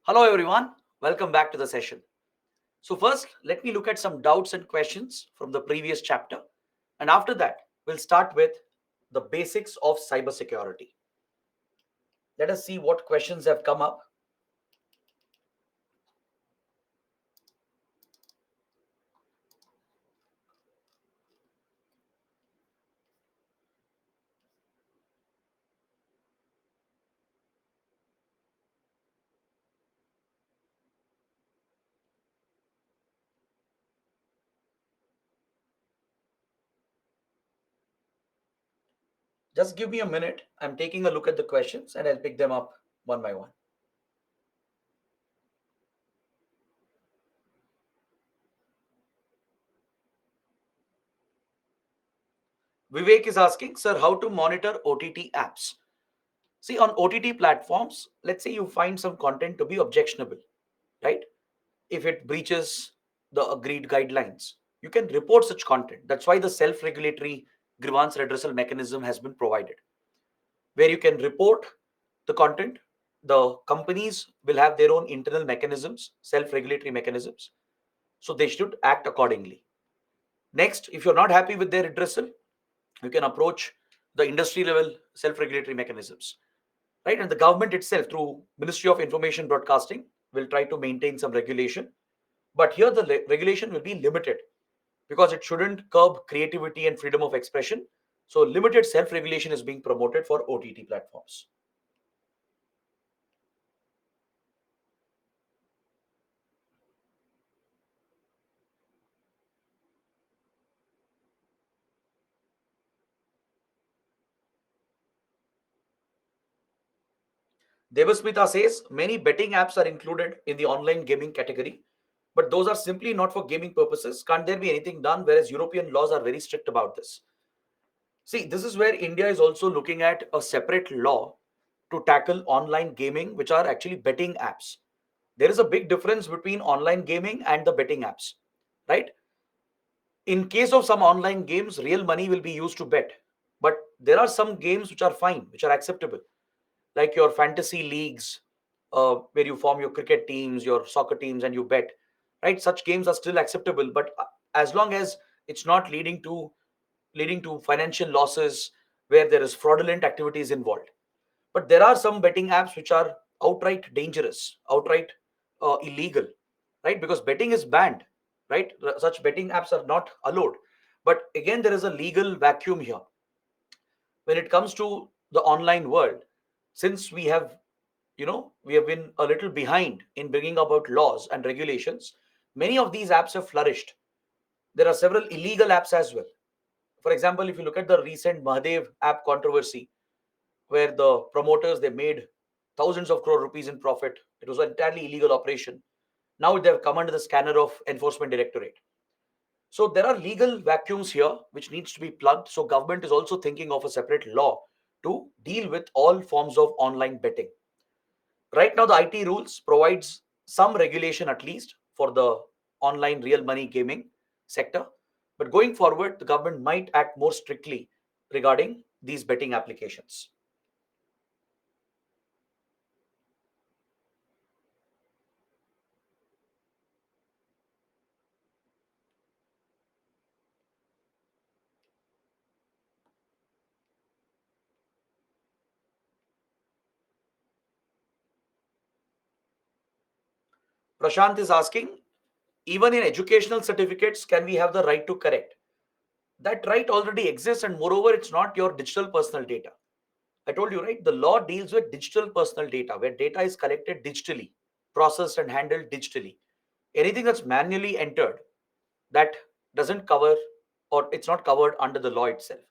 Hello, everyone. Welcome back to the session. So, first, let me look at some doubts and questions from the previous chapter. And after that, we'll start with the basics of cybersecurity. Let us see what questions have come up. Just give me a minute. I'm taking a look at the questions and I'll pick them up one by one. Vivek is asking, sir, how to monitor OTT apps? See, on OTT platforms, let's say you find some content to be objectionable, right? If it breaches the agreed guidelines, you can report such content. That's why the self regulatory grievance redressal mechanism has been provided, where you can report the content. The companies will have their own internal mechanisms, self regulatory mechanisms, so they should act accordingly. Next, if you're not happy with their redressal, you can approach the industry level self regulatory mechanisms, right? And the government itself, through Ministry of Information Broadcasting, will try to maintain some regulation. But here the regulation will be limited because it shouldn't curb creativity and freedom of expression. So limited self-regulation is being promoted for OTT platforms. Devasmita says many betting apps are included in the online gaming category, but those are simply not for gaming purposes. Can't there be anything done? Whereas European laws are very strict about this. See, this is where India is also looking at a separate law to tackle online gaming, which are actually betting apps. There is a big difference between online gaming and the betting apps, right? In case of some online games, real money will be used to bet, but there are some games which are fine, which are acceptable, like your fantasy leagues, where you form your cricket teams, your soccer teams, and you bet, right? Such games are still acceptable, but as long as it's not leading to financial losses where there is fraudulent activities involved. But there are some betting apps which are outright dangerous, outright illegal, right? Because betting is banned, right? Such betting apps are not allowed. But again, there is a legal vacuum here. When it comes to the online world, since we have been a little behind in bringing about laws and regulations, many of these apps have flourished. There are several illegal apps as well. For example, if you look at the recent Mahadev app controversy, where the promoters they made thousands of crore rupees in profit. It was an entirely illegal operation. Now they have come under the scanner of Enforcement Directorate. So there are legal vacuums here which needs to be plugged. So government is also thinking of a separate law to deal with all forms of online betting. Right now, the IT rules provides some regulation at least for the online real money gaming sector. But going forward, the government might act more strictly regarding these betting applications. Prashant is asking, even in educational certificates, can we have the right to correct? That right already exists, and moreover, it's not your digital personal data. I told you, right? The law deals with digital personal data, where data is collected digitally, processed, and handled digitally. Anything that's manually entered, that doesn't cover, or it's not covered under the law itself.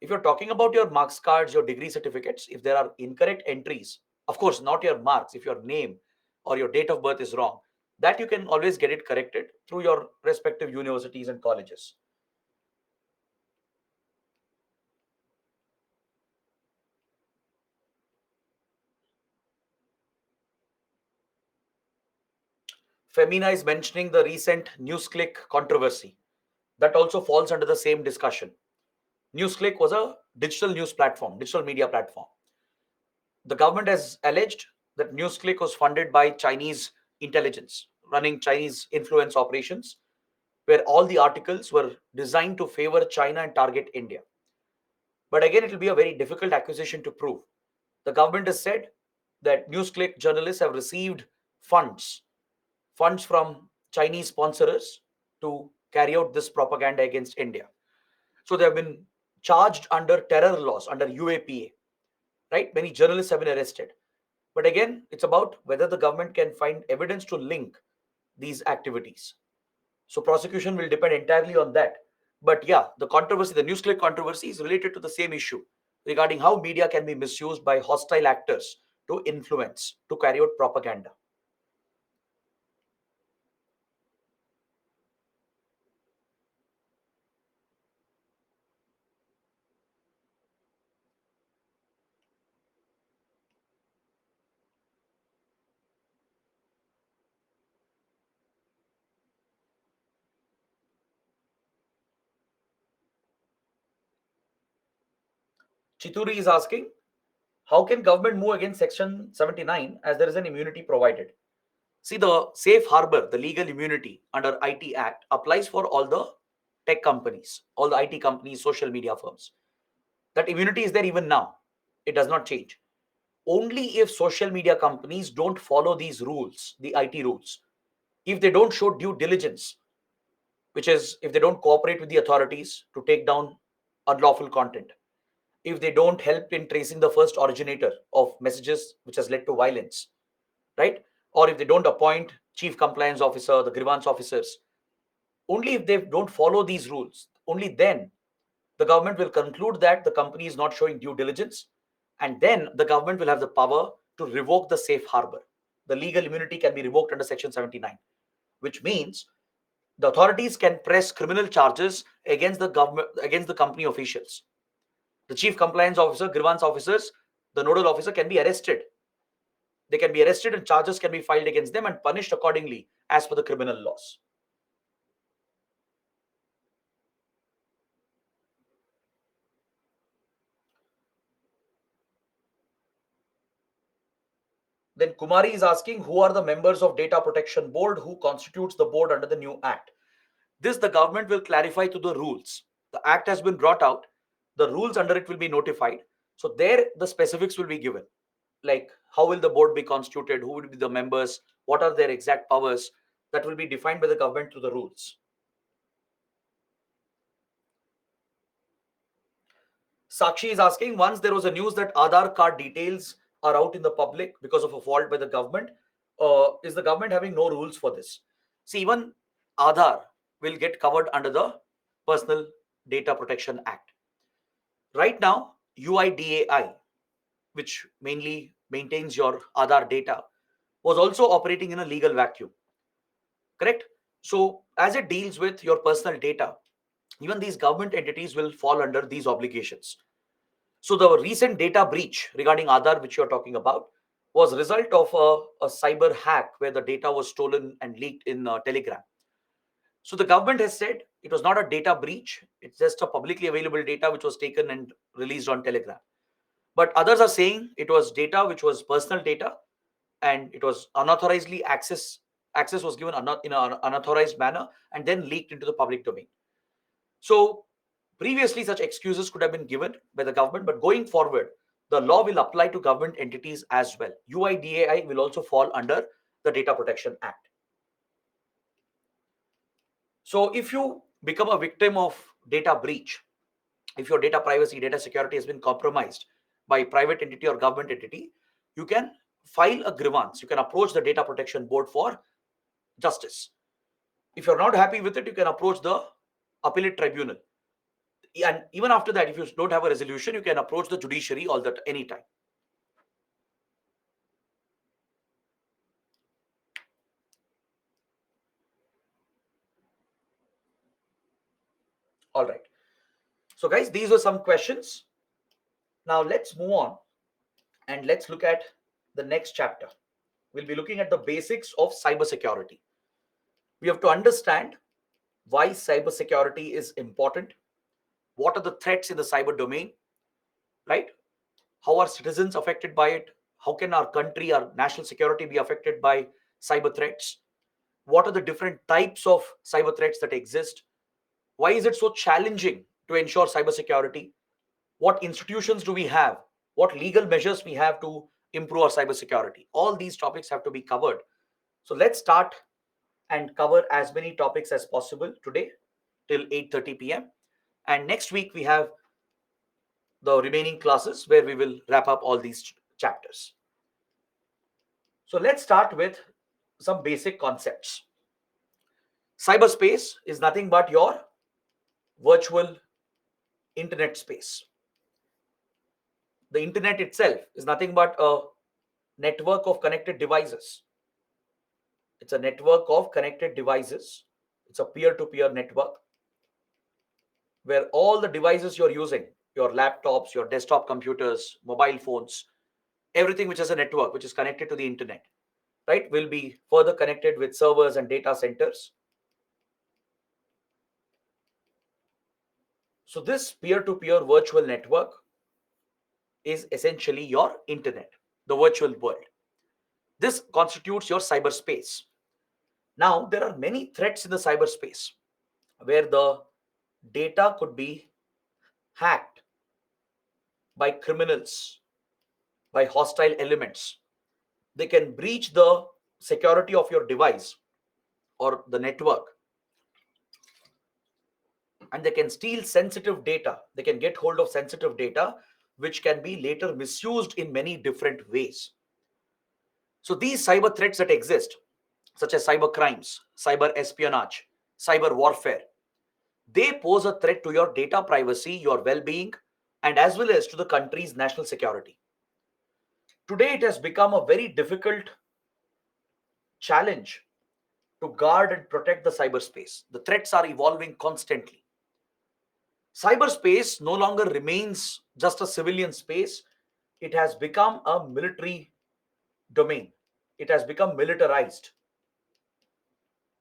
If you're talking about your marks cards, your degree certificates, if there are incorrect entries, of course, not your marks, if your name or your date of birth is wrong, that you can always get it corrected through your respective universities and colleges. Femina is mentioning the recent NewsClick controversy. That also falls under the same discussion. NewsClick was a digital news platform, digital media platform. The government has alleged that NewsClick was funded by Chinese intelligence, running Chinese influence operations, where all the articles were designed to favor China and target India. But again, it will be a very difficult accusation to prove. The government has said that NewsClick journalists have received funds from Chinese sponsors to carry out this propaganda against India. So they have been charged under terror laws, under UAPA, right? Many journalists have been arrested. But again, it's about whether the government can find evidence to link these activities. So prosecution will depend entirely on that. But yeah, the controversy, the NewsClick controversy is related to the same issue regarding how media can be misused by hostile actors to influence, to carry out propaganda. Chituri is asking, how can government move against Section 79 as there is an immunity provided? See, the safe harbor, the legal immunity under IT Act applies for all the tech companies, all the IT companies, social media firms. That immunity is there even now. It does not change. Only if social media companies don't follow these rules, the IT rules, if they don't show due diligence, which is if they don't cooperate with the authorities to take down unlawful content, if they don't help in tracing the first originator of messages which has led to violence, right? Or if they don't appoint chief compliance officer, the grievance officers, only if they don't follow these rules, only then the government will conclude that the company is not showing due diligence, and then the government will have the power to revoke the safe harbor. The legal immunity can be revoked under Section 79, which means the authorities can press criminal charges against the government, against the company officials. The chief compliance officer, grievance officers, the nodal officer can be arrested. They can be arrested and charges can be filed against them and punished accordingly as per the criminal laws. Then Kumari is asking, who are the members of Data Protection Board, who constitutes the board under the new act? This the government will clarify to the rules. The act has been brought out, the rules under it will be notified. So there the specifics will be given. Like how will the board be constituted, who will be the members, what are their exact powers, that will be defined by the government through the rules. Sakshi is asking, once there was a news that Aadhaar card details are out in the public because of a fault by the government, is the government having no rules for this? See, even Aadhaar will get covered under the Personal Data Protection Act. Right now, UIDAI, which mainly maintains your Aadhaar data, was also operating in a legal vacuum. Correct? So, as it deals with your personal data, even these government entities will fall under these obligations. So the recent data breach regarding Aadhaar, which you're talking about, was a result of a cyber hack where the data was stolen and leaked in Telegram. So the government has said it was not a data breach; it's just a publicly available data which was taken and released on Telegram. But others are saying it was data which was personal data, and it was unauthorizedly access was given in an unauthorized manner and then leaked into the public domain. So previously, such excuses could have been given by the government, but going forward, the law will apply to government entities as well. UIDAI will also fall under the Data Protection Act. So if you become a victim of data breach, if your data privacy, data security has been compromised by private entity or government entity, you can file a grievance. You can approach the Data Protection Board for justice. If you're not happy with it, you can approach the appellate tribunal. And even after that, if you don't have a resolution, you can approach the judiciary all that anytime. All right. So guys, these were some questions. Now let's move on and let's look at the next chapter. We'll be looking at the basics of cybersecurity. We have to understand why cybersecurity is important. What are the threats in the cyber domain, right? How are citizens affected by it? How can our country, our national security be affected by cyber threats? What are the different types of cyber threats that exist? Why is it so challenging to ensure cybersecurity? What institutions do we have? What legal measures we have to improve our cybersecurity? All these topics have to be covered. So let's start and cover as many topics as possible today till 8:30 p.m. And next week we have the remaining classes where we will wrap up all these chapters. So let's start with some basic concepts. Cyberspace is nothing but your virtual internet space. The internet itself is nothing but a network of connected devices. It's a network of connected devices. It's a peer-to-peer network where all the devices you're using, your laptops, your desktop computers, mobile phones, everything which is a network, which is connected to the internet, right, will be further connected with servers and data centers. So this peer-to-peer virtual network is essentially your internet, the virtual world. This constitutes your cyberspace. Now, there are many threats in the cyberspace where the data could be hacked by criminals, by hostile elements. They can breach the security of your device or the network, and they can steal sensitive data. They can get hold of sensitive data, which can be later misused in many different ways. So these cyber threats that exist, such as cyber crimes, cyber espionage, cyber warfare, they pose a threat to your data privacy, your well-being, and as well as to the country's national security. Today, it has become a very difficult challenge to guard and protect the cyberspace. The threats are evolving constantly. Cyberspace no longer remains just a civilian space. It has become a military domain. It has become militarized.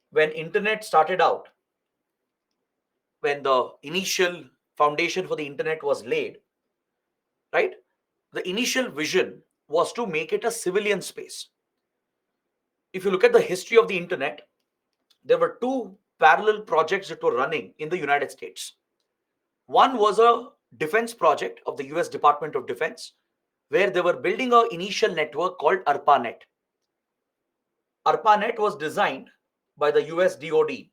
When internet started out, when the initial foundation for the internet was laid, right? The initial vision was to make it a civilian space. If you look at the history of the internet, there were two parallel projects that were running in the United States. One was a defense project of the US Department of Defense, where they were building an initial network called ARPANET. ARPANET was designed by the US DoD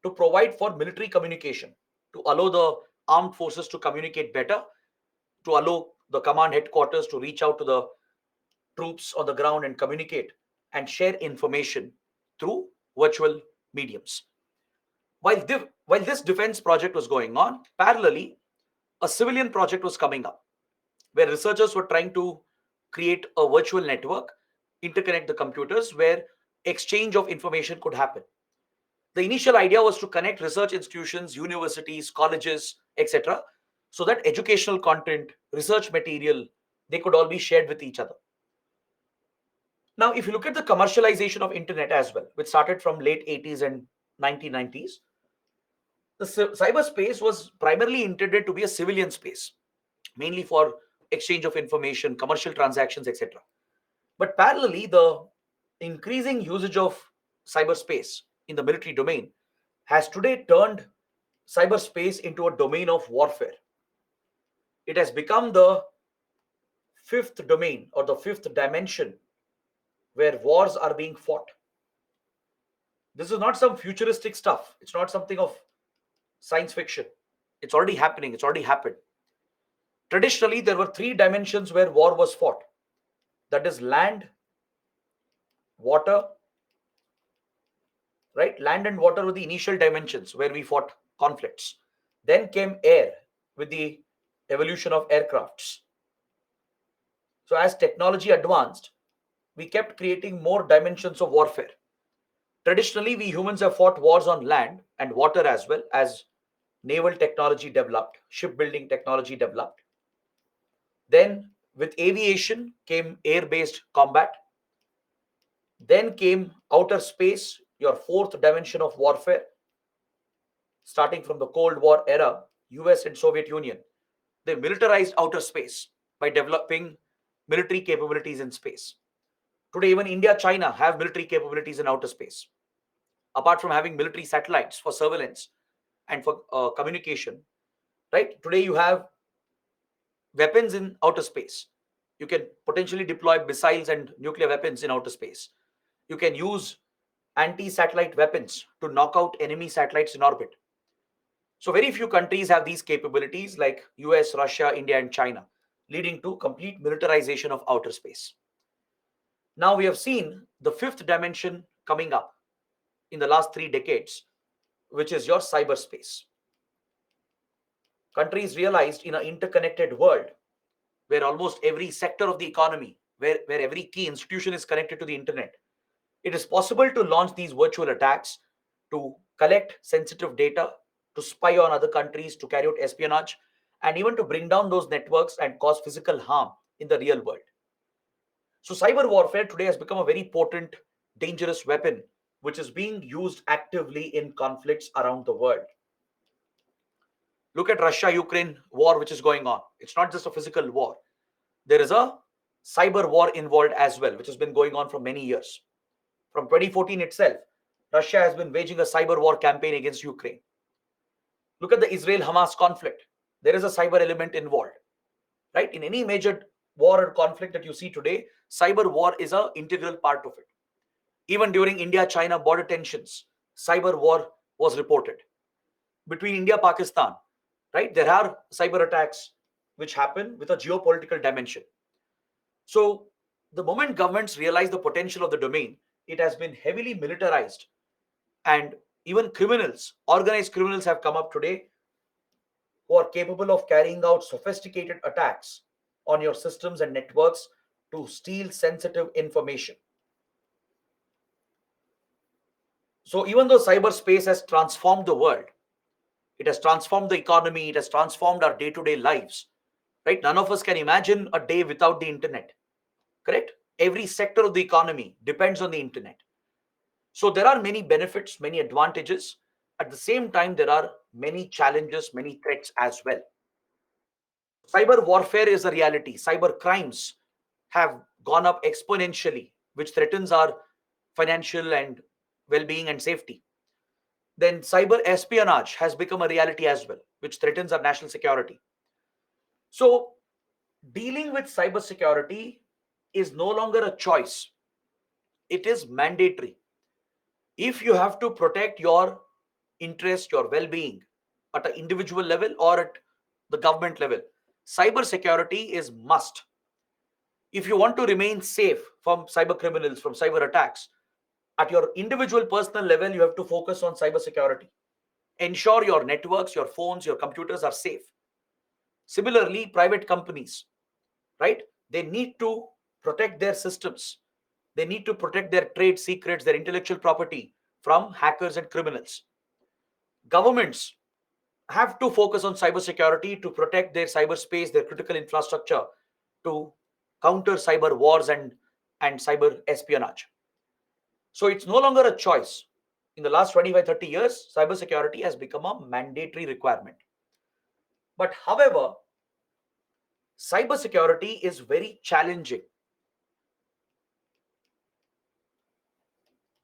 to provide for military communication, to allow the armed forces to communicate better, to allow the command headquarters to reach out to the troops on the ground and communicate and share information through virtual mediums. While this defense project was going on, parallelly, a civilian project was coming up where researchers were trying to create a virtual network, interconnect the computers where exchange of information could happen. The initial idea was to connect research institutions, universities, colleges, etc., so that educational content, research material, they could all be shared with each other. Now, if you look at the commercialization of internet as well, which started from late 80s and 1990s, the cyberspace was primarily intended to be a civilian space, mainly for exchange of information, commercial transactions, etc. But parallelly, the increasing usage of cyberspace in the military domain has today turned cyberspace into a domain of warfare. It has become the fifth domain or the fifth dimension where wars are being fought. This is not some futuristic stuff. It's not something of science fiction. It's already happening. It's already happened. Traditionally, there were three dimensions where war was fought. That is land, water, right? Land and water were the initial dimensions where we fought conflicts. Then came air with the evolution of aircrafts. So as technology advanced, we kept creating more dimensions of warfare. Traditionally, we humans have fought wars on land and water as well as naval technology developed, shipbuilding technology developed. Then with aviation came air-based combat. Then came outer space, your fourth dimension of warfare. Starting from the Cold War era, US and Soviet Union, they militarized outer space by developing military capabilities in space. Today, even India, China have military capabilities in outer space. Apart from having military satellites for surveillance and for communication, right? Today, you have weapons in outer space. You can potentially deploy missiles and nuclear weapons in outer space. You can use anti-satellite weapons to knock out enemy satellites in orbit. So very few countries have these capabilities like US, Russia, India, and China, leading to complete militarization of outer space. Now we have seen the fifth dimension coming up in the last 3 decades, which is your cyberspace. Countries realized in an interconnected world where almost every sector of the economy, where every key institution is connected to the internet, it is possible to launch these virtual attacks to collect sensitive data, to spy on other countries, to carry out espionage, and even to bring down those networks and cause physical harm in the real world. So, cyber warfare today has become a very potent, dangerous weapon which is being used actively in conflicts around the world. Look at Russia Ukraine war, which is going on. It's not just a physical war, there is a cyber war involved as well, which has been going on for many years. From 2014 itself, Russia has been waging a cyber war campaign against Ukraine. Look at the Israel Hamas conflict. There is a cyber element involved, right? In any major war or conflict that you see today, cyber war is an integral part of it. Even during India China border tensions, cyber war was reported. Between India Pakistan, right? There are cyber attacks which happen with a geopolitical dimension. So, the moment governments realize the potential of the domain, it has been heavily militarized, and even criminals, organized criminals, have come up today who are capable of carrying out sophisticated attacks on your systems and networks to steal sensitive information. So, even though cyberspace has transformed the world, it has transformed the economy, it has transformed our day to day lives, right? None of us can imagine a day without the internet, correct? Every sector of the economy depends on the internet. So there are many benefits, many advantages. At the same time, there are many challenges, many threats as well. Cyber warfare is a reality. Cyber crimes have gone up exponentially, which threatens our financial and well-being and safety. Then cyber espionage has become a reality as well, which threatens our national security. So dealing with cybersecurity is no longer a choice. It is mandatory. If you have to protect your interest, your well-being at an individual level or at the government level, cyber security is must. If you want to remain safe from cyber criminals, from cyber attacks, at your individual personal level, you have to focus on cyber security. Ensure your networks, your phones, your computers are safe. Similarly, private companies, right? They need to protect their systems. They need to protect their trade secrets, their intellectual property from hackers and criminals. Governments have to focus on cybersecurity to protect their cyberspace, their critical infrastructure, to counter cyber wars and cyber espionage. So it's no longer a choice. In the last 25, 30 years, cybersecurity has become a mandatory requirement. But however, cybersecurity is very challenging.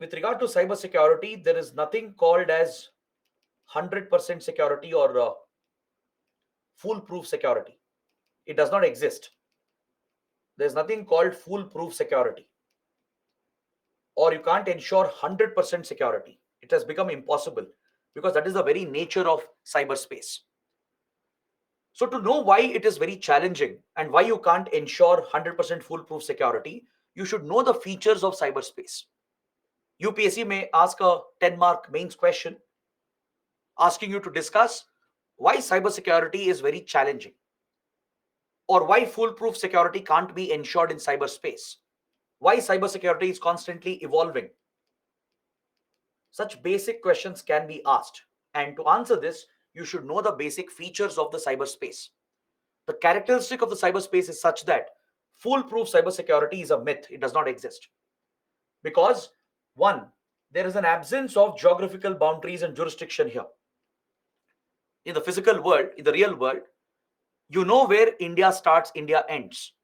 With regard to cybersecurity, there is nothing called as 100% security or foolproof security. It does not exist. There's nothing called foolproof security, or you can't ensure 100% security. It has become impossible because that is the very nature of cyberspace. So to know why it is very challenging and why you can't ensure 100% foolproof security, you should know the features of cyberspace. UPSC may ask a 10-mark mains question asking you to discuss why cybersecurity is very challenging, or why foolproof security can't be ensured in cyberspace, why cybersecurity is constantly evolving. Such basic questions can be asked. And to answer this, you should know the basic features of the cyberspace. The characteristic of the cyberspace is such that foolproof cybersecurity is a myth. It does not exist. Because, one, there is an absence of geographical boundaries and jurisdiction here. In the physical world, in the real world, you know where India starts, India ends.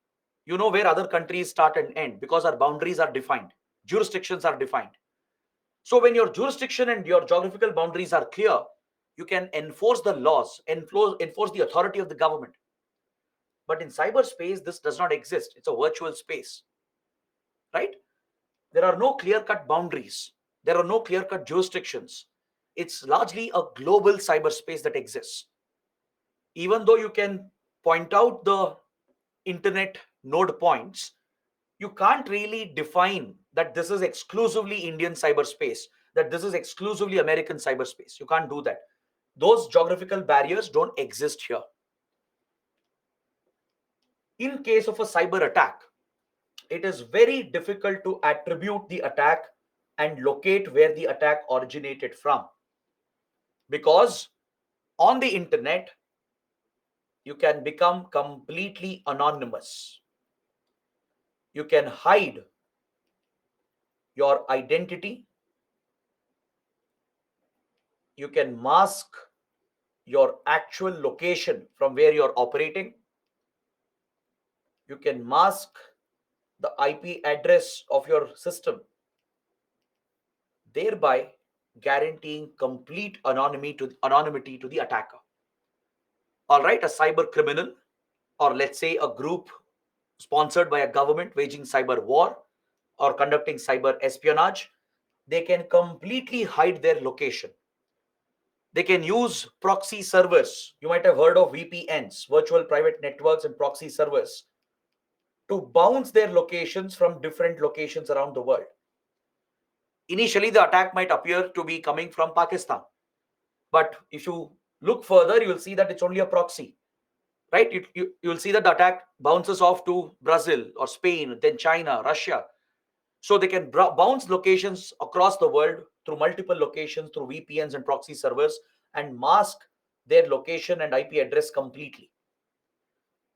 You know where other countries start and end because our boundaries are defined, jurisdictions are defined. So when your jurisdiction and your geographical boundaries are clear, you can enforce the laws, enforce the authority of the government. But in cyberspace, this does not exist. It's a virtual space, right? There are no clear-cut boundaries. There are no clear-cut jurisdictions. It's largely a global cyberspace that exists. Even though you can point out the internet node points, you can't really define that this is exclusively Indian cyberspace, that this is exclusively American cyberspace. You can't do that. Those geographical barriers don't exist here. In case of a cyber attack, it is very difficult to attribute the attack and locate where the attack originated from, because on the internet you can become completely anonymous. You can hide your identity, you can mask your actual location from where you're operating, you can mask the IP address of your system, thereby guaranteeing complete anonymity to the attacker. All right, a cyber criminal, or let's say a group sponsored by a government waging cyber war or conducting cyber espionage, they can completely hide their location. They can use proxy servers. You might have heard of VPNs, virtual private networks, and proxy servers, to bounce their locations from different locations around the world. Initially, the attack might appear to be coming from Pakistan, but if you look further, you will see that it's only a proxy, right? You will see that the attack bounces off to Brazil or Spain, then China, Russia. So they can bounce locations across the world through multiple locations, through VPNs and proxy servers, and mask their location and IP address completely.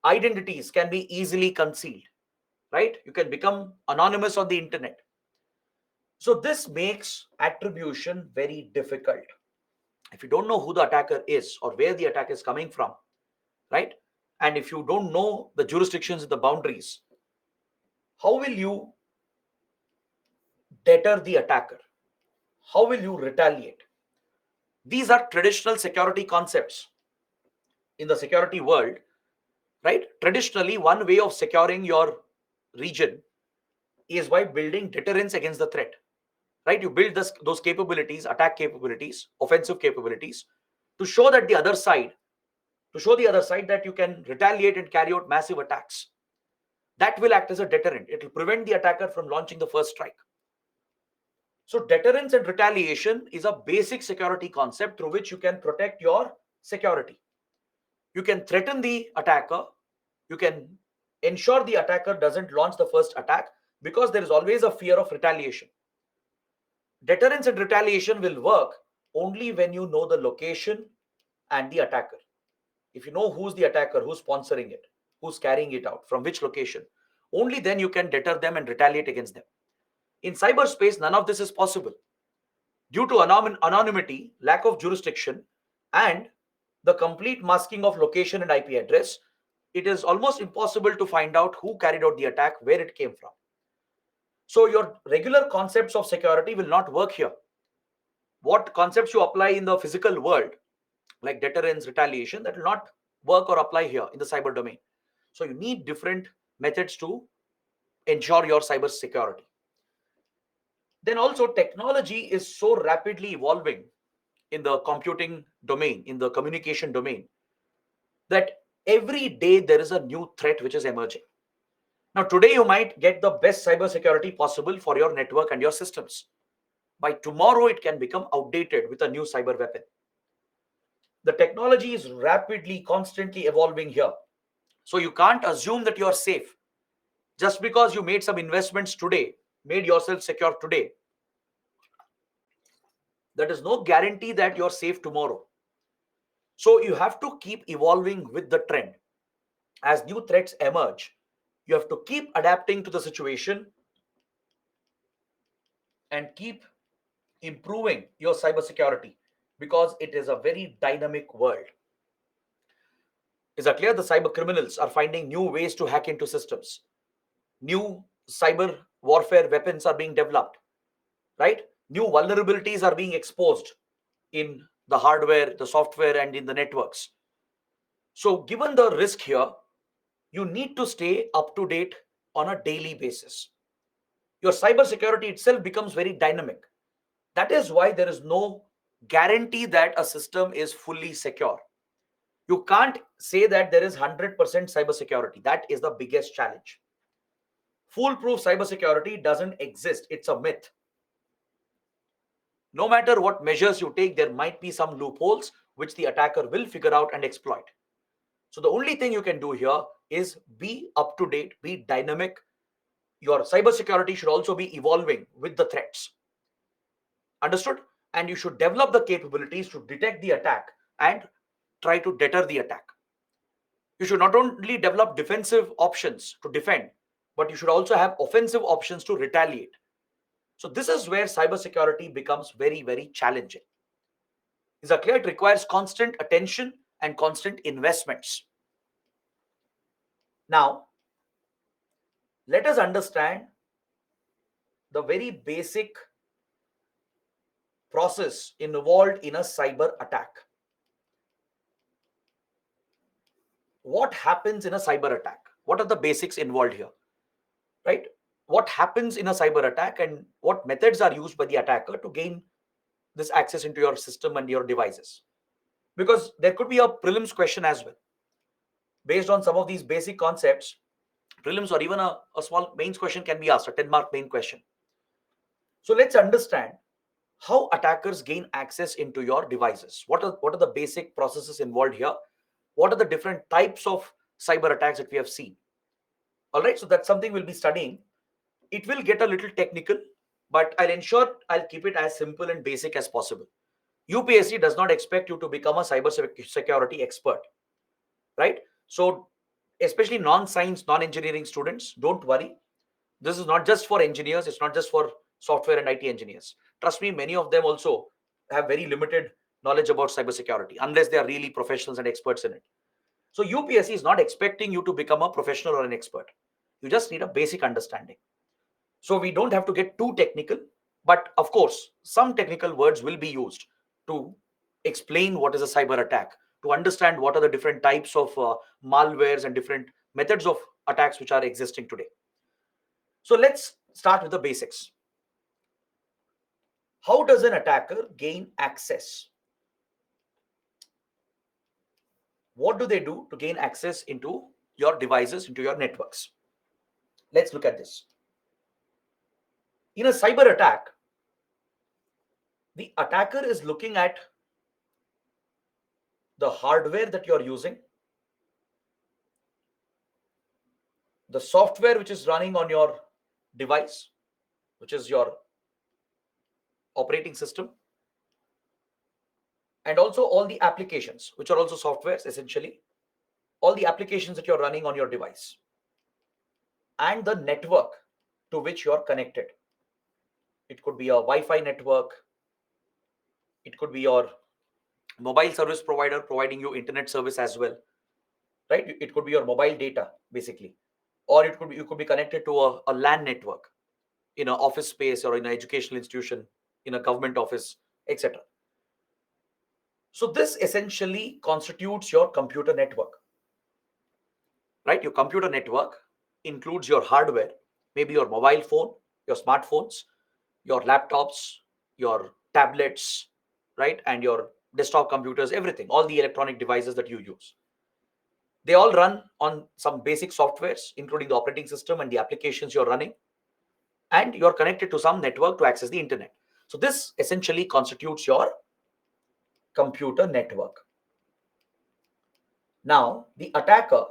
Identities can be easily concealed, right? You can become anonymous on the internet. So this makes attribution very difficult. If you don't know who the attacker is or where the attack is coming from, right? And if you don't know the jurisdictions and the boundaries, how will you deter the attacker? How will you retaliate? These are traditional security concepts in the security world, right? Traditionally, one way of securing your region is by building deterrence against the threat, right? You build those capabilities, attack capabilities, offensive capabilities, to show that the other side, to show the other side that you can retaliate and carry out massive attacks. That will act as a deterrent. It will prevent the attacker from launching the first strike. So deterrence and retaliation is a basic security concept through which you can protect your security. You can threaten the attacker. You can ensure the attacker doesn't launch the first attack, because there is always a fear of retaliation. Deterrence and retaliation will work only when you know the location and the attacker. If you know who's the attacker, who's sponsoring it, who's carrying it out, from which location, only then you can deter them and retaliate against them. In cyberspace, none of this is possible. Due to anonymity, lack of jurisdiction, and the complete masking of location and IP address, it is almost impossible to find out who carried out the attack, where it came from. So your regular concepts of security will not work here. What concepts you apply in the physical world, like deterrence, retaliation, that will not work or apply here in the cyber domain. So you need different methods to ensure your cyber security. Then also, technology is so rapidly evolving in the computing domain, in the communication domain, that every day there is a new threat which is emerging. Now, today you might get the best cybersecurity possible for your network and your systems. By tomorrow, it can become outdated with a new cyber weapon. The technology is rapidly, constantly evolving here. So you can't assume that you are safe. Just because you made some investments today, made yourself secure today, that is no guarantee that you're safe tomorrow. So you have to keep evolving with the trend. As new threats emerge, you have to keep adapting to the situation and keep improving your cybersecurity, because it is a very dynamic world. Is that clear? The cyber criminals are finding new ways to hack into systems. new cyber warfare weapons are being developed, right? New vulnerabilities are being exposed in the hardware, the software, and in the networks. So, given the risk here, you need to stay up to date on a daily basis. Your cybersecurity itself becomes very dynamic. That is why there is no guarantee that a system is fully secure. You can't say that there is 100% cybersecurity. That is the biggest challenge. Foolproof cybersecurity doesn't exist, it's a myth. No matter what measures you take, there might be some loopholes which the attacker will figure out and exploit. So, the only thing you can do here is be up to date, be dynamic. Your cybersecurity should also be evolving with the threats. Understood? And you should develop the capabilities to detect the attack and try to deter the attack. You should not only develop defensive options to defend, but you should also have offensive options to retaliate. So this is where cybersecurity becomes very, very challenging. Is that clear? It requires constant attention and constant investments. Now, let us understand the very basic process involved in a cyber attack. What happens in a cyber attack? What are the basics involved here? Right? What happens in a cyber attack and what methods are used by the attacker to gain this access into your system and your devices? Because there could be a prelims question as well. Based on some of these basic concepts, prelims or even a small mains question can be asked, a 10-mark main question. So let's understand how attackers gain access into your devices. What are the basic processes involved here? What are the different types of cyber attacks that we have seen? All right, so that's something we'll be studying. It will get a little technical, but I'll keep it as simple and basic as possible. UPSC does not expect you to become a cyber security expert, right? So especially non-science, non-engineering students, don't worry. This is not just for engineers. It's not just for software and IT engineers. Trust me, many of them also have very limited knowledge about cybersecurity unless they are really professionals and experts in it. So UPSC is not expecting you to become a professional or an expert. You just need a basic understanding. So we don't have to get too technical, but of course, some technical words will be used to explain what is a cyber attack, to understand what are the different types of malwares and different methods of attacks which are existing today. So let's start with the basics. How does an attacker gain access? What do they do to gain access into your devices, into your networks? Let's look at this. In a cyber attack, the attacker is looking at the hardware that you're using, the software which is running on your device, which is your operating system, and also all the applications, which are also softwares essentially, all the applications that you're running on your device, and the network to which you're connected. It could be a Wi-Fi network, it could be your mobile service provider providing you internet service as well, right? It could be your mobile data basically, or it could be you could be connected to a LAN network in an office space or in an educational institution, in a government office, etc. So this essentially constitutes your computer network, right? Your computer network includes your hardware, maybe your mobile phone, your smartphones, your laptops, your tablets, right? And your desktop computers, everything, all the electronic devices that you use. They all run on some basic softwares, including the operating system and the applications you're running. And you're connected to some network to access the internet. So this essentially constitutes your computer network. Now, the attacker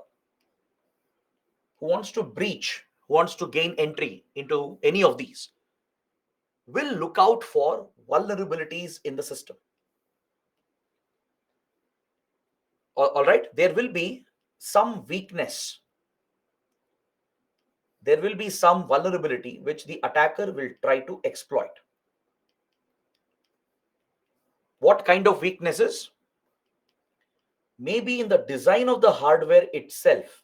who wants to breach, who wants to gain entry into any of these, will look out for vulnerabilities in the system. All right, there will be some weakness. There will be some vulnerability which the attacker will try to exploit. What kind of weaknesses? Maybe in the design of the hardware itself,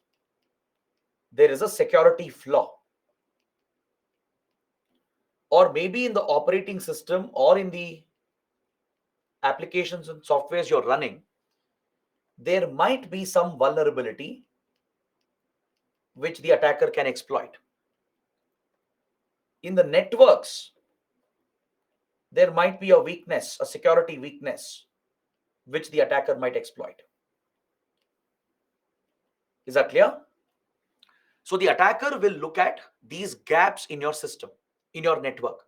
there is a security flaw. or maybe in the operating system or in the applications and softwares you're running, there might be some vulnerability which the attacker can exploit. In the networks, there might be a weakness, a security weakness, which the attacker might exploit. Is that clear? So the attacker will look at these gaps in your system, in your network.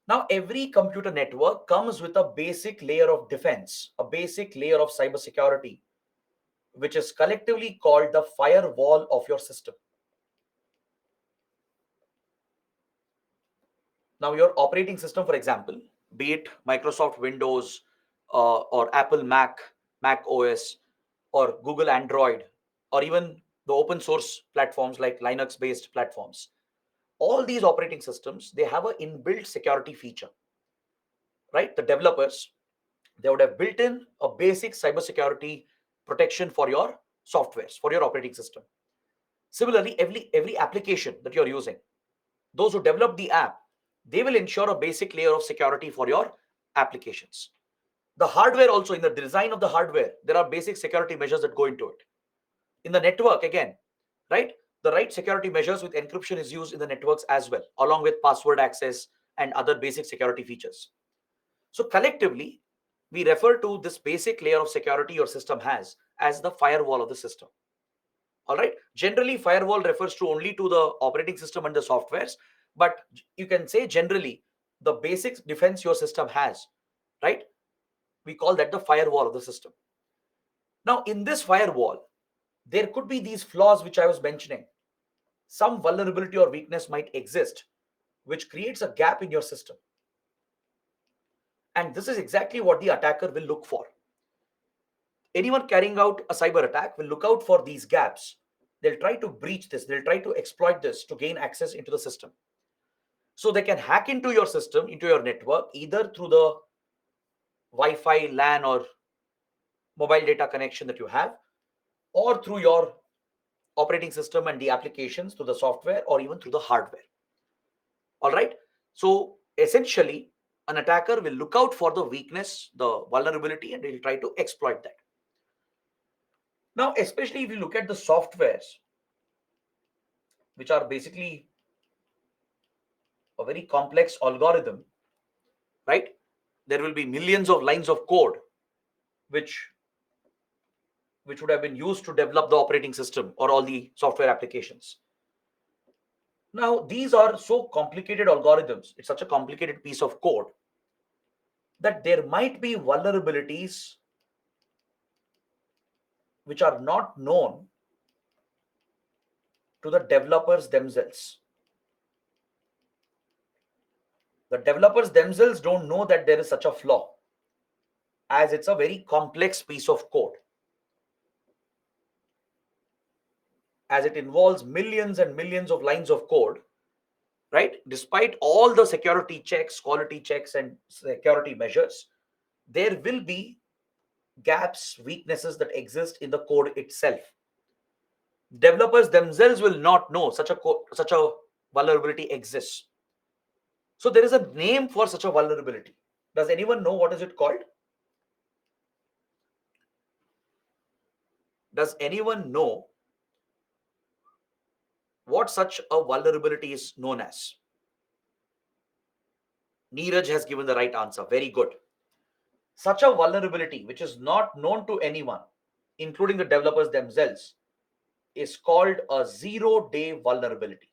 Now, every computer network comes with a basic layer of defense, a basic layer of cybersecurity, which is collectively called the firewall of your system. Now, your operating system, for example, be it Microsoft Windows or Apple Mac OS, or Google Android, or even the open source platforms like Linux based platforms, all these operating systems, they have an inbuilt security feature, right? The developers, they would have built in a basic cybersecurity protection for your softwares, for your operating system. Similarly, every application that you're using, those who develop the app, they will ensure a basic layer of security for your applications. The hardware also, in the design of the hardware, there are basic security measures that go into it. In the network, again, right, the right security measures with encryption is used in the networks as well, along with password access and other basic security features. So collectively, we refer to this basic layer of security your system has as the firewall of the system. All right. Generally, firewall refers to only to the operating system and the softwares, but you can say generally the basic defense your system has, right? We call that the firewall of the system. Now, in this firewall, there could be these flaws which I was mentioning. Some vulnerability or weakness might exist, which creates a gap in your system. And this is exactly what the attacker will look for. Anyone carrying out a cyber attack will look out for these gaps. They'll try to breach this, they'll try to exploit this to gain access into the system. So they can hack into your system, into your network, either through the Wi-Fi, LAN, or mobile data connection that you have, or through your operating system and the applications, through the software, or even through the hardware. All right. So essentially, an attacker will look out for the weakness, the vulnerability, and he'll try to exploit that. Now, especially if you look at the softwares, which are basically a very complex algorithm, right? There will be millions of lines of code which would have been used to develop the operating system or all the software applications. Now, these are so complicated algorithms, it's such a complicated piece of code that there might be vulnerabilities which are not known to the developers themselves. The developers themselves don't know that there is such a flaw, as it's a very complex piece of code, as it involves millions and millions of lines of code, right? Despite all the security checks, quality checks, and security measures, there will be gaps, weaknesses that exist in the code itself. Developers themselves will not know such a vulnerability exists. So there is a name for such a vulnerability. Does anyone know what is it called? Does anyone know what such a vulnerability is known as? Neeraj has given the right answer. Very good. Such a vulnerability, which is not known to anyone, including the developers themselves, is called a zero-day vulnerability.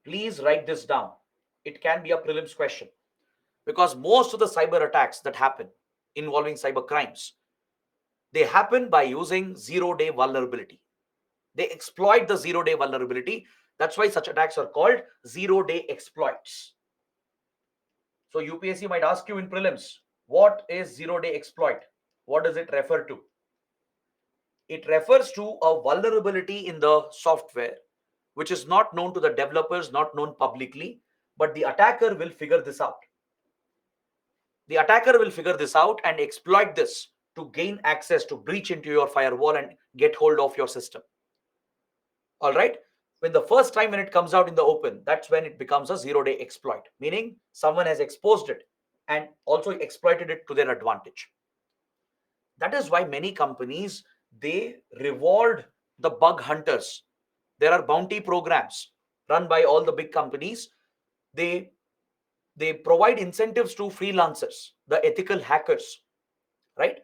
Please write this down. It can be a prelims question, because most of the cyber attacks that happen involving cyber crimes, they happen by using zero-day vulnerability. They exploit the zero-day vulnerability. That's why such attacks are called zero-day exploits. So UPSC might ask you in prelims, what is zero-day exploit? What does it refer to? It refers to a vulnerability in the software which is not known to the developers, not known publicly, but the attacker will figure this out. The attacker will figure this out and exploit this to gain access, to breach into your firewall and get hold of your system. All right. When the first time when it comes out in the open, that's when it becomes a 0-day exploit, meaning someone has exposed it and also exploited it to their advantage. That is why many companies, they reward the bug hunters. There are bounty programs run by all the big companies. They they provide incentives to freelancers, the ethical hackers, right?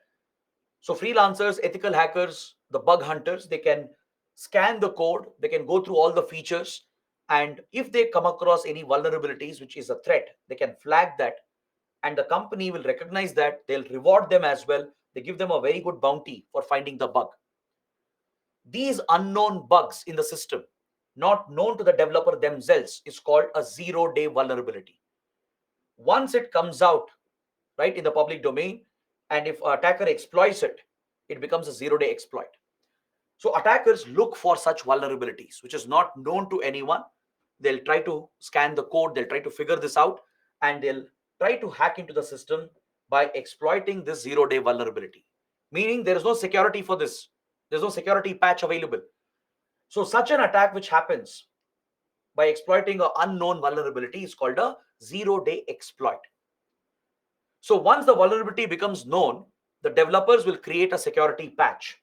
So freelancers, ethical hackers, the bug hunters, they can scan the code, they can go through all the features, and if they come across any vulnerabilities which is a threat, they can flag that, and the company will recognize that. They'll reward them as well. They give them a very good bounty for finding the bug. These unknown bugs in the system, not known to the developer themselves, is called a 0-day vulnerability. Once it comes out, right, in the public domain, and if an attacker exploits it, it becomes a 0-day exploit. So attackers look for such vulnerabilities which is not known to anyone. They'll try to scan the code, they'll try to figure this out, and they'll try to hack into the system by exploiting this 0-day vulnerability, meaning there is no security for this. There's no security patch available. So such an attack which happens by exploiting an unknown vulnerability is called a 0-day exploit. So once the vulnerability becomes known, the developers will create a security patch.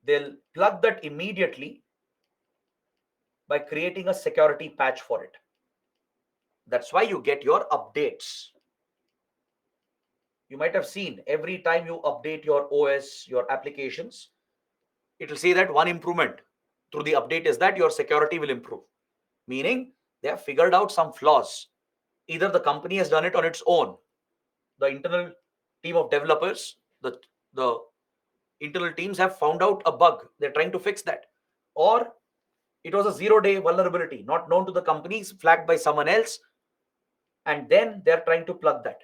They'll plug that immediately by creating a security patch for it. That's why you get your updates. You might have seen every time you update your OS, your applications, it will say that one improvement through the update is that your security will improve. Meaning they have figured out some flaws. Either the company has done it on its own, the internal team of developers, the internal teams have found out a bug, they're trying to fix that, or it was a 0-day vulnerability not known to the companies, flagged by someone else, and then they're trying to plug that.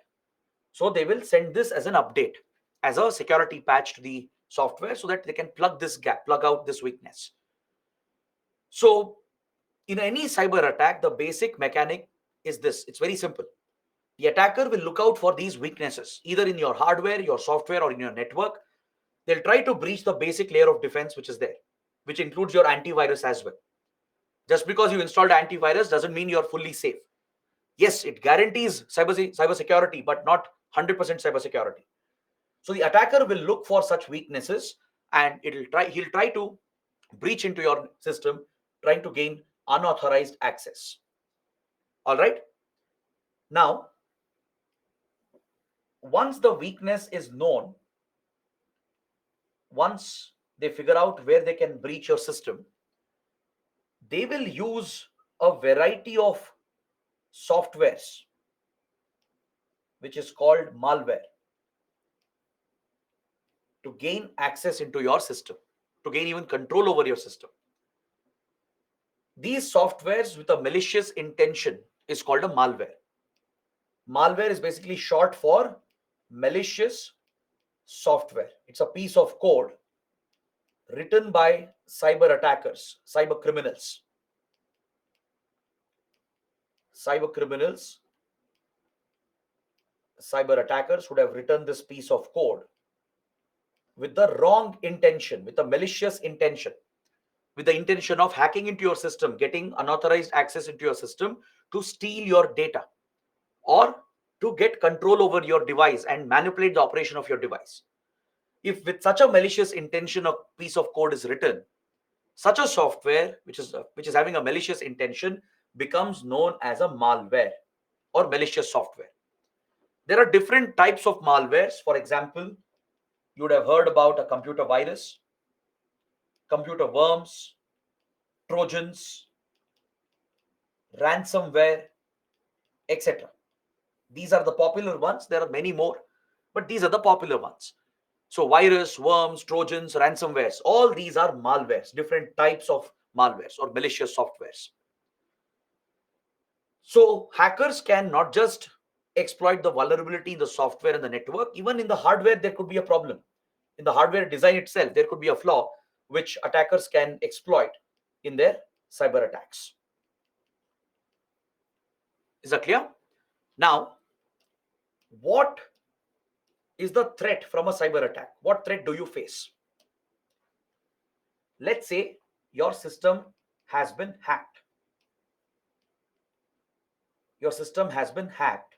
So they will send this as an update, as a security patch to the software, so that they can plug this gap, plug out this weakness. So in any cyber attack, the basic mechanic is this. It's very simple. The attacker will look out for these weaknesses, either in your hardware, your software, or in your network. They'll try to breach the basic layer of defense which is there, which includes your antivirus as well. Just because you installed antivirus doesn't mean you're fully safe. Yes, it guarantees cyber security, but not 100% cyber security. So the attacker will look for such weaknesses, and he'll try to breach into your system, trying to gain unauthorized access. All right. Now, once the weakness is known, once they figure out where they can breach your system, they will use a variety of softwares which is called malware to gain access into your system, to gain even control over your system. These softwares with a malicious intention is called a malware. Malware is basically short for malicious software. It's a piece of code written by cyber attackers, cyber criminals. Cyber criminals, cyber attackers would have written this piece of code with the wrong intention, with a malicious intention, with the intention of hacking into your system, getting unauthorized access into your system to steal your data, or to get control over your device and manipulate the operation of your device. If with such a malicious intention a piece of code is written, such a software which is having a malicious intention becomes known as a malware or malicious software. There are different types of malwares. For example, you would have heard about a computer virus, computer worms, trojans, ransomware, etc. These are the popular ones. There are many more, but these are the popular ones. So virus, worms, trojans, ransomwares, all these are malwares, different types of malwares or malicious softwares. So hackers can not just exploit the vulnerability in the software and the network, even in the hardware there could be a problem. In the hardware design itself, there could be a flaw which attackers can exploit in their cyber attacks. Is that clear? Now, what is the threat from a cyber attack? What threat do you face? Let's say your system has been hacked. Your system has been hacked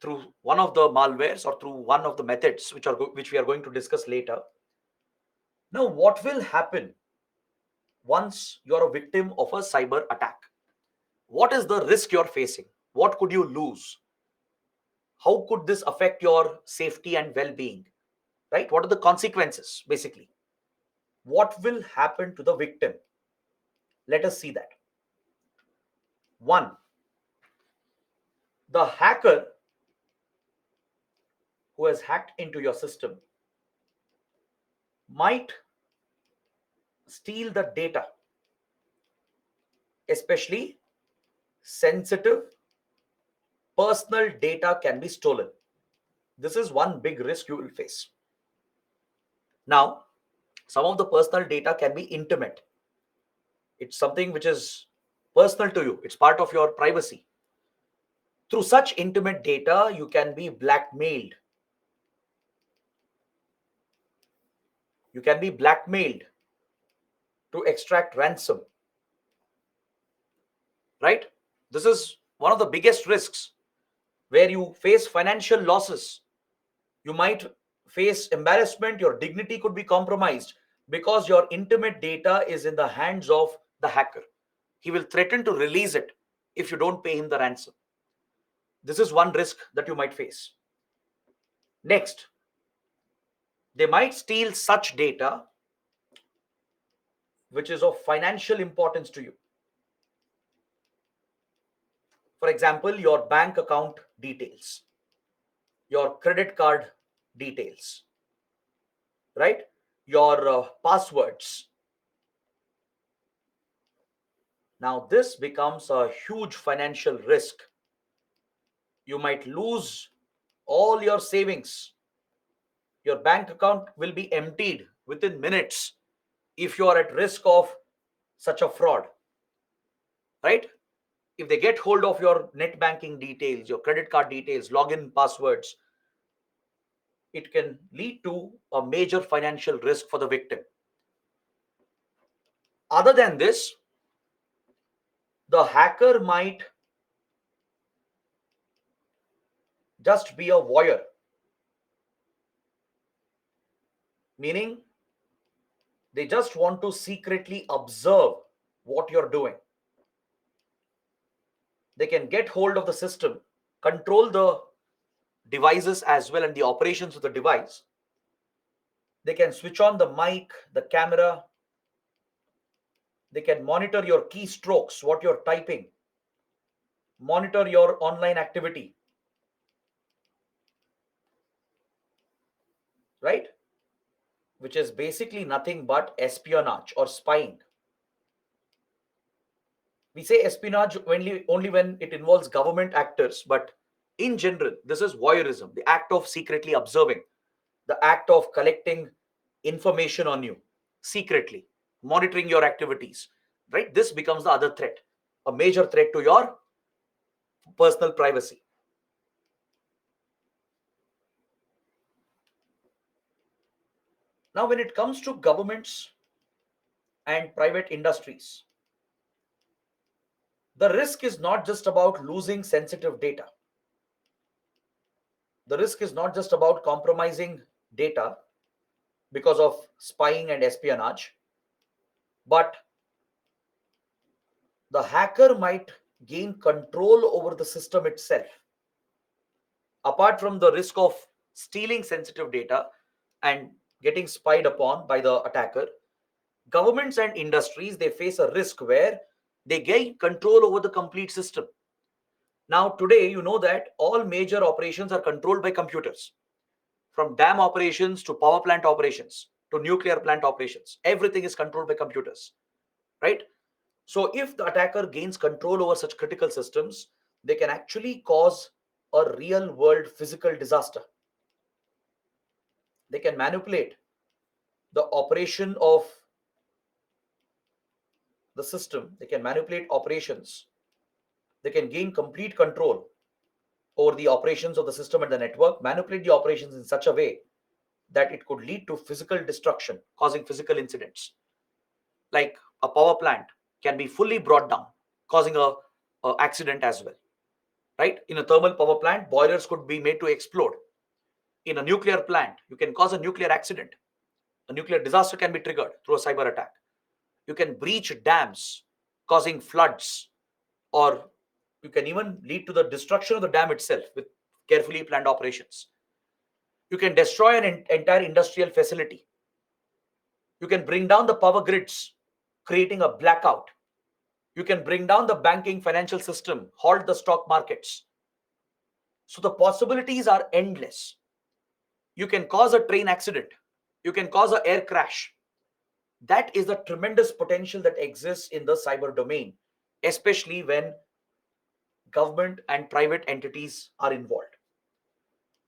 through one of the malwares or through one of the methods which we are going to discuss later. Now, what will happen once you're a victim of a cyber attack? What is the risk you're facing? What could you lose? How could this affect your safety and well-being? Right? What are the consequences basically? What will happen to the victim? Let us see that. One, the hacker who has hacked into your system might steal the data, especially sensitive personal data can be stolen. This is one big risk you will face. Now, some of the personal data can be intimate. It's something which is personal to you, it's part of your privacy. Through such intimate data, you can be blackmailed. You can be blackmailed to extract ransom. Right? This is one of the biggest risks where you face financial losses. You might face embarrassment, your dignity could be compromised because your intimate data is in the hands of the hacker. He will threaten to release it if you don't pay him the ransom. This is one risk that you might face. Next, they might steal such data which is of financial importance to you. For example, your bank account details, your credit card details, right? Your passwords. Now, this becomes a huge financial risk. You might lose all your savings. Your bank account will be emptied within minutes if you are at risk of such a fraud, right? If they get hold of your net banking details, your credit card details, login passwords, it can lead to a major financial risk for the victim. Other than this, the hacker might just be a voyeur, meaning they just want to secretly observe what you're doing. They can get hold of the system, control the devices as well and the operations of the device. They can switch on the mic, the camera. They can monitor your keystrokes, what you're typing, monitor your online activity, right? Which is basically nothing but espionage or spying. We say espionage only when it involves government actors, but in general, this is voyeurism, the act of secretly observing, the act of collecting information on you secretly, monitoring your activities, right? This becomes the other threat, a major threat to your personal privacy. Now, when it comes to governments and private industries, the risk is not just about losing sensitive data. The risk is not just about compromising data because of spying and espionage, but the hacker might gain control over the system itself. Apart from the risk of stealing sensitive data and getting spied upon by the attacker, governments and industries, they face a risk where they gain control over the complete system. Now, today, you know that all major operations are controlled by computers, from dam operations to power plant operations to nuclear plant operations. Everything is controlled by computers, right? So, if the attacker gains control over such critical systems, they can actually cause a real world physical disaster. They can manipulate the operation of the system, they can manipulate operations, they can gain complete control over the operations of the system and the network, manipulate the operations in such a way that it could lead to physical destruction, causing physical incidents. Like a power plant can be fully brought down, causing a accident as well. Right? In a thermal power plant, boilers could be made to explode. In a nuclear plant, you can cause a nuclear accident. A nuclear disaster can be triggered through a cyber attack. You can breach dams, causing floods, or you can even lead to the destruction of the dam itself with carefully planned operations. You can destroy an entire industrial facility. You can bring down the power grids, creating a blackout. You can bring down the banking financial system, halt the stock markets. So the possibilities are endless. You can cause a train accident. You can cause an air crash. That is the tremendous potential that exists in the cyber domain, especially when government and private entities are involved.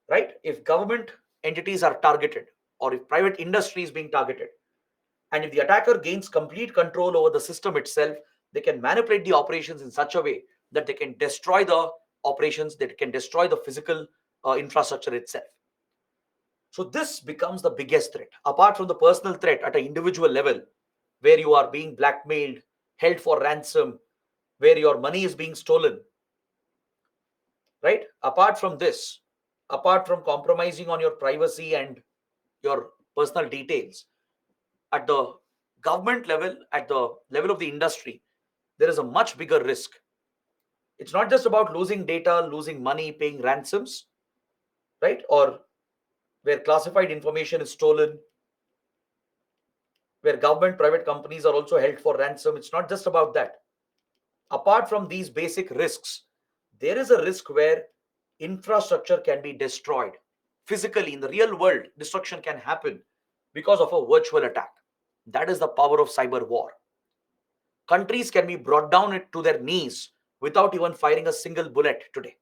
Right? If government entities are targeted, or if private industry is being targeted, and if the attacker gains complete control over the system itself, they can manipulate the operations in such a way that they can destroy the operations, that can destroy the physical infrastructure itself. So this becomes the biggest threat, apart from the personal threat at an individual level, where you are being blackmailed, held for ransom, where your money is being stolen. Right? Apart from this, apart from compromising on your privacy and your personal details, at the government level, at the level of the industry, there is a much bigger risk. It's not just about losing data, losing money, paying ransoms, right? Or where classified information is stolen, where government private companies are also held for ransom. It's not just about that. Apart from these basic risks, there is a risk where infrastructure can be destroyed. Physically, in the real world, destruction can happen because of a virtual attack. That is the power of cyber war. Countries can be brought down to their knees without even firing a single bullet today.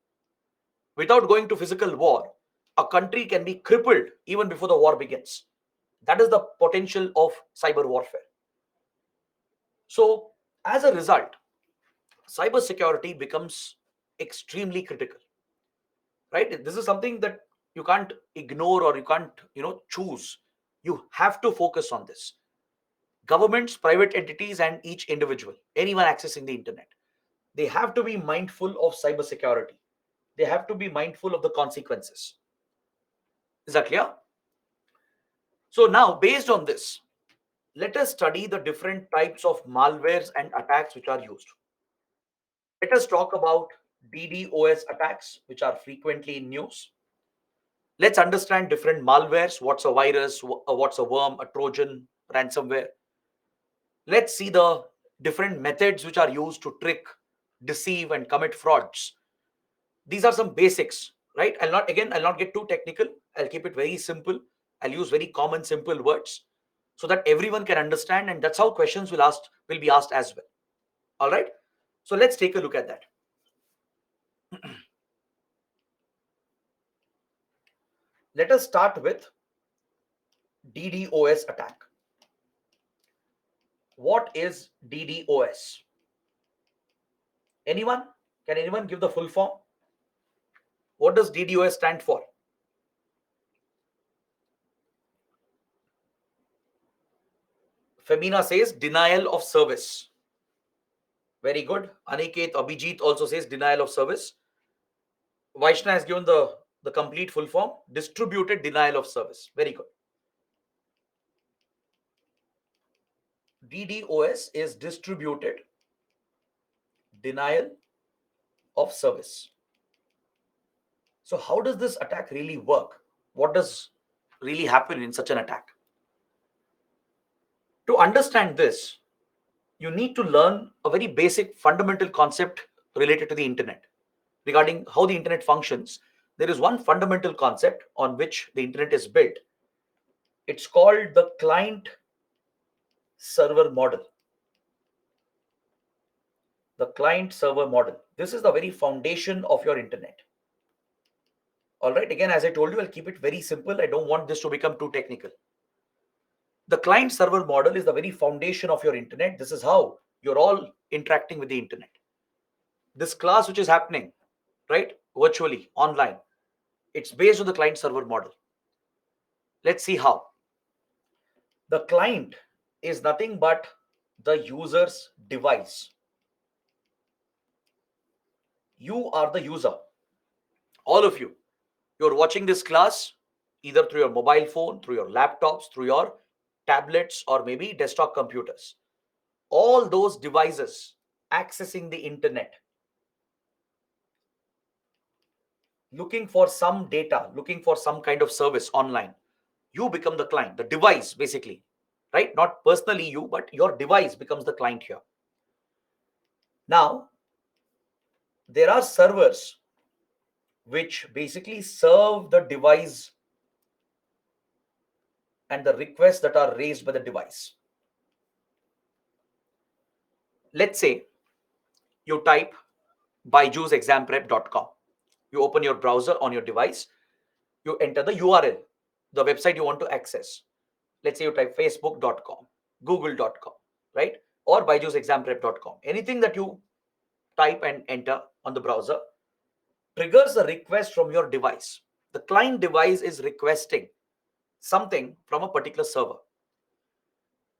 Without going to physical war, a country can be crippled even before the war begins. That is the potential of cyber warfare. So, as a result, cybersecurity becomes extremely critical. Right? This is something that you can't ignore, or you can't, choose. You have to focus on this. Governments, private entities, and each individual, anyone accessing the internet, they have to be mindful of cybersecurity. They have to be mindful of the consequences. Is that clear? So now, based on this, let us study the different types of malwares and attacks which are used. Let us talk about DDoS attacks, which are frequently in news. Let's understand different malwares. What's a virus? What's a worm, a Trojan, ransomware? Let's see the different methods which are used to trick, deceive, and commit frauds. These are some basics, right? I'll not get too technical. I'll keep it very simple. I'll use very common, simple words so that everyone can understand, and that's how questions will be asked as well. All right. So let's take a look at that. Let us start with DDoS attack. What is DDoS? Anyone? Can anyone give the full form? What does DDoS stand for? Femina says denial of service. Very good. Aniket Abhijit also says denial of service. Vaishna has given the complete full form, distributed denial of service. Very good. DDoS is distributed denial of service. So how does this attack really work? What does really happen in such an attack? To understand this, you need to learn a very basic fundamental concept related to the internet. Regarding how the internet functions, there is one fundamental concept on which the internet is built. It's called the client server model. The client server model. This is the very foundation of your internet. All right. Again, as I told you, I'll keep it very simple. I don't want this to become too technical. The client server model is the very foundation of your internet. This is how you're all interacting with the internet. This class which is happening, right, virtually, online, it's based on the client server model. Let's see how. The client is nothing but the user's device. You are the user. All of you. You're watching this class either through your mobile phone, through your laptops, through your tablets, or maybe desktop computers. All those devices accessing the internet, looking for some data, looking for some kind of service online. You become the client, the device basically, right? Not personally you, but your device becomes the client here. Now, there are servers which basically serve the device and the requests that are raised by the device. Let's say you type byju'sexamprep.com. You open your browser on your device, you enter the URL, the website you want to access. Let's say you type facebook.com, google.com, right? Or byju'sexamprep.com. Anything that you type and enter on the browser triggers a request from your device. The client device is requesting something from a particular server.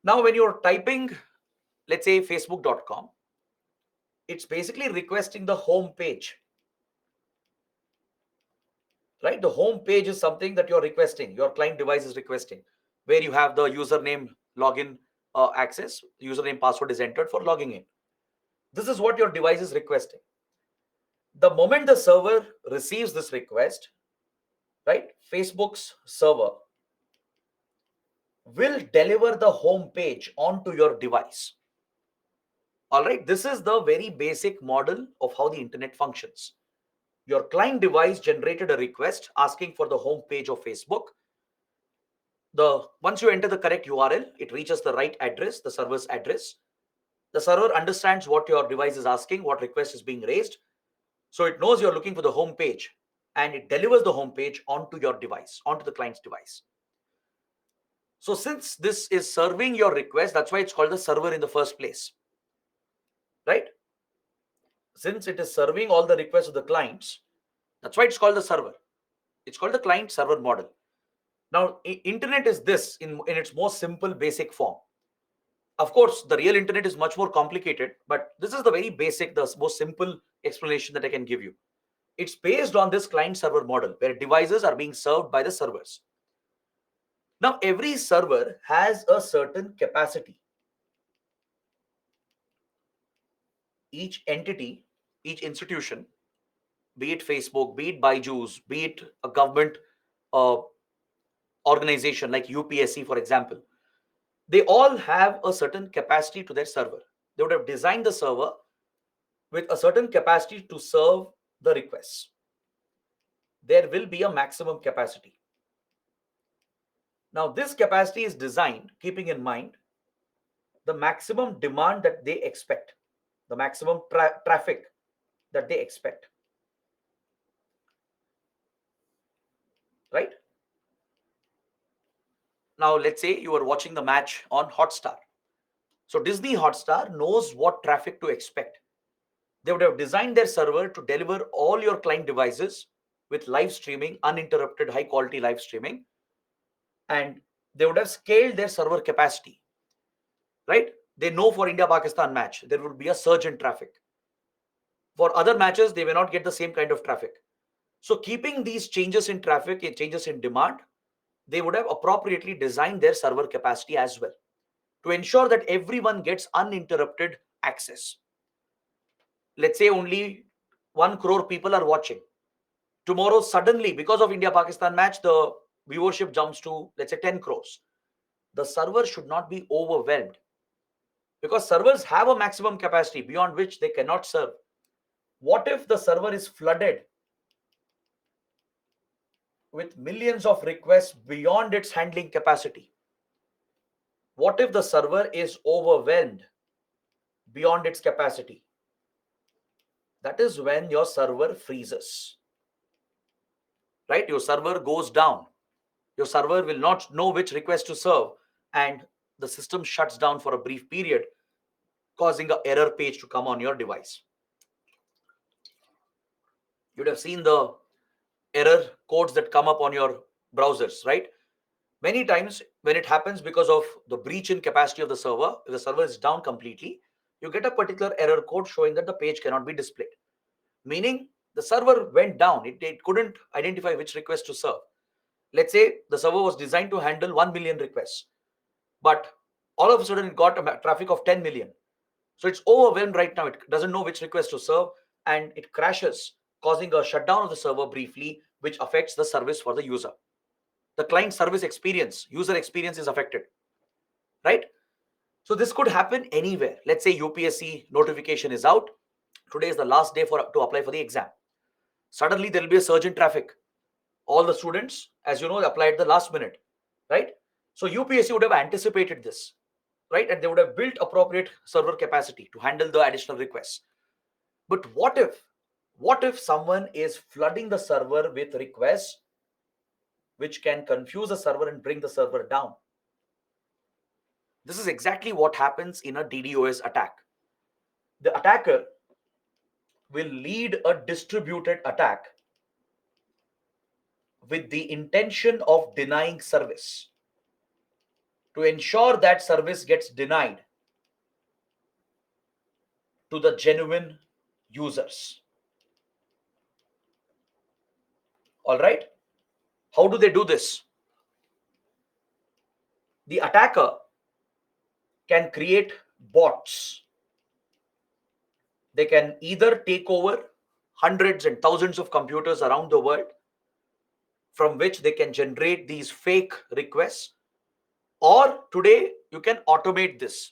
Now, when you're typing, let's say facebook.com, it's basically requesting the home page, right? The home page is something that you're requesting, your client device is requesting, where you have the username login access, username password is entered for logging in. This is what your device is requesting. The moment the server receives this request, right, Facebook's server will deliver the home page onto your device. All right, this is the very basic model of how the internet functions. Your client device generated a request asking for the home page of Facebook. Once you enter the correct URL, it reaches the right address, the server's address. The server understands what your device is asking, what request is being raised. So it knows you're looking for the home page and it delivers the home page onto your device, onto the client's device. So since this is serving your request, that's why it's called the server in the first place, right? Since it is serving all the requests of the clients, that's why it's called the server. It's called the client server model. Now, internet is this in its most simple, basic form. Of course, the real internet is much more complicated, but this is the very basic, the most simple explanation that I can give you. It's based on this client server model where devices are being served by the servers. Now, every server has a certain capacity. Each entity, each institution, be it Facebook, be it Byju's, be it a government uh, organization like UPSC, for example, they all have a certain capacity to their server. They would have designed the server with a certain capacity to serve the requests. There will be a maximum capacity. Now, this capacity is designed keeping in mind the maximum demand that they expect, the maximum traffic that they expect, right? Now, let's say you are watching the match on Hotstar. So Disney Hotstar knows what traffic to expect. They would have designed their server to deliver all your client devices with live streaming, uninterrupted, high quality live streaming. And they would have scaled their server capacity, right? They know for India-Pakistan match, there would be a surge in traffic. For other matches, they may not get the same kind of traffic. So keeping these changes in traffic and changes in demand, they would have appropriately designed their server capacity as well to ensure that everyone gets uninterrupted access. Let's say only 1 crore people are watching. Tomorrow, suddenly, because of India-Pakistan match, the viewership jumps to, let's say, 10 crores. The server should not be overwhelmed because servers have a maximum capacity beyond which they cannot serve. What if the server is flooded with millions of requests beyond its handling capacity? What if the server is overwhelmed beyond its capacity? That is when your server freezes, right? Your server goes down. Your server will not know which request to serve, and the system shuts down for a brief period, causing an error page to come on your device. You'd have seen the error codes that come up on your browsers, right? Many times when it happens because of the breach in capacity of the server, if the server is down completely, you get a particular error code showing that the page cannot be displayed. Meaning the server went down. It couldn't identify which request to serve. Let's say the server was designed to handle 1 million requests, but all of a sudden it got a traffic of 10 million. So it's overwhelmed right now. It doesn't know which request to serve and it crashes, causing a shutdown of the server briefly, which affects the service for the user. The client service experience, user experience is affected, right? So this could happen anywhere. Let's say UPSC notification is out. Today is the last day to apply for the exam. Suddenly there will be a surge in traffic. All the students, as you know, applied the last minute, right? So UPSC would have anticipated this, right? And they would have built appropriate server capacity to handle the additional requests. But what if someone is flooding the server with requests which can confuse the server and bring the server down? This is exactly what happens in a DDoS attack. The attacker will lead a distributed attack with the intention of denying service to ensure that service gets denied to the genuine users. All right? How do they do this? The attacker can create bots. They can either take over hundreds and thousands of computers around the world from which they can generate these fake requests, or today you can automate this.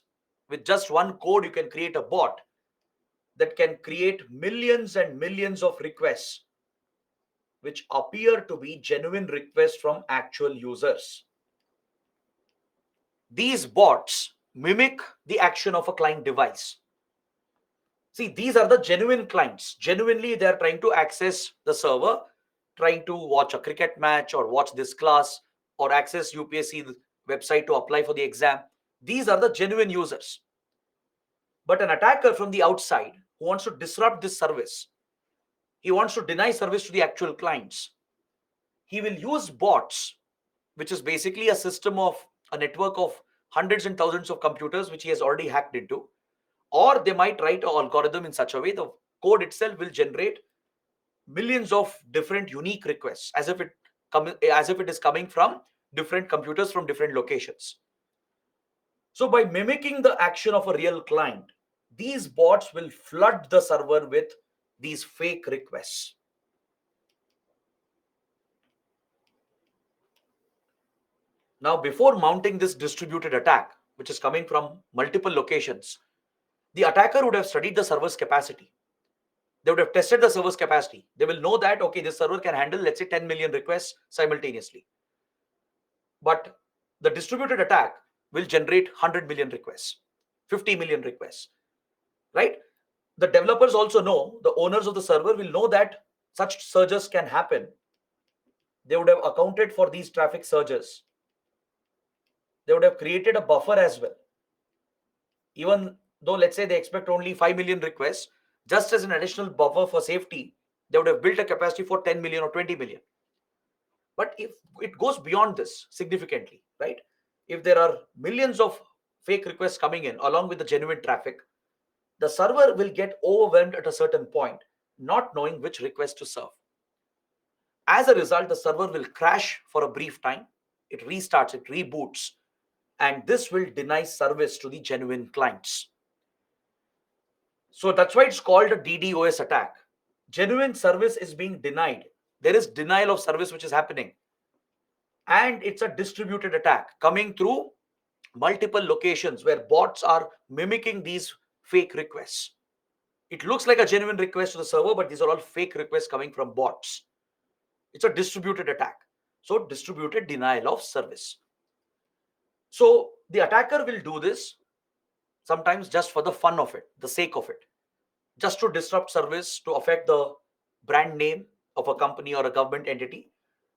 With just one code, you can create a bot that can create millions and millions of requests which appear to be genuine requests from actual users. These bots mimic the action of a client device. See, these are the genuine clients. Genuinely, they are trying to access the server, trying to watch a cricket match or watch this class or access UPSC website to apply for the exam. These are the genuine users. But an attacker from the outside who wants to disrupt this service, he wants to deny service to the actual clients. He will use bots, which is basically a system of a network of hundreds and thousands of computers which he has already hacked into. Or they might write an algorithm in such a way the code itself will generate millions of different unique requests as if it is coming from different computers from different locations. So by mimicking the action of a real client, these bots will flood the server with these fake requests. Now, before mounting this distributed attack, which is coming from multiple locations, the attacker would have studied the server's capacity. They would have tested the server's capacity. They will know that, okay, this server can handle, let's say, 10 million requests simultaneously. But the distributed attack will generate 100 million requests, 50 million requests, right? The developers also know, the owners of the server will know that such surges can happen. They would have accounted for these traffic surges. They would have created a buffer as well. Even though, let's say, they expect only 5 million requests, just as an additional buffer for safety, they would have built a capacity for 10 million or 20 million. But if it goes beyond this significantly, right? If there are millions of fake requests coming in along with the genuine traffic, the server will get overwhelmed at a certain point, not knowing which request to serve. As a result, the server will crash for a brief time. It restarts, it reboots, and this will deny service to the genuine clients. So that's why it's called a DDoS attack. Genuine service is being denied. There is denial of service which is happening. And it's a distributed attack coming through multiple locations where bots are mimicking these fake requests. It looks like a genuine request to the server, but these are all fake requests coming from bots. It's a distributed attack. So distributed denial of service. So the attacker will do this sometimes just for the fun of it, the sake of it, just to disrupt service, to affect the brand name of a company or a government entity.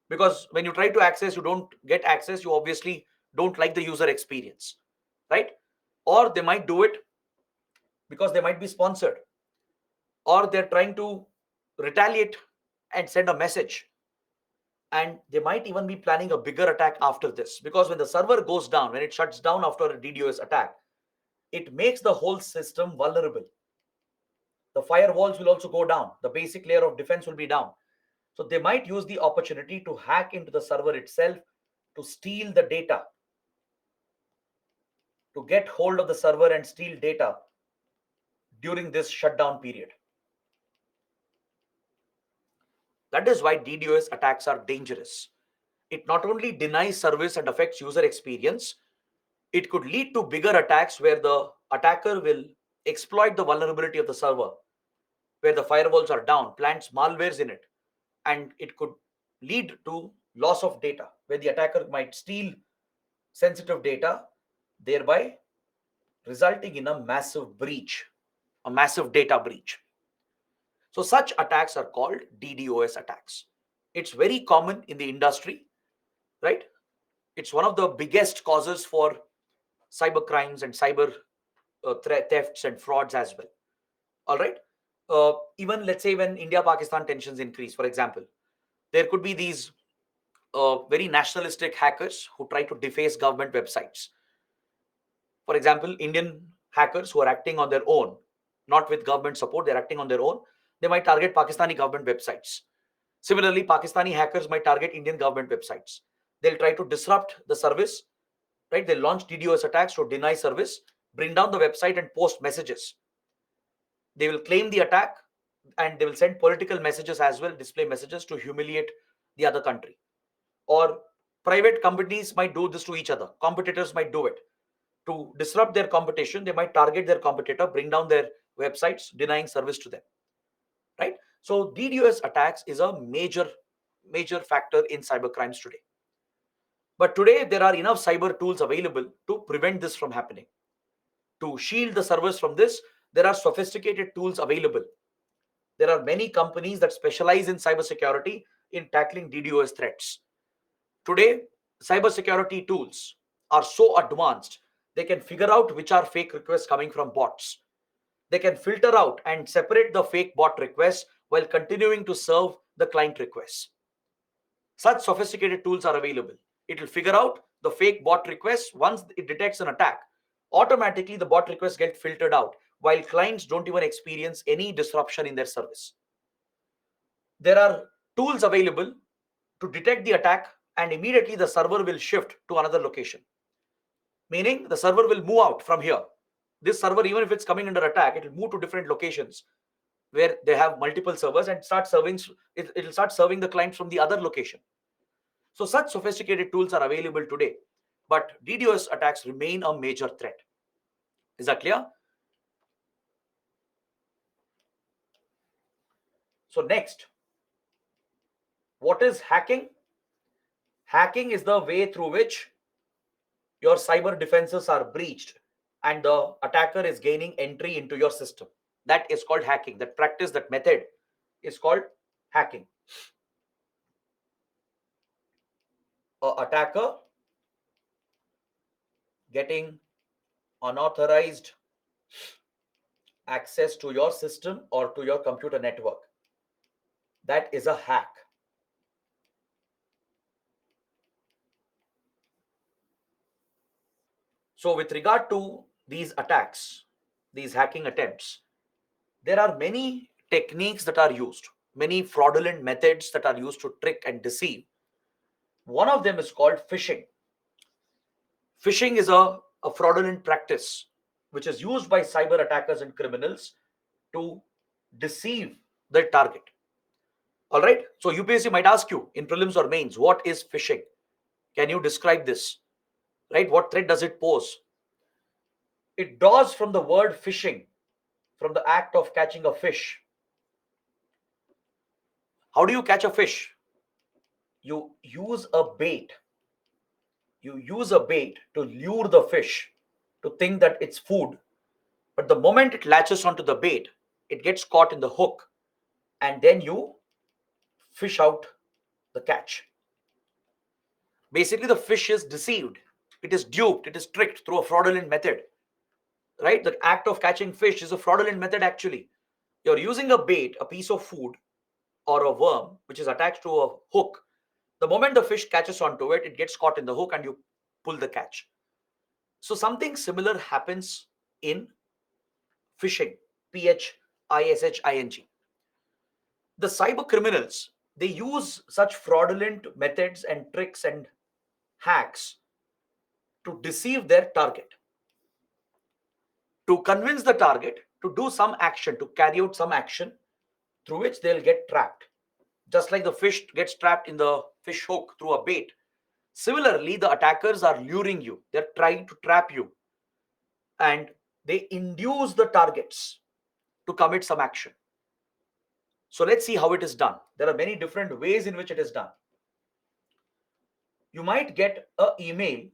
Because when you try to access, you don't get access, you obviously don't like the user experience, right? Or they might do it because they might be sponsored, or they're trying to retaliate and send a message. And they might even be planning a bigger attack after this, because when the server goes down, when it shuts down after a DDoS attack, it makes the whole system vulnerable. The firewalls will also go down. The basic layer of defense will be down. So they might use the opportunity to hack into the server itself, to steal the data, to get hold of the server and steal data during this shutdown period. That is why DDoS attacks are dangerous. It not only denies service and affects user experience, it could lead to bigger attacks where the attacker will exploit the vulnerability of the server, where the firewalls are down, plants malwares in it, and it could lead to loss of data, where the attacker might steal sensitive data, thereby resulting in a massive breach, a massive data breach. So such attacks are called DDoS attacks. It's very common in the industry, right? It's one of the biggest causes for cyber crimes and cyber thefts and frauds as well. All right. Even let's say when India-Pakistan tensions increase, for example, there could be these very nationalistic hackers who try to deface government websites. For example, Indian hackers who are acting on their own, not with government support, they're acting on their own. They might target Pakistani government websites. Similarly, Pakistani hackers might target Indian government websites. They'll try to disrupt the service, right? They'll launch DDoS attacks to deny service, bring down the website and post messages. They will claim the attack and they will send political messages as well, display messages to humiliate the other country. Or private companies might do this to each other. Competitors might do it. To disrupt their competition, they might target their competitor, bring down their websites, denying service to them. Right? So DDoS attacks is a major factor in cyber crimes today. But today there are enough cyber tools available to prevent this from happening. To shield the servers from this, there are sophisticated tools available. There are many companies that specialize in cybersecurity in tackling DDoS threats. Today, cybersecurity tools are so advanced, they can figure out which are fake requests coming from bots. They can filter out and separate the fake bot requests while continuing to serve the client requests. Such sophisticated tools are available. It will figure out the fake bot requests. Once it detects an attack, automatically the bot requests get filtered out, while clients don't even experience any disruption in their service. There are tools available to detect the attack, and immediately the server will shift to another location. Meaning the server will move out from here. This server, even if it's coming under attack, it will move to different locations where they have multiple servers and start serving. It'll start serving the clients from the other location. So such sophisticated tools are available today, but DDoS attacks remain a major threat. Is that clear? So next, what is hacking? Hacking is the way through which your cyber defenses are breached and the attacker is gaining entry into your system. That is called hacking. That practice, that method is called hacking. An attacker getting unauthorized access to your system or to your computer network. That is a hack. So with regard to these attacks, these hacking attempts, there are many techniques that are used, many fraudulent methods that are used to trick and deceive. One of them is called phishing. Phishing is a fraudulent practice which is used by cyber attackers and criminals to deceive their target. All right. So UPSC might ask you in prelims or mains, what is phishing? Can you describe this? Right? What threat does it pose? It draws from the word fishing, from the act of catching a fish. How do you catch a fish? You use a bait. You use a bait to lure the fish to think that it's food. But the moment it latches onto the bait, it gets caught in the hook, and then you fish out the catch. Basically, the fish is deceived. It is duped. It is tricked through a fraudulent method. Right? The act of catching fish is a fraudulent method actually. You're using a bait, a piece of food, or a worm, which is attached to a hook, The moment the fish catches onto it, it gets caught in the hook and you pull the catch. So something similar happens in phishing, phishing. The cyber criminals, they use such fraudulent methods and tricks and hacks to deceive their target, to convince the target to do some action, to carry out some action through which they'll get trapped. Just like the fish gets trapped in the fish hook through a bait. Similarly, the attackers are luring you, they're trying to trap you, and they induce the targets to commit some action. So let's see how it is done. There are many different ways in which it is done. You might get an email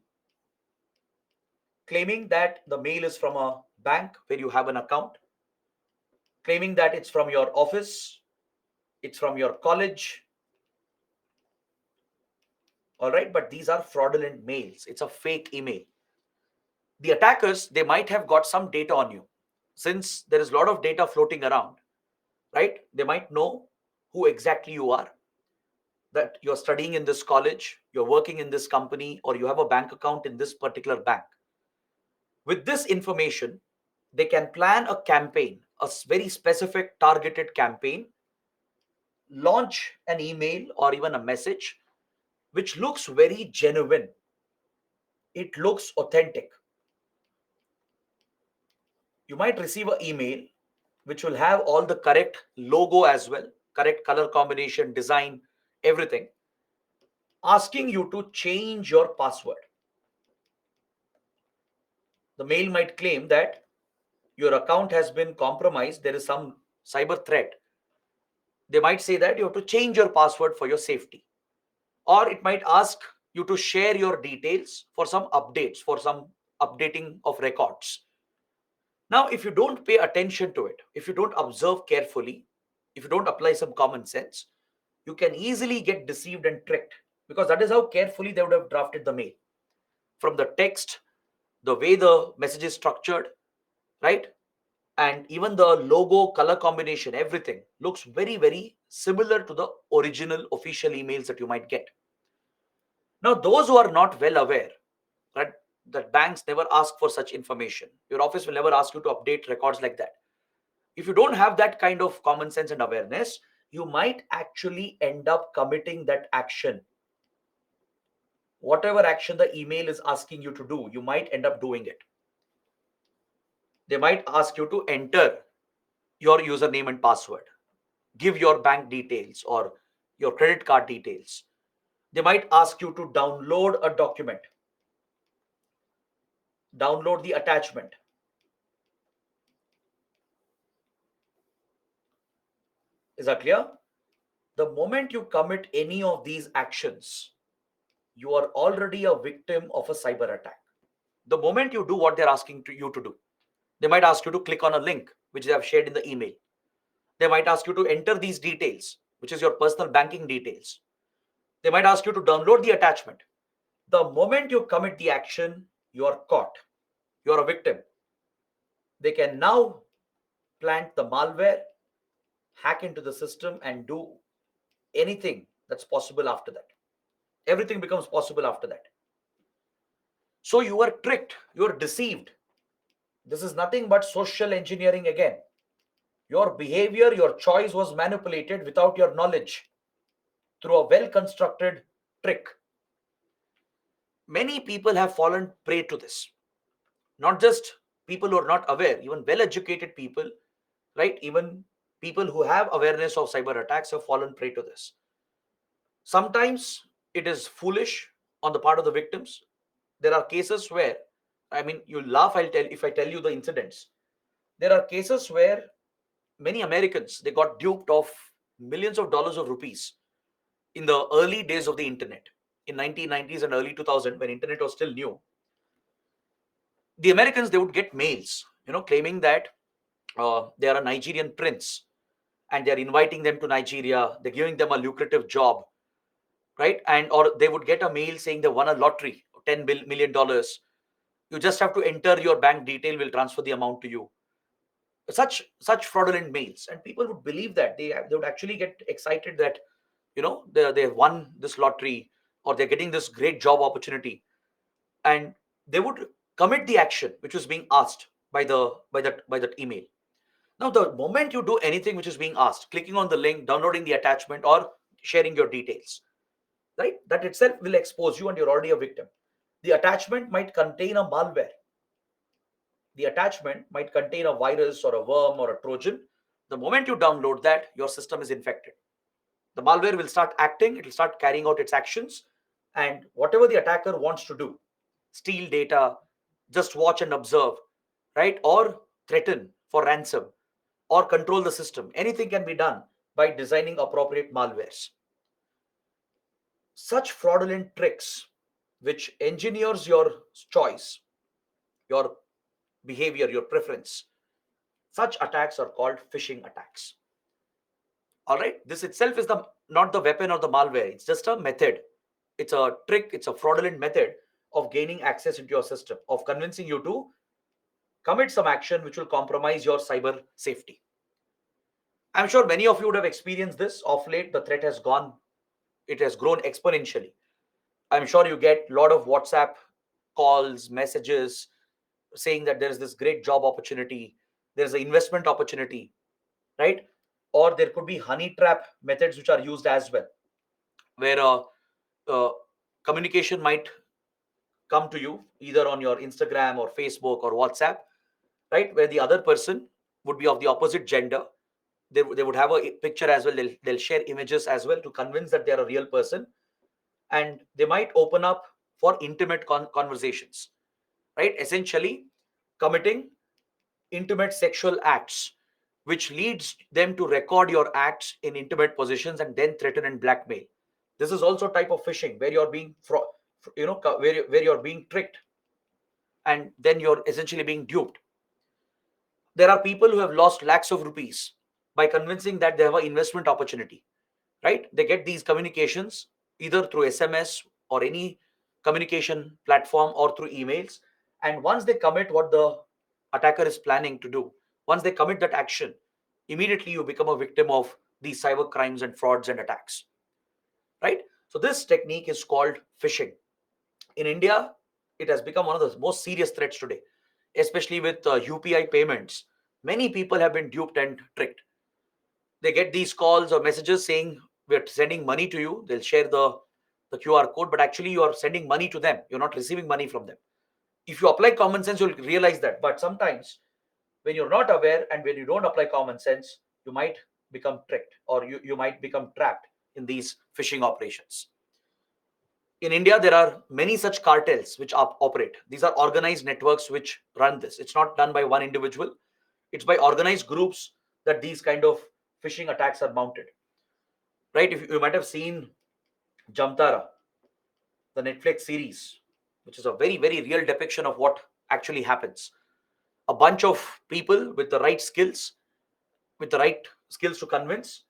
claiming that the mail is from a bank where you have an account, claiming that it's from your office, it's from your college. All right, but these are fraudulent mails. It's a fake email. The attackers, they might have got some data on you. Since there is a lot of data floating around, right? They might know who exactly you are, that you're studying in this college, you're working in this company, or you have a bank account in this particular bank. With this information, they can plan a campaign, a very specific targeted campaign, launch an email or even a message which looks very genuine. It looks authentic. You might receive an email which will have all the correct logo as well, correct color combination, design, everything, asking you to change your password. The mail might claim that your account has been compromised, there is some cyber threat. They might say that you have to change your password for your safety. Or it might ask you to share your details for some updates, for some updating of records. Now, if you don't pay attention to it, if you don't observe carefully, if you don't apply some common sense, you can easily get deceived and tricked, because that is how carefully they would have drafted the mail. From the text, the way the message is structured, right? And even the logo, color combination, everything looks very, very similar to the original official emails that you might get. Now, those who are not well aware, right, that banks never ask for such information, your office will never ask you to update records like that. If you don't have that kind of common sense and awareness, you might actually end up committing that action. Whatever action the email is asking you to do, you might end up doing it. They might ask you to enter your username and password, give your bank details or your credit card details. They might ask you to download a document, download the attachment. Is that clear? The moment you commit any of these actions, you are already a victim of a cyber attack. The moment you do what they're asking you to do, they might ask you to click on a link which they have shared in the email. They might ask you to enter these details, which is your personal banking details. They might ask you to download the attachment. The moment you commit the action, you are caught. You are a victim. They can now plant the malware, hack into the system, and do anything that's possible after that. Everything becomes possible after that. So you are tricked, you are deceived. This is nothing but social engineering again. Your behavior, your choice was manipulated without your knowledge through a well constructed trick. Many people have fallen prey to this. Not just people who are not aware, even well educated people, right? Even people who have awareness of cyber attacks have fallen prey to this. Sometimes it is foolish on the part of the victims. There are cases where, I mean, you laugh if I tell you the incidents. There are cases where many Americans, they got duped of millions of dollars of rupees in the early days of the internet, in 1990s and early 2000, when internet was still new. The Americans, they would get mails, claiming that they are a Nigerian prince and they're inviting them to Nigeria, they're giving them a lucrative job, right? And or they would get a mail saying they won a lottery, $10 million. You just have to enter your bank detail, we'll transfer the amount to you. Such fraudulent mails, and people would believe that. They would actually get excited that they won this lottery, or they're getting this great job opportunity, and they would commit the action which was being asked by that email. Now, the moment you do anything which is being asked, clicking on the link, downloading the attachment, or sharing your details, right, that itself will expose you, and you're already a victim. The attachment might contain a malware. The attachment might contain a virus or a worm or a Trojan. The moment you download that, your system is infected. The malware will start acting, it will start carrying out its actions, and whatever the attacker wants to do, steal data, just watch and observe, right, or threaten for ransom, or control the system, anything can be done by designing appropriate malwares. Such fraudulent tricks, which engineers your choice, your behavior, your preference, such attacks are called phishing attacks. All right, this itself is the not the weapon or the malware, it's just a method. It's a trick, it's a fraudulent method of gaining access into your system, of convincing you to commit some action which will compromise your cyber safety. I'm sure many of you would have experienced this. Of late, the threat has gone, it has grown exponentially. I'm sure you get a lot of WhatsApp calls, messages saying that there is this great job opportunity, there's an investment opportunity, right? Or there could be honey trap methods which are used as well, where uh, communication might come to you either on your Instagram or Facebook or WhatsApp, right? Where the other person would be of the opposite gender. They would have a picture as well. They'll share images as well to convince that they're a real person. And they might open up for intimate conversations, right? Essentially, committing intimate sexual acts, which leads them to record your acts in intimate positions and then threaten and blackmail. This is also a type of phishing where you're being, where you're being tricked, and then you're essentially being duped. There are people who have lost lakhs of rupees by convincing that they have an investment opportunity, right? They get these communications either through SMS or any communication platform or through emails. And once they commit what the attacker is planning to do, once they commit that action, immediately you become a victim of these cyber crimes and frauds and attacks, right? So this technique is called phishing. In India, it has become one of the most serious threats today, especially with UPI payments. Many people have been duped and tricked. They get these calls or messages saying we're sending money to you. They'll share the QR code, but actually you are sending money to them. You're not receiving money from them. If you apply common sense, you'll realize that. But sometimes when you're not aware and when you don't apply common sense, you might become tricked, or you might become trapped in these phishing operations. In India, there are many such cartels which operate. These are organized networks which run this. It's not done by one individual, it's by organized groups that these kind of phishing attacks are mounted. Right? If you might have seen Jamtara, the Netflix series, which is a very, very real depiction of what actually happens. A bunch of people with the right skills to convince,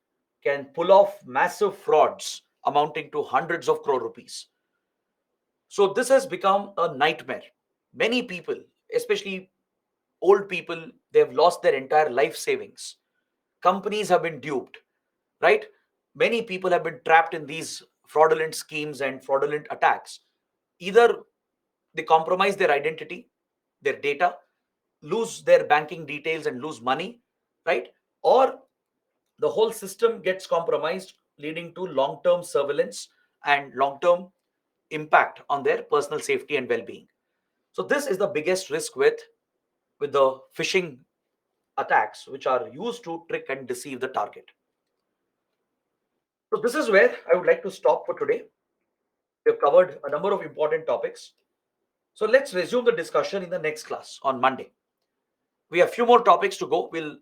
can pull off massive frauds amounting to hundreds of crore rupees. So this has become a nightmare. Many people, especially old people, they have lost their entire life savings. Companies have been duped, right? Many people have been trapped in these fraudulent schemes and fraudulent attacks. Either they compromise their identity, their data, lose their banking details and lose money, right? Or the whole system gets compromised, leading to long term surveillance and long term impact on their personal safety and well being. So, this is the biggest risk with the phishing attacks, which are used to trick and deceive the target. So, this is where I would like to stop for today. We have covered a number of important topics. So, let's resume the discussion in the next class on Monday. We have a few more topics to go. We'll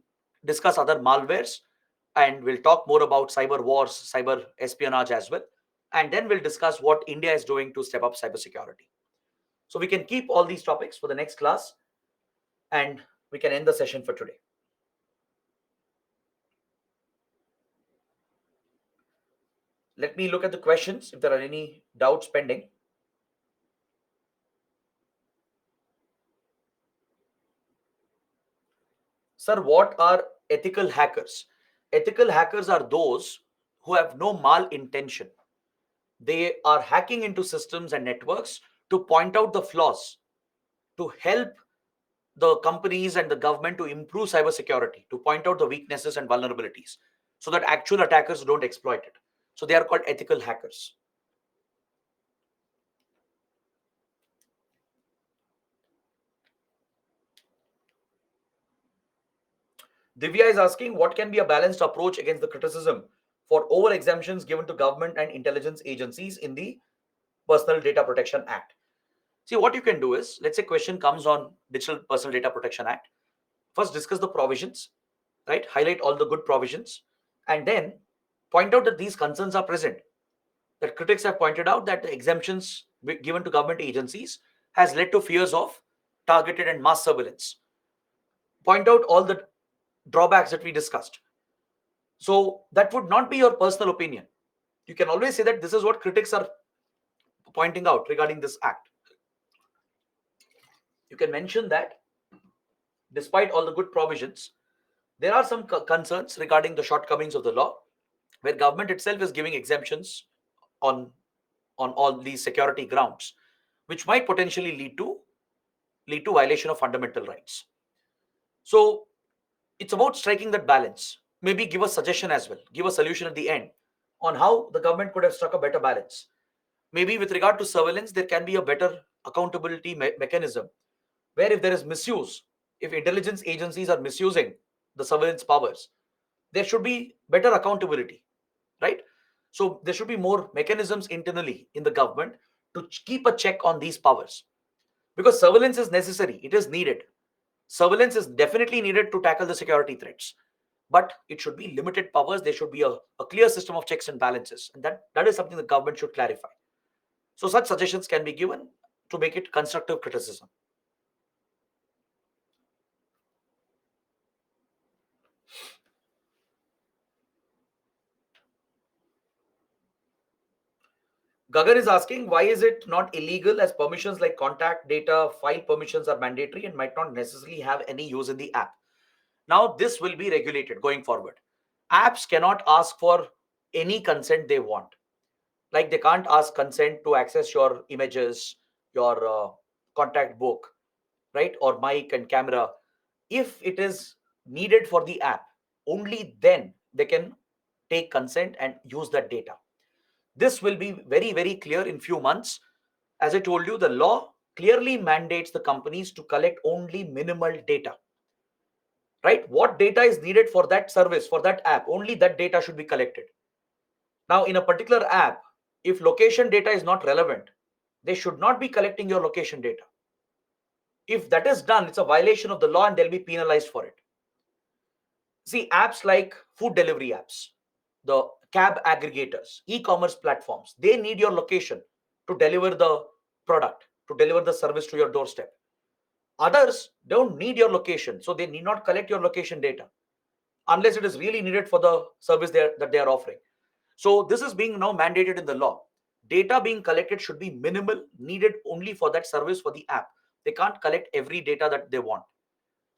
discuss other malwares, and we'll talk more about cyber wars, cyber espionage as well. And then we'll discuss what India is doing to step up cybersecurity. So we can keep all these topics for the next class, and we can end the session for today. Let me look at the questions if there are any doubts pending. Sir, what are ethical hackers? Ethical hackers are those who have no malintention. They are hacking into systems and networks to point out the flaws, to help the companies and the government to improve cybersecurity, to point out the weaknesses and vulnerabilities so that actual attackers don't exploit it. So they are called ethical hackers. Divya is asking, what can be a balanced approach against the criticism for over exemptions given to government and intelligence agencies in the Personal Data Protection Act? See, what you can do is, let's say question comes on Digital Personal Data Protection Act. First, discuss the provisions, right? Highlight all the good provisions, and then point out that these concerns are present. That critics have pointed out that the exemptions given to government agencies has led to fears of targeted and mass surveillance. Point out all the drawbacks that we discussed. So that would not be your personal opinion. You can always say that this is what critics are pointing out regarding this act. You can mention that despite all the good provisions, there are some concerns regarding the shortcomings of the law, where government itself is giving exemptions on all these security grounds, which might potentially lead to violation of fundamental rights. So it's about striking that balance. Maybe give a suggestion as well, give a solution at the end on how the government could have struck a better balance. Maybe with regard to surveillance, there can be a better accountability mechanism where if there is misuse, if intelligence agencies are misusing the surveillance powers, there should be better accountability, right? So there should be more mechanisms internally in the government to keep a check on these powers, because surveillance is necessary, it is needed. Surveillance is definitely needed to tackle the security threats, but it should be limited powers. There should be a clear system of checks and balances, and that is something the government should clarify. So such suggestions can be given to make it constructive criticism. Gagan is asking, why is it not illegal, as permissions like contact data, file permissions are mandatory and might not necessarily have any use in the app? Now, this will be regulated going forward. Apps cannot ask for any consent they want. Like they can't ask consent to access your images, your contact book, right? Or mic and camera. If it is needed for the app, only then they can take consent and use that data. This will be very, very clear in few months. As I told you, the law clearly mandates the companies to collect only minimal data, right? What data is needed for that service, for that app, only that data should be collected. Now, in a particular app, if location data is not relevant, they should not be collecting your location data. If that is done, it's a violation of the law and they'll be penalized for it. See, apps like food delivery apps, the cab aggregators, e-commerce platforms, they need your location to deliver the product, to deliver the service to your doorstep. Others don't need your location, so they need not collect your location data unless it is really needed for the service that they are offering. So this is being now mandated in the law. Data being collected should be minimal, needed only for that service, for the app. They can't collect every data that they want.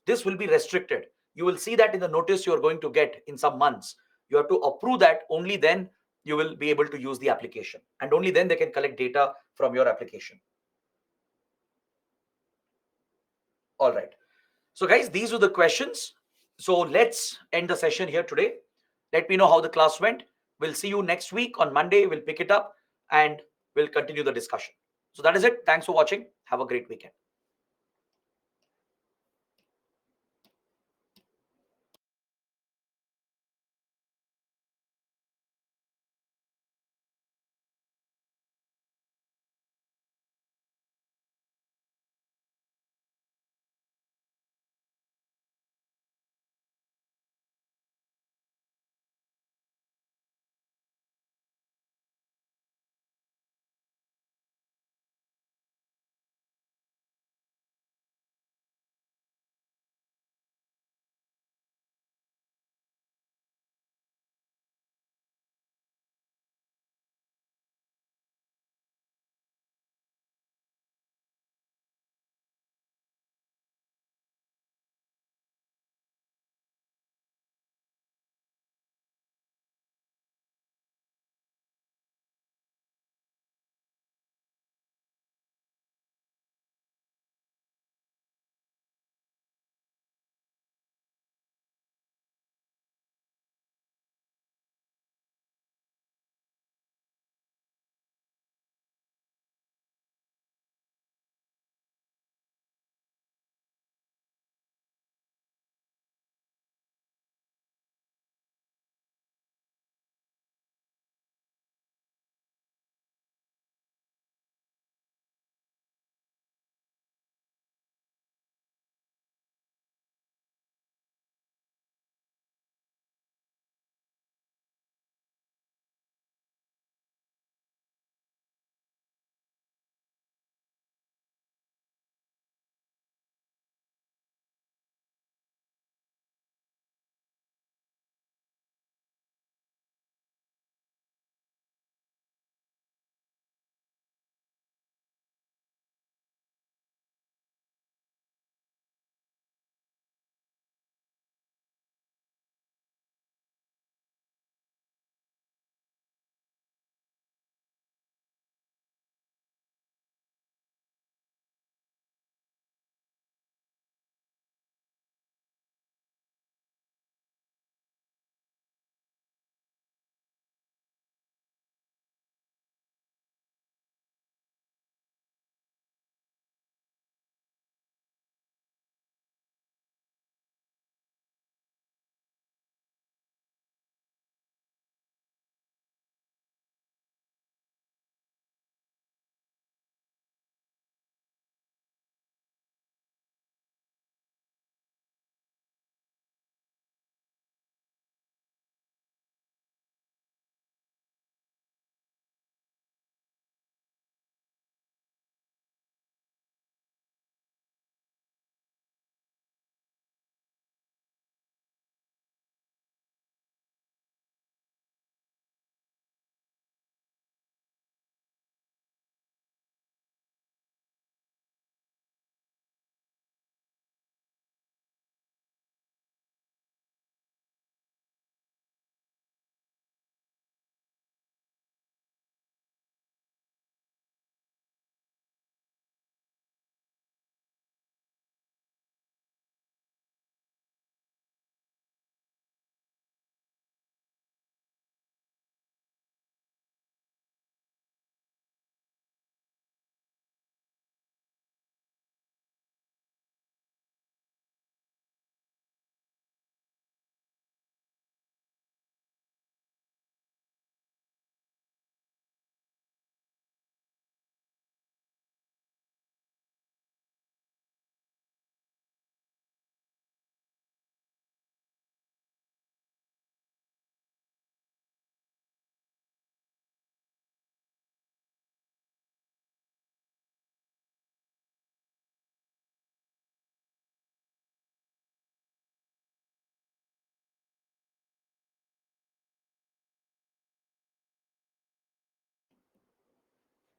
This will be restricted. You will see that in the notice you are going to get in some months. You have to approve that. Only then you will be able to use the application, and only then they can collect data from your application. All right. So guys, these were the questions. So let's end the session here today. Let me know how the class went. We'll see you next week on Monday. We'll pick it up and we'll continue the discussion. So that is it. Thanks for watching. Have a great weekend.